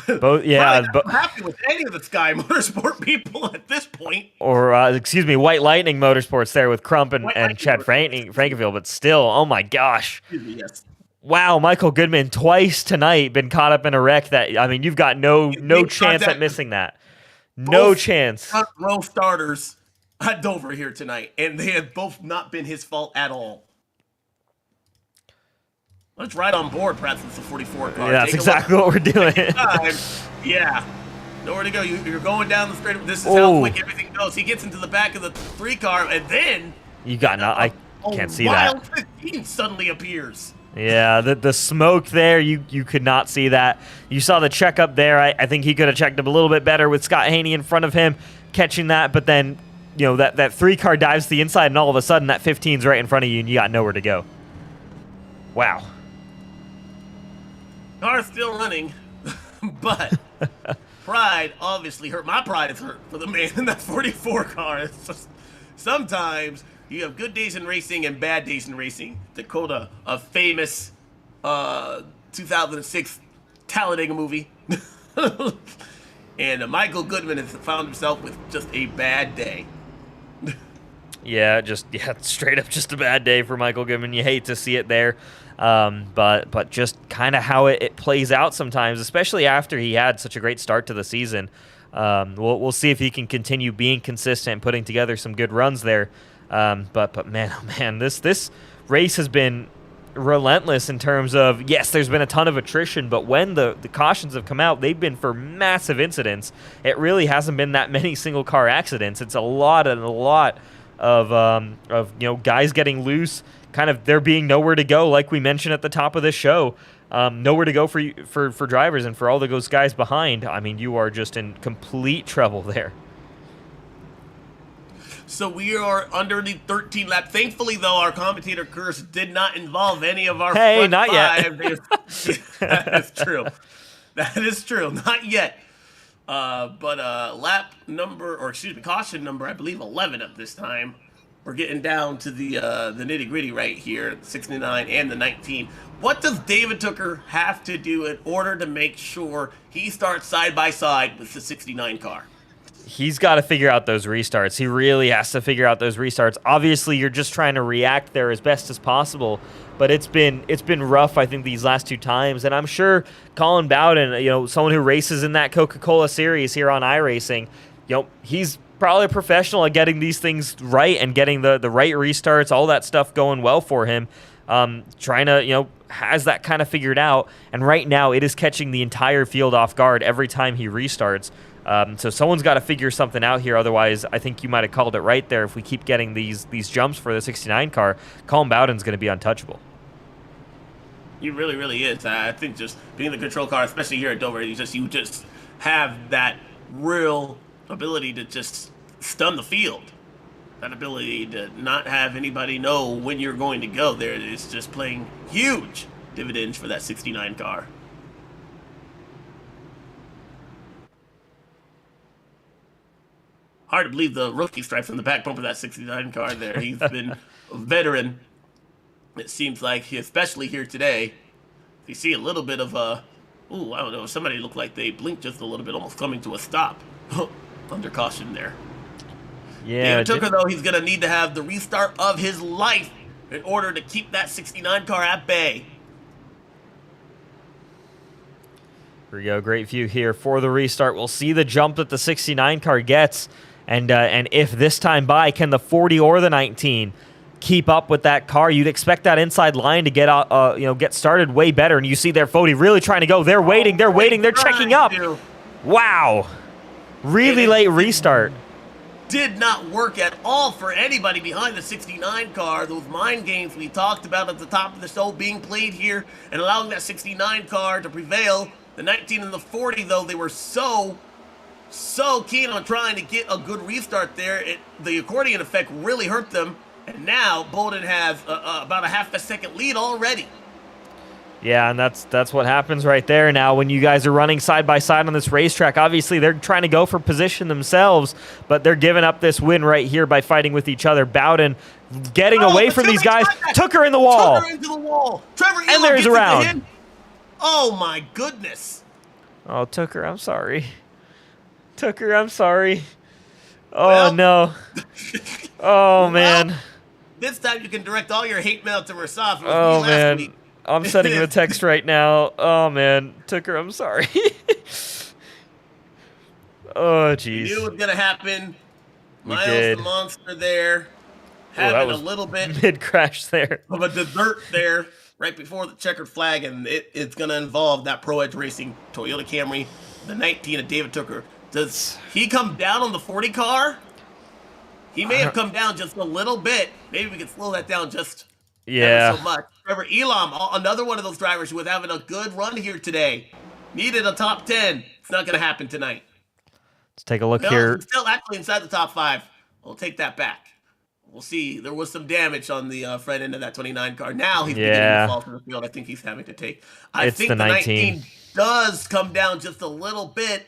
Both, yeah. I'm happy with any of the Sky Motorsport people at this point. Or, White Lightning Motorsports there with Crump and Chad Frankenfield, but still, oh my gosh. Yes. Wow, Michael Goodman twice tonight been caught up in a wreck that, I mean, you've got no chance at missing that. No chance. Front row starters at Dover here tonight, and they have both not been his fault at all. Let's ride on board, perhaps it's the 44 car. Yeah, that's exactly what we're doing. Yeah. Nowhere to go. You're going down the straight. This is how quick everything goes. He gets into the back of the 3 car, and then I can't see that. Wild 15 suddenly appears. Yeah, the smoke there, you could not see that. You saw the checkup there. I think he could have checked up a little bit better with Scott Haney in front of him, catching that. But then, that 3 car dives to the inside, and all of a sudden that 15's right in front of you, and you got nowhere to go. Wow. Car's still running, but pride obviously hurt. My pride is hurt for the man in that 44 car. It's just, sometimes you have good days in racing and bad days in racing. Dakota, a famous 2006 Talladega movie. And Michael Goodman has found himself with just a bad day. Yeah, straight up just a bad day for Michael Goodman. You hate to see it there. But just kind of how it plays out sometimes, especially after he had such a great start to the season. We'll see if he can continue being consistent and putting together some good runs there. But man, oh man, this race has been relentless in terms of, yes, there's been a ton of attrition, but when the cautions have come out, they've been for massive incidents. It really hasn't been that many single car accidents. It's a lot of guys getting loose, kind of there being nowhere to go, like we mentioned at the top of this show. Nowhere to go for drivers, and for all those guys behind, I mean, you are just in complete trouble there. So we are under the 13 lap. Thankfully, though, our commentator curse did not involve any of our Hey, front not five. yet. That is true. That is true. Not yet. But lap number, or excuse me, caution number, I believe 11 at this time. We're getting down to the nitty gritty right here, the 69 and the 19. What does David Tooker have to do in order to make sure he starts side by side with the 69 car? He's got to figure out those restarts. He really has to figure out those restarts. Obviously, you're just trying to react there as best as possible, but it's been rough, I think, these last two times. And I'm sure Colin Bowden, someone who races in that Coca-Cola series here on iRacing, he's probably a professional at getting these things right and getting the right restarts, all that stuff going well for him. Trying to, has that kind of figured out. And right now, it is catching the entire field off guard every time he restarts. So someone's got to figure something out here. Otherwise, I think you might have called it right there. If we keep getting these jumps for the 69 car, Colin Bowden's going to be untouchable. He really, really is. I think just being the control car, especially here at Dover, you just have that real ability to just stun the field. That ability to not have anybody know when you're going to go there is just playing huge dividends for that 69 car. Hard to believe the rookie stripes on the back bumper of that 69 car there. He's been a veteran. It seems like, especially here today, you see a little bit of I don't know, somebody looked like they blinked just a little bit, almost coming to a stop. Under caution there. Yeah. David Tooker, though, he's going to need to have the restart of his life in order to keep that 69 car at bay. Here we go. Great view here for the restart. We'll see the jump that the 69 car gets. And if this time by, can the 40 or the 19 keep up with that car? You'd expect that inside line to get started way better. And you see their 40 really trying to go. They're waiting. They're waiting. They're checking up. Wow. Really late restart. Did not work at all for anybody behind the 69 car. Those mind games we talked about at the top of the show being played here and allowing that 69 car to prevail. The 19 and the 40, though, they were so keen on trying to get a good restart there. The accordion effect really hurt them. And now Bowden has about a half a second lead already. Yeah, and that's what happens right there now when you guys are running side by side on this racetrack. Obviously, they're trying to go for position themselves, but they're giving up this win right here by fighting with each other. Bowden getting away from these guys. Took her in the wall. Took her into the wall. Trevor Elam and there's a round. Oh, my goodness. Oh, Tooker, I'm sorry. Tooker, I'm sorry. Oh, well, no. Oh, man. This time you can direct all your hate mail to Rasaf. Oh, man. I'm sending him a text right now. Oh, man. Tooker, I'm sorry. Oh, jeez. We knew it was going to happen. Miles the monster there. Having a little bit mid-crash there of a dessert there right before the checkered flag, and it's going to involve that Pro Edge Racing Toyota Camry, the 19 of David Tooker. Does he come down on the 40 car? He may have come down just a little bit. Maybe we can slow that down just ever so much. Trevor Elam, another one of those drivers who was having a good run here today. Needed a top 10. It's not going to happen tonight. Let's take a look here. He's still actually inside the top 5. We'll take that back. We'll see. There was some damage on the front end of that 29 car. Now he's beginning to fall to the field. I think he's having to take. I think the 19 does come down just a little bit.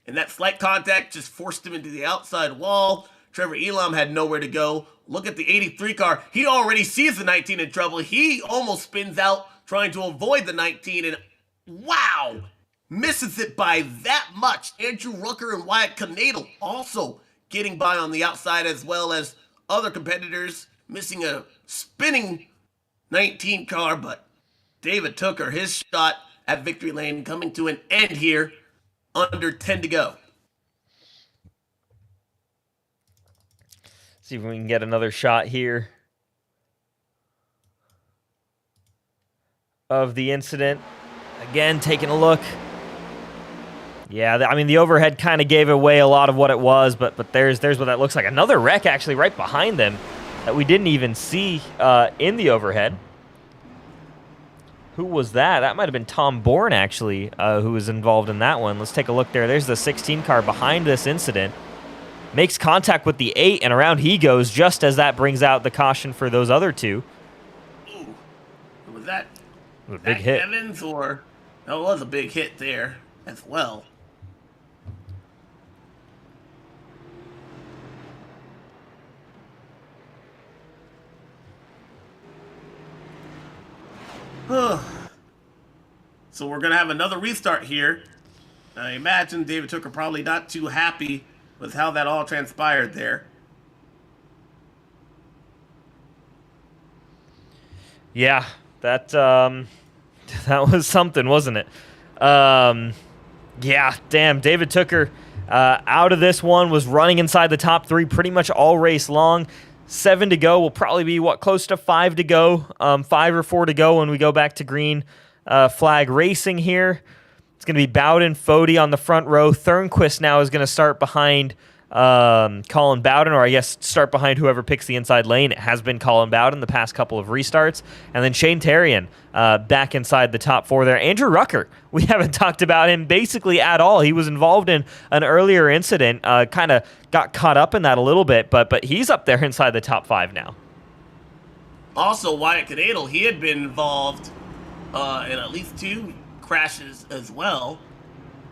And that slight contact just forced him into the outside wall. Trevor Elam had nowhere to go. Look at the 83 car. He already sees the 19 in trouble. He almost spins out trying to avoid the 19. And wow, misses it by that much. Andrew Rucker and Wyatt Canadle also getting by on the outside, as well as other competitors missing a spinning 19 car. But David Tooker, his shot at victory lane coming to an end here. Under 10 to go. See if we can get another shot here of the incident. Again, taking a look. Yeah, I mean, the overhead kind of gave away a lot of what it was, but there's what that looks like. Another wreck actually right behind them that we didn't even see in the overhead. Who was that? That might have been Tom Bourne, actually, who was involved in that one. Let's take a look there. There's the 16 car behind this incident. Makes contact with the 8, and around he goes just as that brings out the caution for those other two. Ooh. Was that a big hit. Evans, or that was a big hit there as well. So we're going to have another restart here. I imagine David Tooker probably not too happy with how that all transpired there. Yeah, that that was something, wasn't it? Yeah, damn. David Tooker out of this one, was running inside the top 3 pretty much all race long. 7 to go. Will probably be, close to 5 to go. 5 or 4 to go when we go back to green flag racing here. It's going to be Bowden, Fody on the front row. Thornquist now is going to start behind Colin Bowden, or I guess start behind whoever picks the inside lane. It has been Colin Bowden the past couple of restarts. And then Shane Terrian back inside the top 4 there. Andrew Rucker, we haven't talked about him basically at all. He was involved in an earlier incident, kind of got caught up in that a little bit, but he's up there inside the top 5 now. Also, Wyatt Cadadle, he had been involved in at least 2 crashes as well,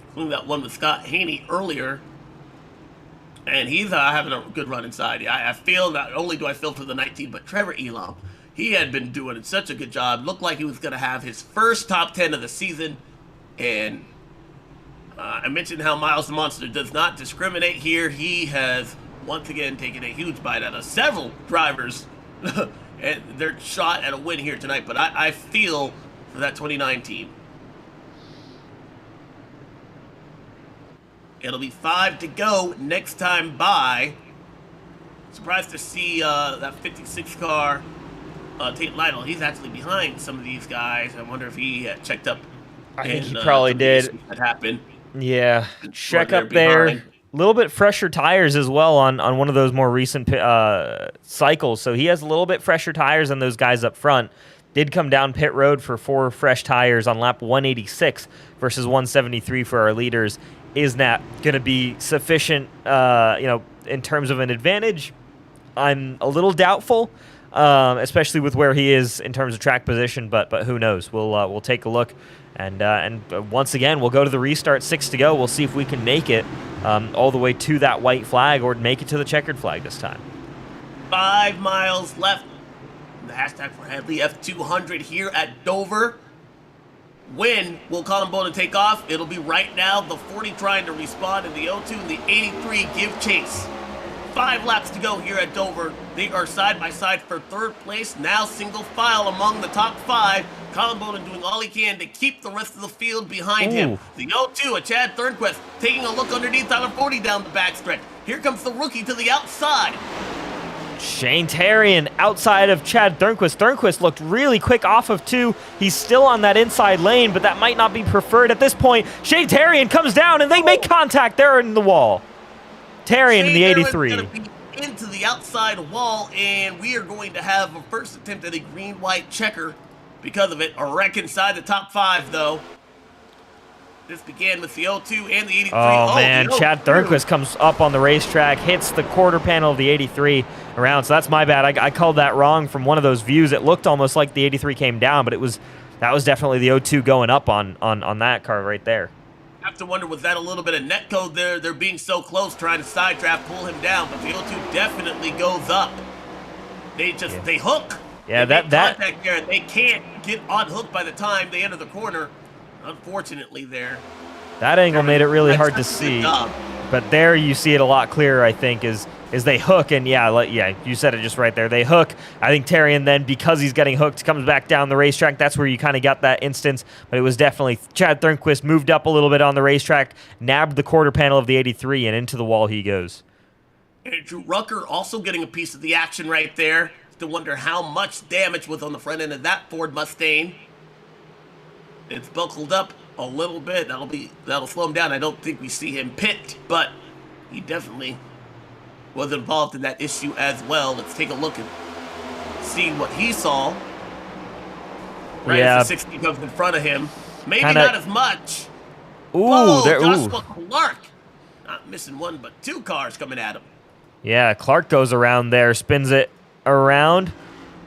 including that one with Scott Haney earlier. And he's having a good run inside. I feel, not only do I feel for the 19, but Trevor Elam, he had been doing such a good job. Looked like he was going to have his first top 10 of the season. And I mentioned how Miles the Monster does not discriminate here. He has once again taken a huge bite out of several drivers. And they're shot at a win here tonight. But I feel for that 29 team. It'll be 5 to go next time by. Surprised to see that 56 car, Tate Lytle. He's actually behind some of these guys. I wonder if he checked up. I think he probably did. That happened. Yeah, check up there. A little bit fresher tires as well on one of those more recent cycles. So he has a little bit fresher tires than those guys up front. Did come down pit road for 4 fresh tires on lap 186 versus 173 for our leaders. Is that going to be sufficient, in terms of an advantage? I'm a little doubtful, especially with where he is in terms of track position. But who knows? We'll take a look, and once again we'll go to the restart. 6 to go. We'll see if we can make it all the way to that white flag, or make it to the checkered flag this time. 5 miles left. The hashtag for Hadley F200 here at Dover. When will Colin Bowden take off? It'll be right now. The 40 trying to respond, and the 02 and the 83 give chase. 5 laps to go here at Dover. They are side by side for 3rd place. Now single file among the top 5. Colin Bowden doing all he can to keep the rest of the field behind him. The 02, a Chad Thornquist, taking a look underneath Tyler 40 down the backstretch. Here comes the rookie to the outside. Shane Terrian outside of Chad Thornquist. Thornquist looked really quick off of 2. He's still on that inside lane, but that might not be preferred at this point. Shane Terrian comes down, and they make contact there in the wall. Terrian in the 83. Gonna be into the outside wall, and we are going to have a first attempt at a green-white checker because of it. A wreck inside the top 5, though. This began with the 02 and the 83. Oh man, Chad Thornquist comes up on the racetrack, hits the quarter panel of the 83 around. So that's my bad. I called that wrong from one of those views. It looked almost like the 83 came down, but that was definitely the 02 going up on that car right there. I have to wonder, was that a little bit of net code there? They're being so close, trying to side draft, pull him down, but the 02 definitely goes up. They hook. Yeah, they contact there. They can't get unhooked by the time they enter the corner. Unfortunately, there. That angle made it really hard to see. But there you see it a lot clearer, I think, is they hook, and yeah, you said it just right there. They hook. I think Terrian then, because he's getting hooked, comes back down the racetrack. That's where you kind of got that instance. But it was definitely Chad Thornquist moved up a little bit on the racetrack, nabbed the quarter panel of the 83, and into the wall he goes. Andrew Rucker also getting a piece of the action right there. To wonder how much damage was on the front end of that Ford Mustang. It's buckled up a little bit. That'll slow him down. I don't think we see him pit, but he definitely was involved in that issue as well. Let's take a look and see what he saw. Right as the 60 comes in front of him. Maybe not as much. Ooh, whoa, there, Joshua Clark. Not missing one, but two cars coming at him. Yeah, Clark goes around there, spins it around,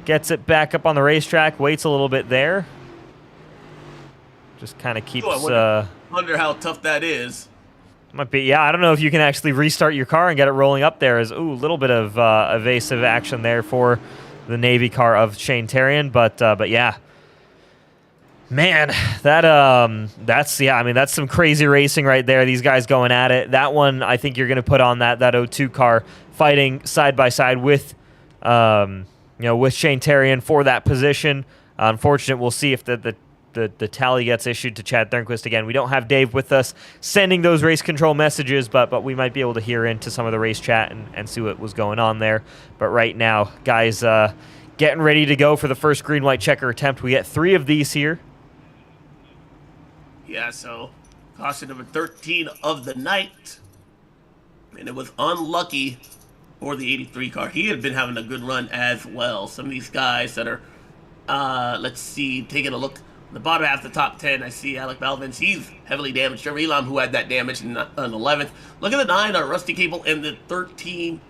gets it back up on the racetrack, waits a little bit there. Just kind of keeps... I wonder how tough that is. Might be, yeah, I don't know if you can actually restart your car and get it rolling up there. A little bit of evasive action there for the Navy car of Shane Terrian, but yeah. Man, that's some crazy racing right there. These guys going at it. That one, I think you're going to put on that 02 car fighting side by side with, with Shane Terrian for that position. Unfortunate, we'll see if the tally gets issued to Chad Thornquist again. We don't have Dave with us sending those race control messages, but we might be able to hear into some of the race chat and see what was going on there. But right now, guys, getting ready to go for the first green-white checker attempt. We get 3 of these here. Yeah, so caution number 13 of the night. And it was unlucky for the 83 car. He had been having a good run as well. Some of these guys that are, let's see, taking a look. The bottom half of the top 10, I see Alec Balvin. He's heavily damaged. Trevor Elam, who had that damage in 11th. Look at the 9 on Rusty Cable and the 13,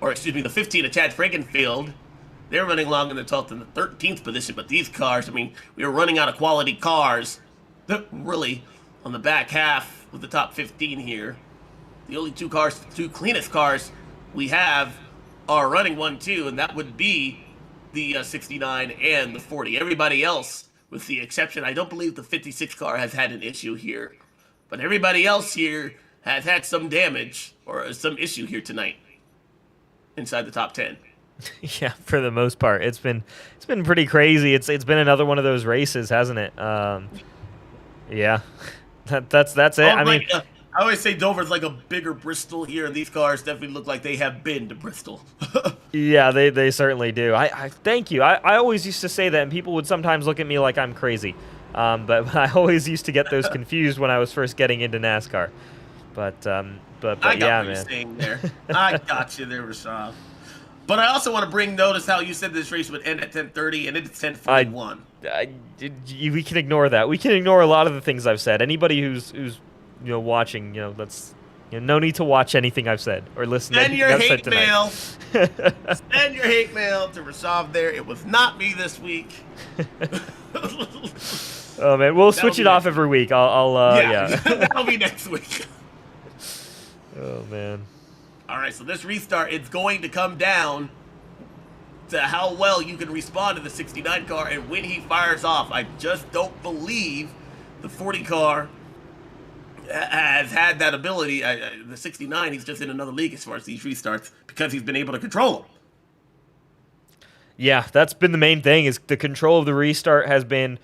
or excuse me, the 15 of Chad Frankenfield. They're running long in the 12th and the 13th position, but these cars, I mean, we were running out of quality cars. They're really on the back half of the top 15 here. The only two cleanest cars we have are running 1-2, and that would be the 69 and the 40. Everybody else, with the exception, I don't believe the 56 car has had an issue here, but everybody else here has had some damage or some issue here tonight inside the top 10. Yeah, for the most part, it's been pretty crazy. It's been another one of those races, hasn't it? Yeah, that's it. I mean, I always say Dover's like a bigger Bristol here, and these cars definitely look like they have been to Bristol. Yeah, they certainly do. I thank you. I always used to say that, and people would sometimes look at me like I'm crazy. But I always used to get those confused when I was first getting into NASCAR. But I got yeah, what man. you're saying there. I got you there, Rashad. But I also want to bring notice how you said this race would end at 10:30, and it's 10:41. We can ignore that. We can ignore a lot of the things I've said. Anybody who's watching, that's no need to watch anything I've said or listen to anything I've said tonight. Send your hate mail to Rashad there. It was not me this week. Oh man, we'll switch it off every week. Yeah. That'll be next week. Oh man. All right, so this restart, it's going to come down to how well you can respond to the 69 car and when he fires off. I just don't believe the 40 car has had that ability. The 69, he's just in another league as far as these restarts because he's been able to control them. Yeah, that's been the main thing, is the control of the restart has been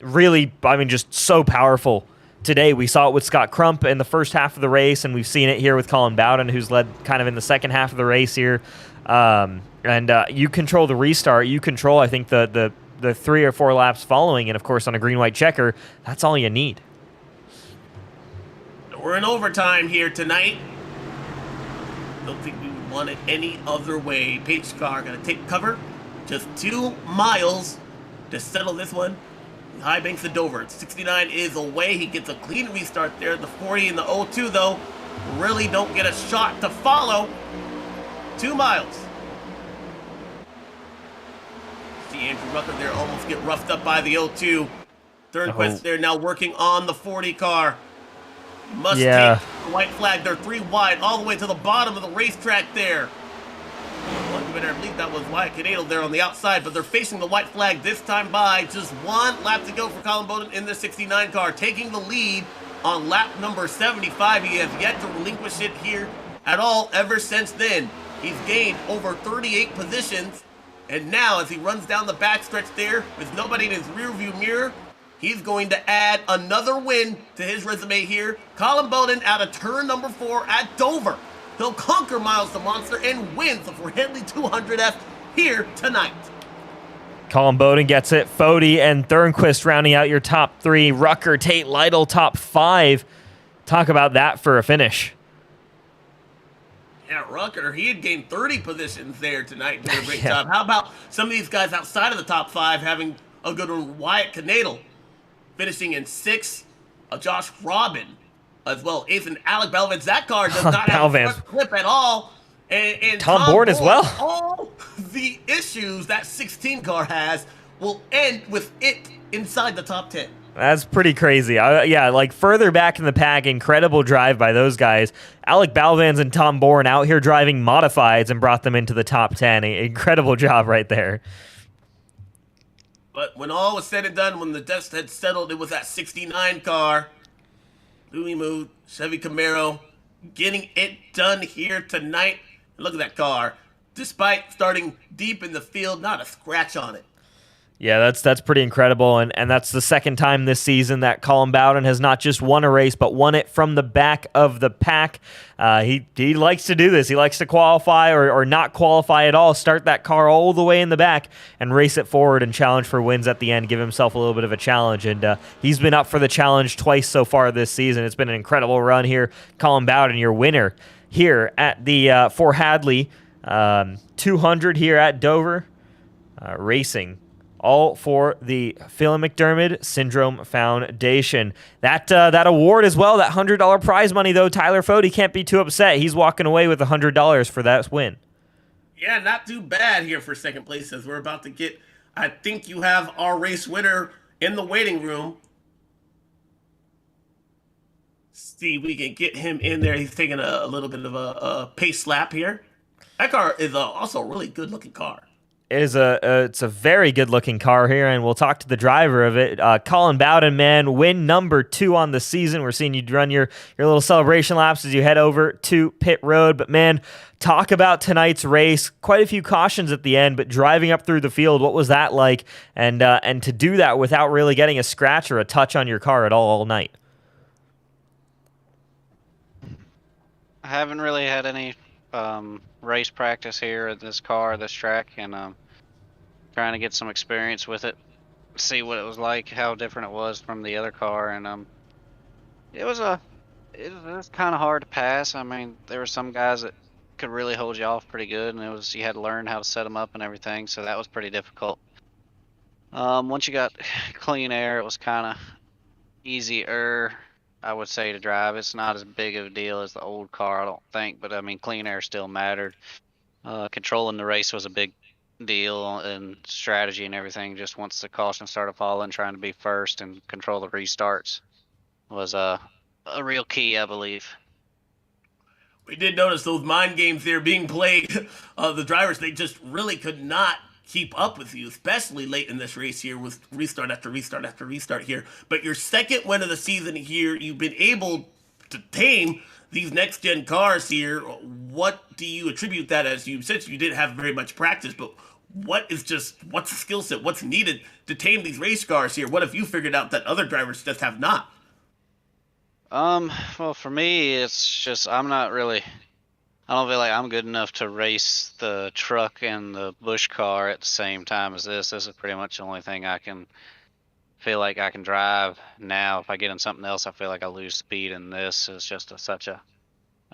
really, just so powerful. Today, we saw it with Scott Crump in the first half of the race, and we've seen it here with Colin Bowden, who's led kind of in the second half of the race here. You control the restart. You control, I think, the 3 or 4 laps following, and, of course, on a green-white checker, that's all you need. We're in overtime here tonight. Don't think we would want it any other way. Page's car going to take cover. Just 2 miles to settle this one. High Banks of Dover. 69 is away. He gets a clean restart there. The 40 and the 02, though, really don't get a shot to follow. 2 miles. See Andrew Rucker there almost get roughed up by the 02. Thornquist there now working on the 40 car. Must take the white flag. They're 3 wide all the way to the bottom of the racetrack there. I believe that was Wyatt Canado there on the outside, but they're facing the white flag this time by. Just 1 lap to go for Colin Bowden in the 69 car, taking the lead on lap number 75. He has yet to relinquish it here at all ever since then. He's gained over 38 positions, and now as he runs down the backstretch there with nobody in his rearview mirror, he's going to add another win to his resume here. Colin Bowden out of turn number 4 at Dover. He'll conquer Miles the Monster and win the Fort Henley 200F here tonight. Colin Bowden gets it. Fody and Thornquist rounding out your top 3. Rucker, Tate, Lytle, top 5. Talk about that for a finish. Yeah, Rucker, he had gained 30 positions there tonight, doing a great Yeah. job. How about some of these guys outside of the top 5 having a good one? Wyatt Canadle finishing in 6th. Josh Robin as well. 8th, and Alec Belvins. That car does not have a Balvins. front clip at all. And Tom Bourne as well. All the issues that 16 car has will end with it inside the top 10. That's pretty crazy. Yeah, like further back in the pack, incredible drive by those guys. Alec Balvins and Tom Bourne out here driving modifieds and brought them into the top 10. Incredible job right there. But when all was said and done, when the dust had settled, it was that 69 car. Louis Moo, Chevy Camaro, getting it done here tonight. And look at that car. Despite starting deep in the field, not a scratch on it. Yeah, that's pretty incredible, and that's the second time this season that Colin Bowden has not just won a race, but won it from the back of the pack. He likes to do this. He likes to qualify or not qualify at all, start that car all the way in the back and race it forward and challenge for wins at the end, give himself a little bit of a challenge, and he's been up for the challenge twice so far this season. It's been an incredible run here. Colin Bowden, your winner here at the for Hadley 200 here at Dover Racing. All for the Phil McDermott Syndrome Foundation. That award as well, that $100 prize money, though, Tyler Fody can't be too upset. He's walking away with $100 for that win. Yeah, not too bad here for second place as we're about to get, I think you have our race winner in the waiting room. See if we can get him in there. He's taking a little bit of a pace slap here. That car is also a really good-looking car. It's a very good-looking car here, and we'll talk to the driver of it. Colin Bowden, man, win number 2 on the season. We're seeing you run your little celebration laps as you head over to pit road. But, man, talk about tonight's race. Quite a few cautions at the end, but driving up through the field, what was that like? And to do that without really getting a scratch or a touch on your car at all night. I haven't really had any race practice here at this track, and trying to get some experience with it, see what it was like, how different it was from the other car, and it was kind of hard to pass. I mean, there were some guys that could really hold you off pretty good, and you had to learn how to set them up and everything, so that was pretty difficult. Once you got clean air, it was kind of easier, I would say, to drive. It's not as big of a deal as the old car, I don't think, but I mean, clean air still mattered. Controlling the race was a big deal, and strategy and everything. Just once the caution started falling, trying to be first and control the restarts was a real key, I believe. We did notice those mind games there being played. The drivers, they just really could not keep up with you, especially late in this race here with restart after restart after restart here. But your second win of the season here, you've been able to tame these next-gen cars here. What do you attribute that as? You said you didn't have very much practice, but what's the skill set? What's needed to tame these race cars here? What have you figured out that other drivers just have not? Well, for me, it's just I don't feel like I'm good enough to race the truck and the Busch car at the same time as this. This is pretty much the only thing I can feel like I can drive now. If I get in something else, I feel like I lose speed, and this is just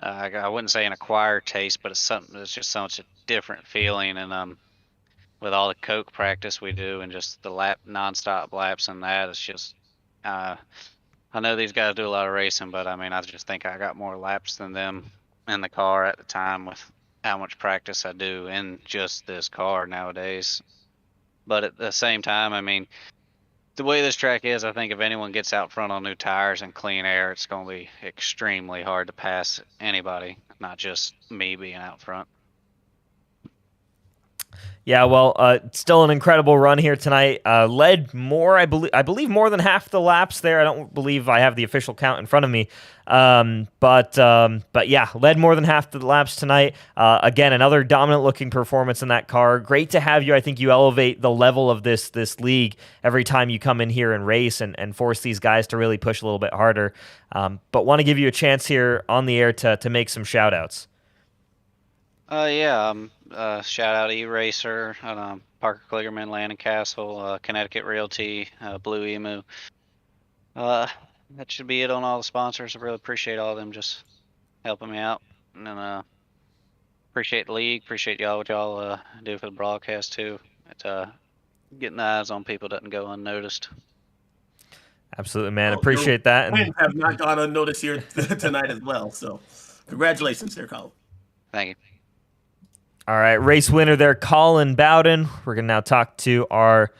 I wouldn't say an acquired taste, but it's just such a different feeling. And with all the coke practice we do and just the nonstop laps and that, it's just I know these guys do a lot of racing, but I mean, I just think I got more laps than them in the car at the time with how much practice I do in just this car nowadays. But at the same time, I mean, the way this track is, I think if anyone gets out front on new tires and clean air, it's going to be extremely hard to pass anybody, not just me being out front. Yeah, well, still an incredible run here tonight. Led more, I believe more than half the laps there. I don't believe I have the official count in front of me. But yeah, led more than half the laps tonight. Again, another dominant-looking performance in that car. Great to have you. I think you elevate the level of this league every time you come in here and race and force these guys to really push a little bit harder. But want to give you a chance here on the air to make some shout-outs. Yeah, shout out E-Racer. Parker Kligerman, Landon Castle, Connecticut Realty, Blue Emu. That should be it on all the sponsors. I really appreciate all of them just helping me out. And then appreciate the league, appreciate y'all, what y'all do for the broadcast too. It's getting the eyes on people doesn't go unnoticed. Absolutely, man. Well, Appreciate that. wins have not gone unnoticed here tonight as well. So, congratulations there, Colin. Thank you. All right, race winner there, Colin Bowden. We're going to now talk to our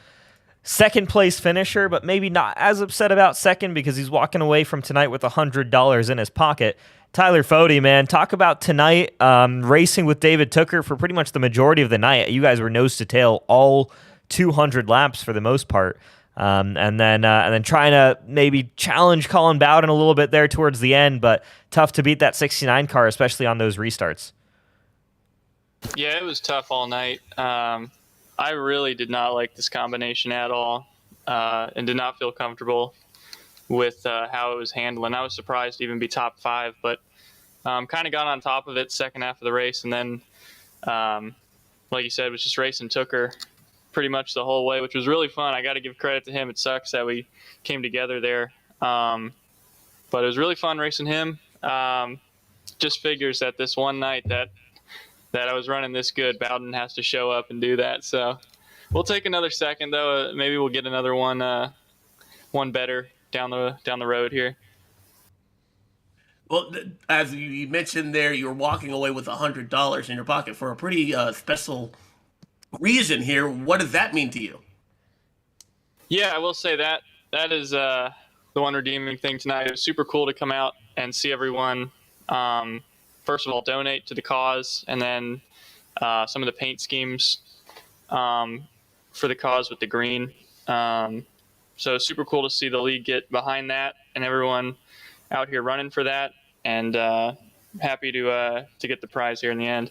second place finisher, but maybe not as upset about second because he's walking away from tonight with $100 in his pocket. Tyler Fody, man, talk about tonight racing with David Tooker for pretty much the majority of the night. You guys were nose to tail all 200 laps for the most part. And then trying to maybe challenge Colin Bowden a little bit there towards the end, but tough to beat that 69 car, especially on those restarts. Yeah, it was tough all night. I really did not like this combination at all, and did not feel comfortable with how it was handling. I was surprised to even be top 5, but kind of got on top of it second half of the race, and then, like you said, was just racing Tooker pretty much the whole way, which was really fun. I got to give credit to him. It sucks that we came together there, but it was really fun racing him. Just figures that this one night that I was running this good, Bowden has to show up and do that. So we'll take another second though. Maybe we'll get another one better down the road here. Well, as you mentioned there, you're walking away with $100 in your pocket for a pretty special reason here. What does that mean to you? Yeah, I will say that is the one redeeming thing tonight. It was super cool to come out and see everyone. First of all, donate to the cause, and then some of the paint schemes for the cause with the green. So super cool to see the league get behind that and everyone out here running for that, and happy to get the prize here in the end.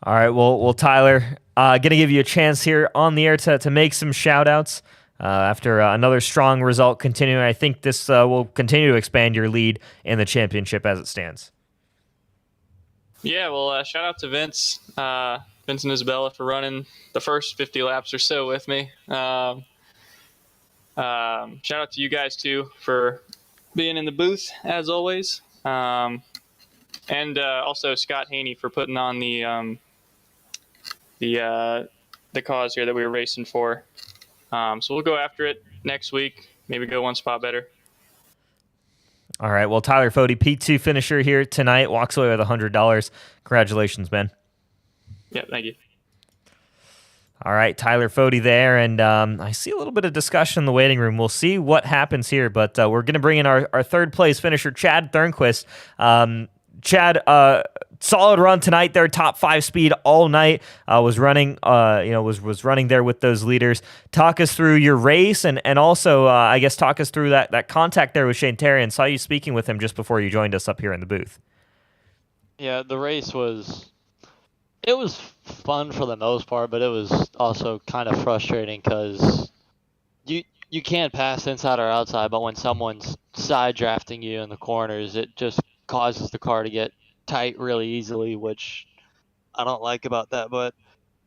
All right, well, Tyler, going to give you a chance here on the air to make some shout-outs. After another strong result continuing, I think this will continue to expand your lead in the championship as it stands. Yeah, well, shout out to Vince and Isabella for running the first 50 laps or so with me. Shout out to you guys, too, for being in the booth, as always. And also Scott Haney for putting on the cause here that we were racing for. So we'll go after it next week, maybe go one spot better. All right, well, Tyler Fody, P2 finisher here tonight, walks away with $100. Congratulations, man. Yeah, thank you. All right, Tyler Fody there, and I see a little bit of discussion in the waiting room. We'll see what happens here, but we're going to bring in our third place finisher, Chad Thernquist. Chad, solid run tonight there, top 5 speed all night. Was running, was running there with those leaders. Talk us through your race, and also, I guess, talk us through that contact there with Shane Terry. And saw you speaking with him just before you joined us up here in the booth. Yeah, the race was fun for the most part, but it was also kind of frustrating because you can't pass inside or outside, but when someone's side drafting you in the corners, it just causes the car to get tight really easily, which I don't like about that. But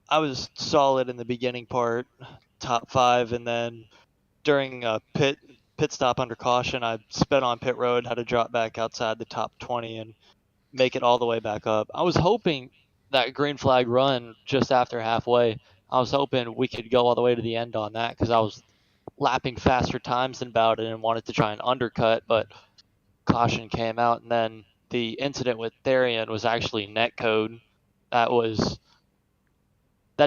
I was solid in the beginning part, top 5, and then during a pit stop under caution, I sped on pit road, had to drop back outside the top 20 and make it all the way back up. I was hoping that green flag run just after halfway, I was hoping we could go all the way to the end on that because I was lapping faster times than Bowden and wanted to try and undercut, but caution came out, and then the incident with Therian was actually net code. That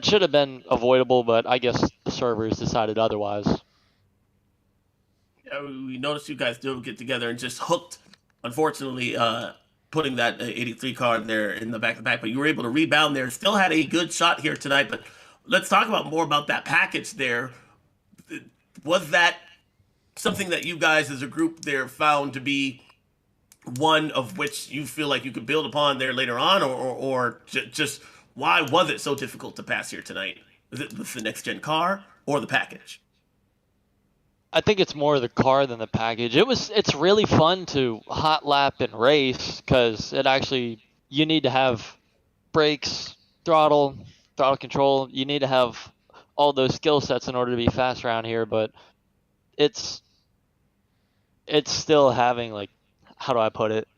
should have been avoidable, but I guess the servers decided otherwise. Yeah, we noticed you guys do get together and just hooked, unfortunately, putting that 83 car there in the back-to-back, but you were able to rebound there. Still had a good shot here tonight, but let's talk more about that package there. Was that something that you guys as a group there found to be one of which you feel like you could build upon there later on, or just why was it so difficult to pass here tonight? Is it with the next-gen car or the package? I think it's more the car than the package. It's really fun to hot lap and race because you need to have brakes, throttle, throttle control. You need to have all those skill sets in order to be fast around here, but it's still having, like, how do I put it?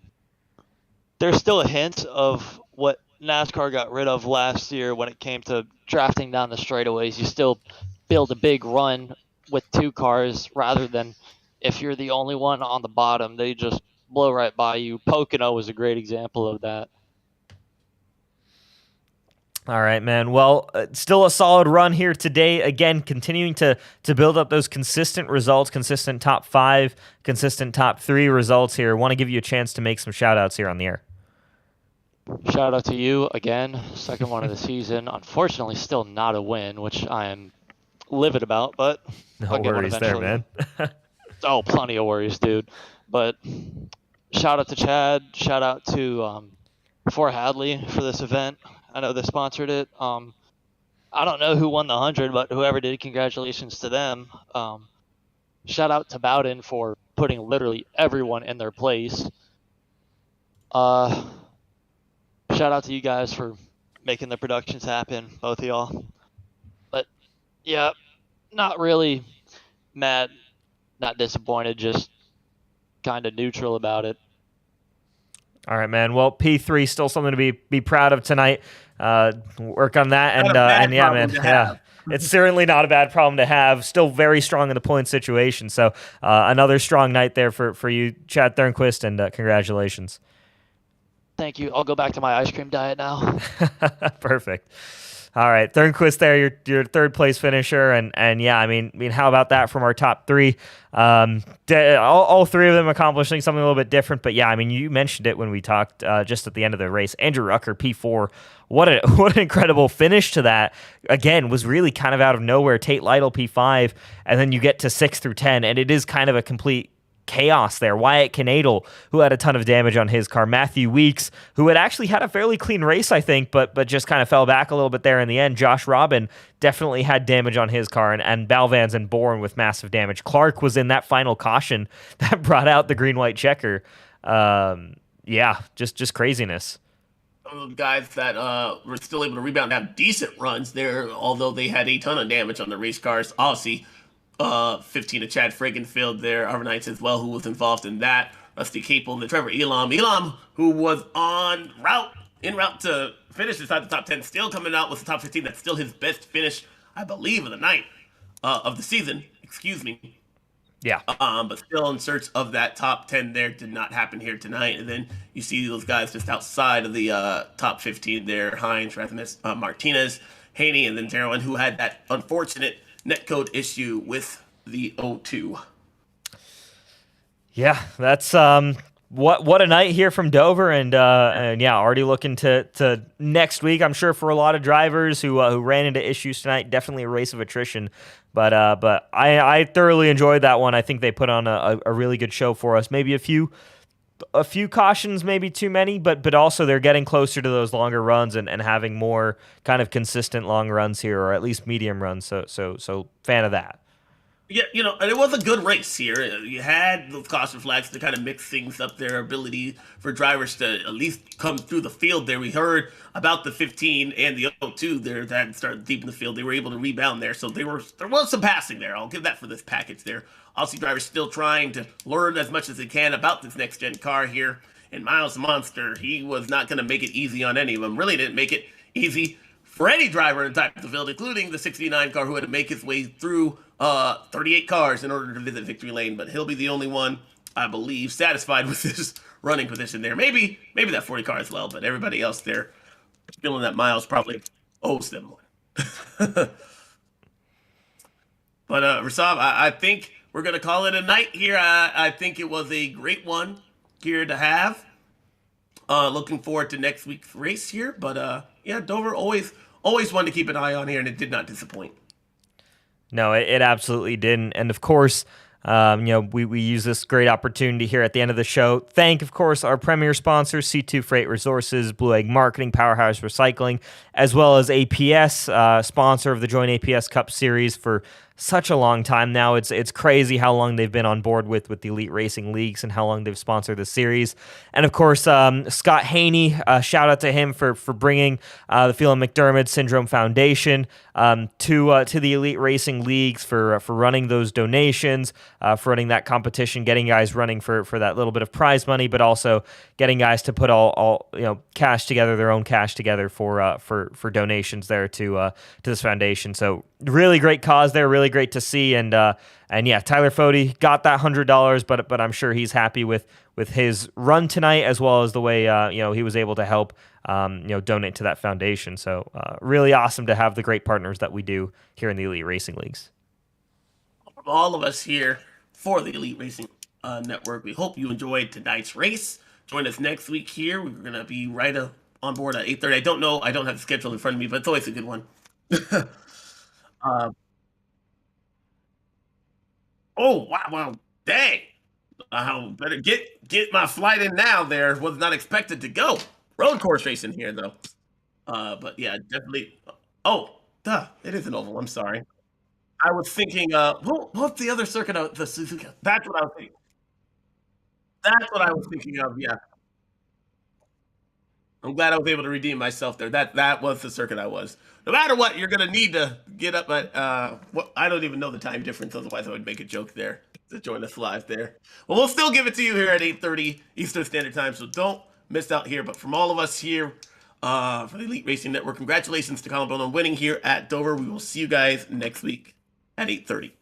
There's still a hint of what NASCAR got rid of last year when it came to drafting down the straightaways. You still build a big run with two cars rather than if you're the only one on the bottom, they just blow right by you. Pocono was a great example of that. All right, man. Well, still a solid run here today. Again, continuing to build up those consistent results, consistent top 5, consistent top 3 results here. Want to give you a chance to make some shout-outs here on the air. Shout out to you again, second one of the season. Unfortunately, still not a win, which I am livid about, but No I'll get one worries there, eventually. man. Oh, plenty of worries, dude. But shout out to Chad. Shout out to Fort Hadley for this event. I know they sponsored it. I don't know who won the 100, but whoever did, congratulations to them. Shout out to Bowden for putting literally everyone in their place. Shout out to you guys for making the productions happen, both of y'all. But yeah, not really mad, not disappointed, just kind of neutral about it. All right, man. Well, P3 still something to be proud of tonight. Work on that, Not and a bad and yeah, man, problem to yeah. have. It's certainly not a bad problem to have. Still very strong in the point situation. So another strong night there for you, Chad Thornquist, and congratulations. Thank you. I'll go back to my ice cream diet now. Perfect. All right, Thornquist there, your third place finisher, and yeah, I mean, how about that from our top 3? All 3 of them accomplishing something a little bit different, but yeah, I mean, you mentioned it when we talked just at the end of the race. Andrew Rucker, P4, what an incredible finish to that. Again, was really kind of out of nowhere. Tate Lytle, P5, and then you get to 6 through 10, and it is kind of a complete chaos there. Wyatt Knadel, who had a ton of damage on his car. Matthew Weeks, who had actually had a fairly clean race, I think, but just kind of fell back a little bit there in the end. Josh Robin definitely had damage on his car, and Balvans and Bourne with massive damage. Clark was in that final caution that brought out the green-white checker. Yeah, just craziness. Some of the guys that were still able to rebound and have decent runs there, although they had a ton of damage on the race cars. Obviously, 15 to Chad Fragenfield there, overnights as well, who was involved in that. Rusty Capel and Trevor Elam, who was en route to finish inside the top 10, still coming out with the top 15. That's still his best finish, I believe, of the night, of the season. Excuse me. Yeah. But still in search of that top 10 there. Did not happen here tonight. And then you see those guys just outside of the top 15 there. Hines, Rasmus, Martinez, Haney, and then Zeroin, who had that unfortunate netcode issue with the O2. Yeah, that's what a night here from Dover, and yeah, already looking to next week. I'm sure for a lot of drivers who ran into issues tonight, definitely a race of attrition. But I thoroughly enjoyed that one. I think they put on a really good show for us. Maybe a few cautions, maybe too many, but also they're getting closer to those longer runs and having more kind of consistent long runs here, or at least medium runs. So fan of that. Yeah, and it was a good race here. You had those caution flags to kind of mix things up, their ability for drivers to at least come through the field there. We heard about the 15 and the 02 there that started deep in the field. They were able to rebound there, so there was some passing there. I'll give that for this package there. Obviously, drivers still trying to learn as much as they can about this next-gen car here. And Miles Monster, he was not going to make it easy on any of them. Really didn't make it easy for any driver inside the field, including the 69 car who had to make his way through 38 cars in order to visit victory lane. But he'll be the only one, I believe, satisfied with his running position there. Maybe that 40 car as well, but everybody else there feeling that Miles probably owes them one. But Rasav, I think we're going to call it a night here. I think it was a great one here to have. Looking forward to next week's race here. But yeah, Dover always one to keep an eye on here, and it did not disappoint. No, it absolutely didn't. And of course, we use this great opportunity here at the end of the show. Thank, of course, our premier sponsors, C2 Freight Resources, Blue Egg Marketing, Powerhouse Recycling, as well as APS, sponsor of the Join APS Cup Series, for such a long time now. It's crazy how long they've been on board with the Elite Racing Leagues and how long they've sponsored the series. And of course, Scott Haney, shout out to him for bringing the Phelan McDermott Syndrome Foundation to the Elite Racing Leagues, for running those donations, for running that competition, getting guys running for that little bit of prize money, but also getting guys to put all cash together, their own cash together for donations there to this foundation. So really great cause there, really great to see. And yeah, Tyler Fody got that $100, but I'm sure he's happy with his run tonight, as well as the way he was able to help donate to that foundation. So really awesome to have the great partners that we do here in the Elite Racing Leagues. From all of us here for the Elite Racing Network, we hope you enjoyed tonight's race. Join us next week here. We're going to be right on board at 8:30. I don't know. I don't have the schedule in front of me, but it's always a good one. Oh, wow. Dang. I better get my flight in now there. Was not expected to go. Road course racing here, though. But yeah, definitely. Oh, duh. It is an oval. I'm sorry. I was thinking, what's the other circuit of the Suzuka? That's what I was thinking. That's what I was thinking of, yeah. I'm glad I was able to redeem myself there. That was the circuit I was. No matter what, you're gonna need to get up at I don't even know the time difference, otherwise I would make a joke there to join us live there. Well, we'll still give it to you here at 8:30 Eastern Standard Time, so don't miss out here. But from all of us here for the Elite Racing Network, congratulations to Colin Bone on winning here at Dover. We will see you guys next week at 8:30.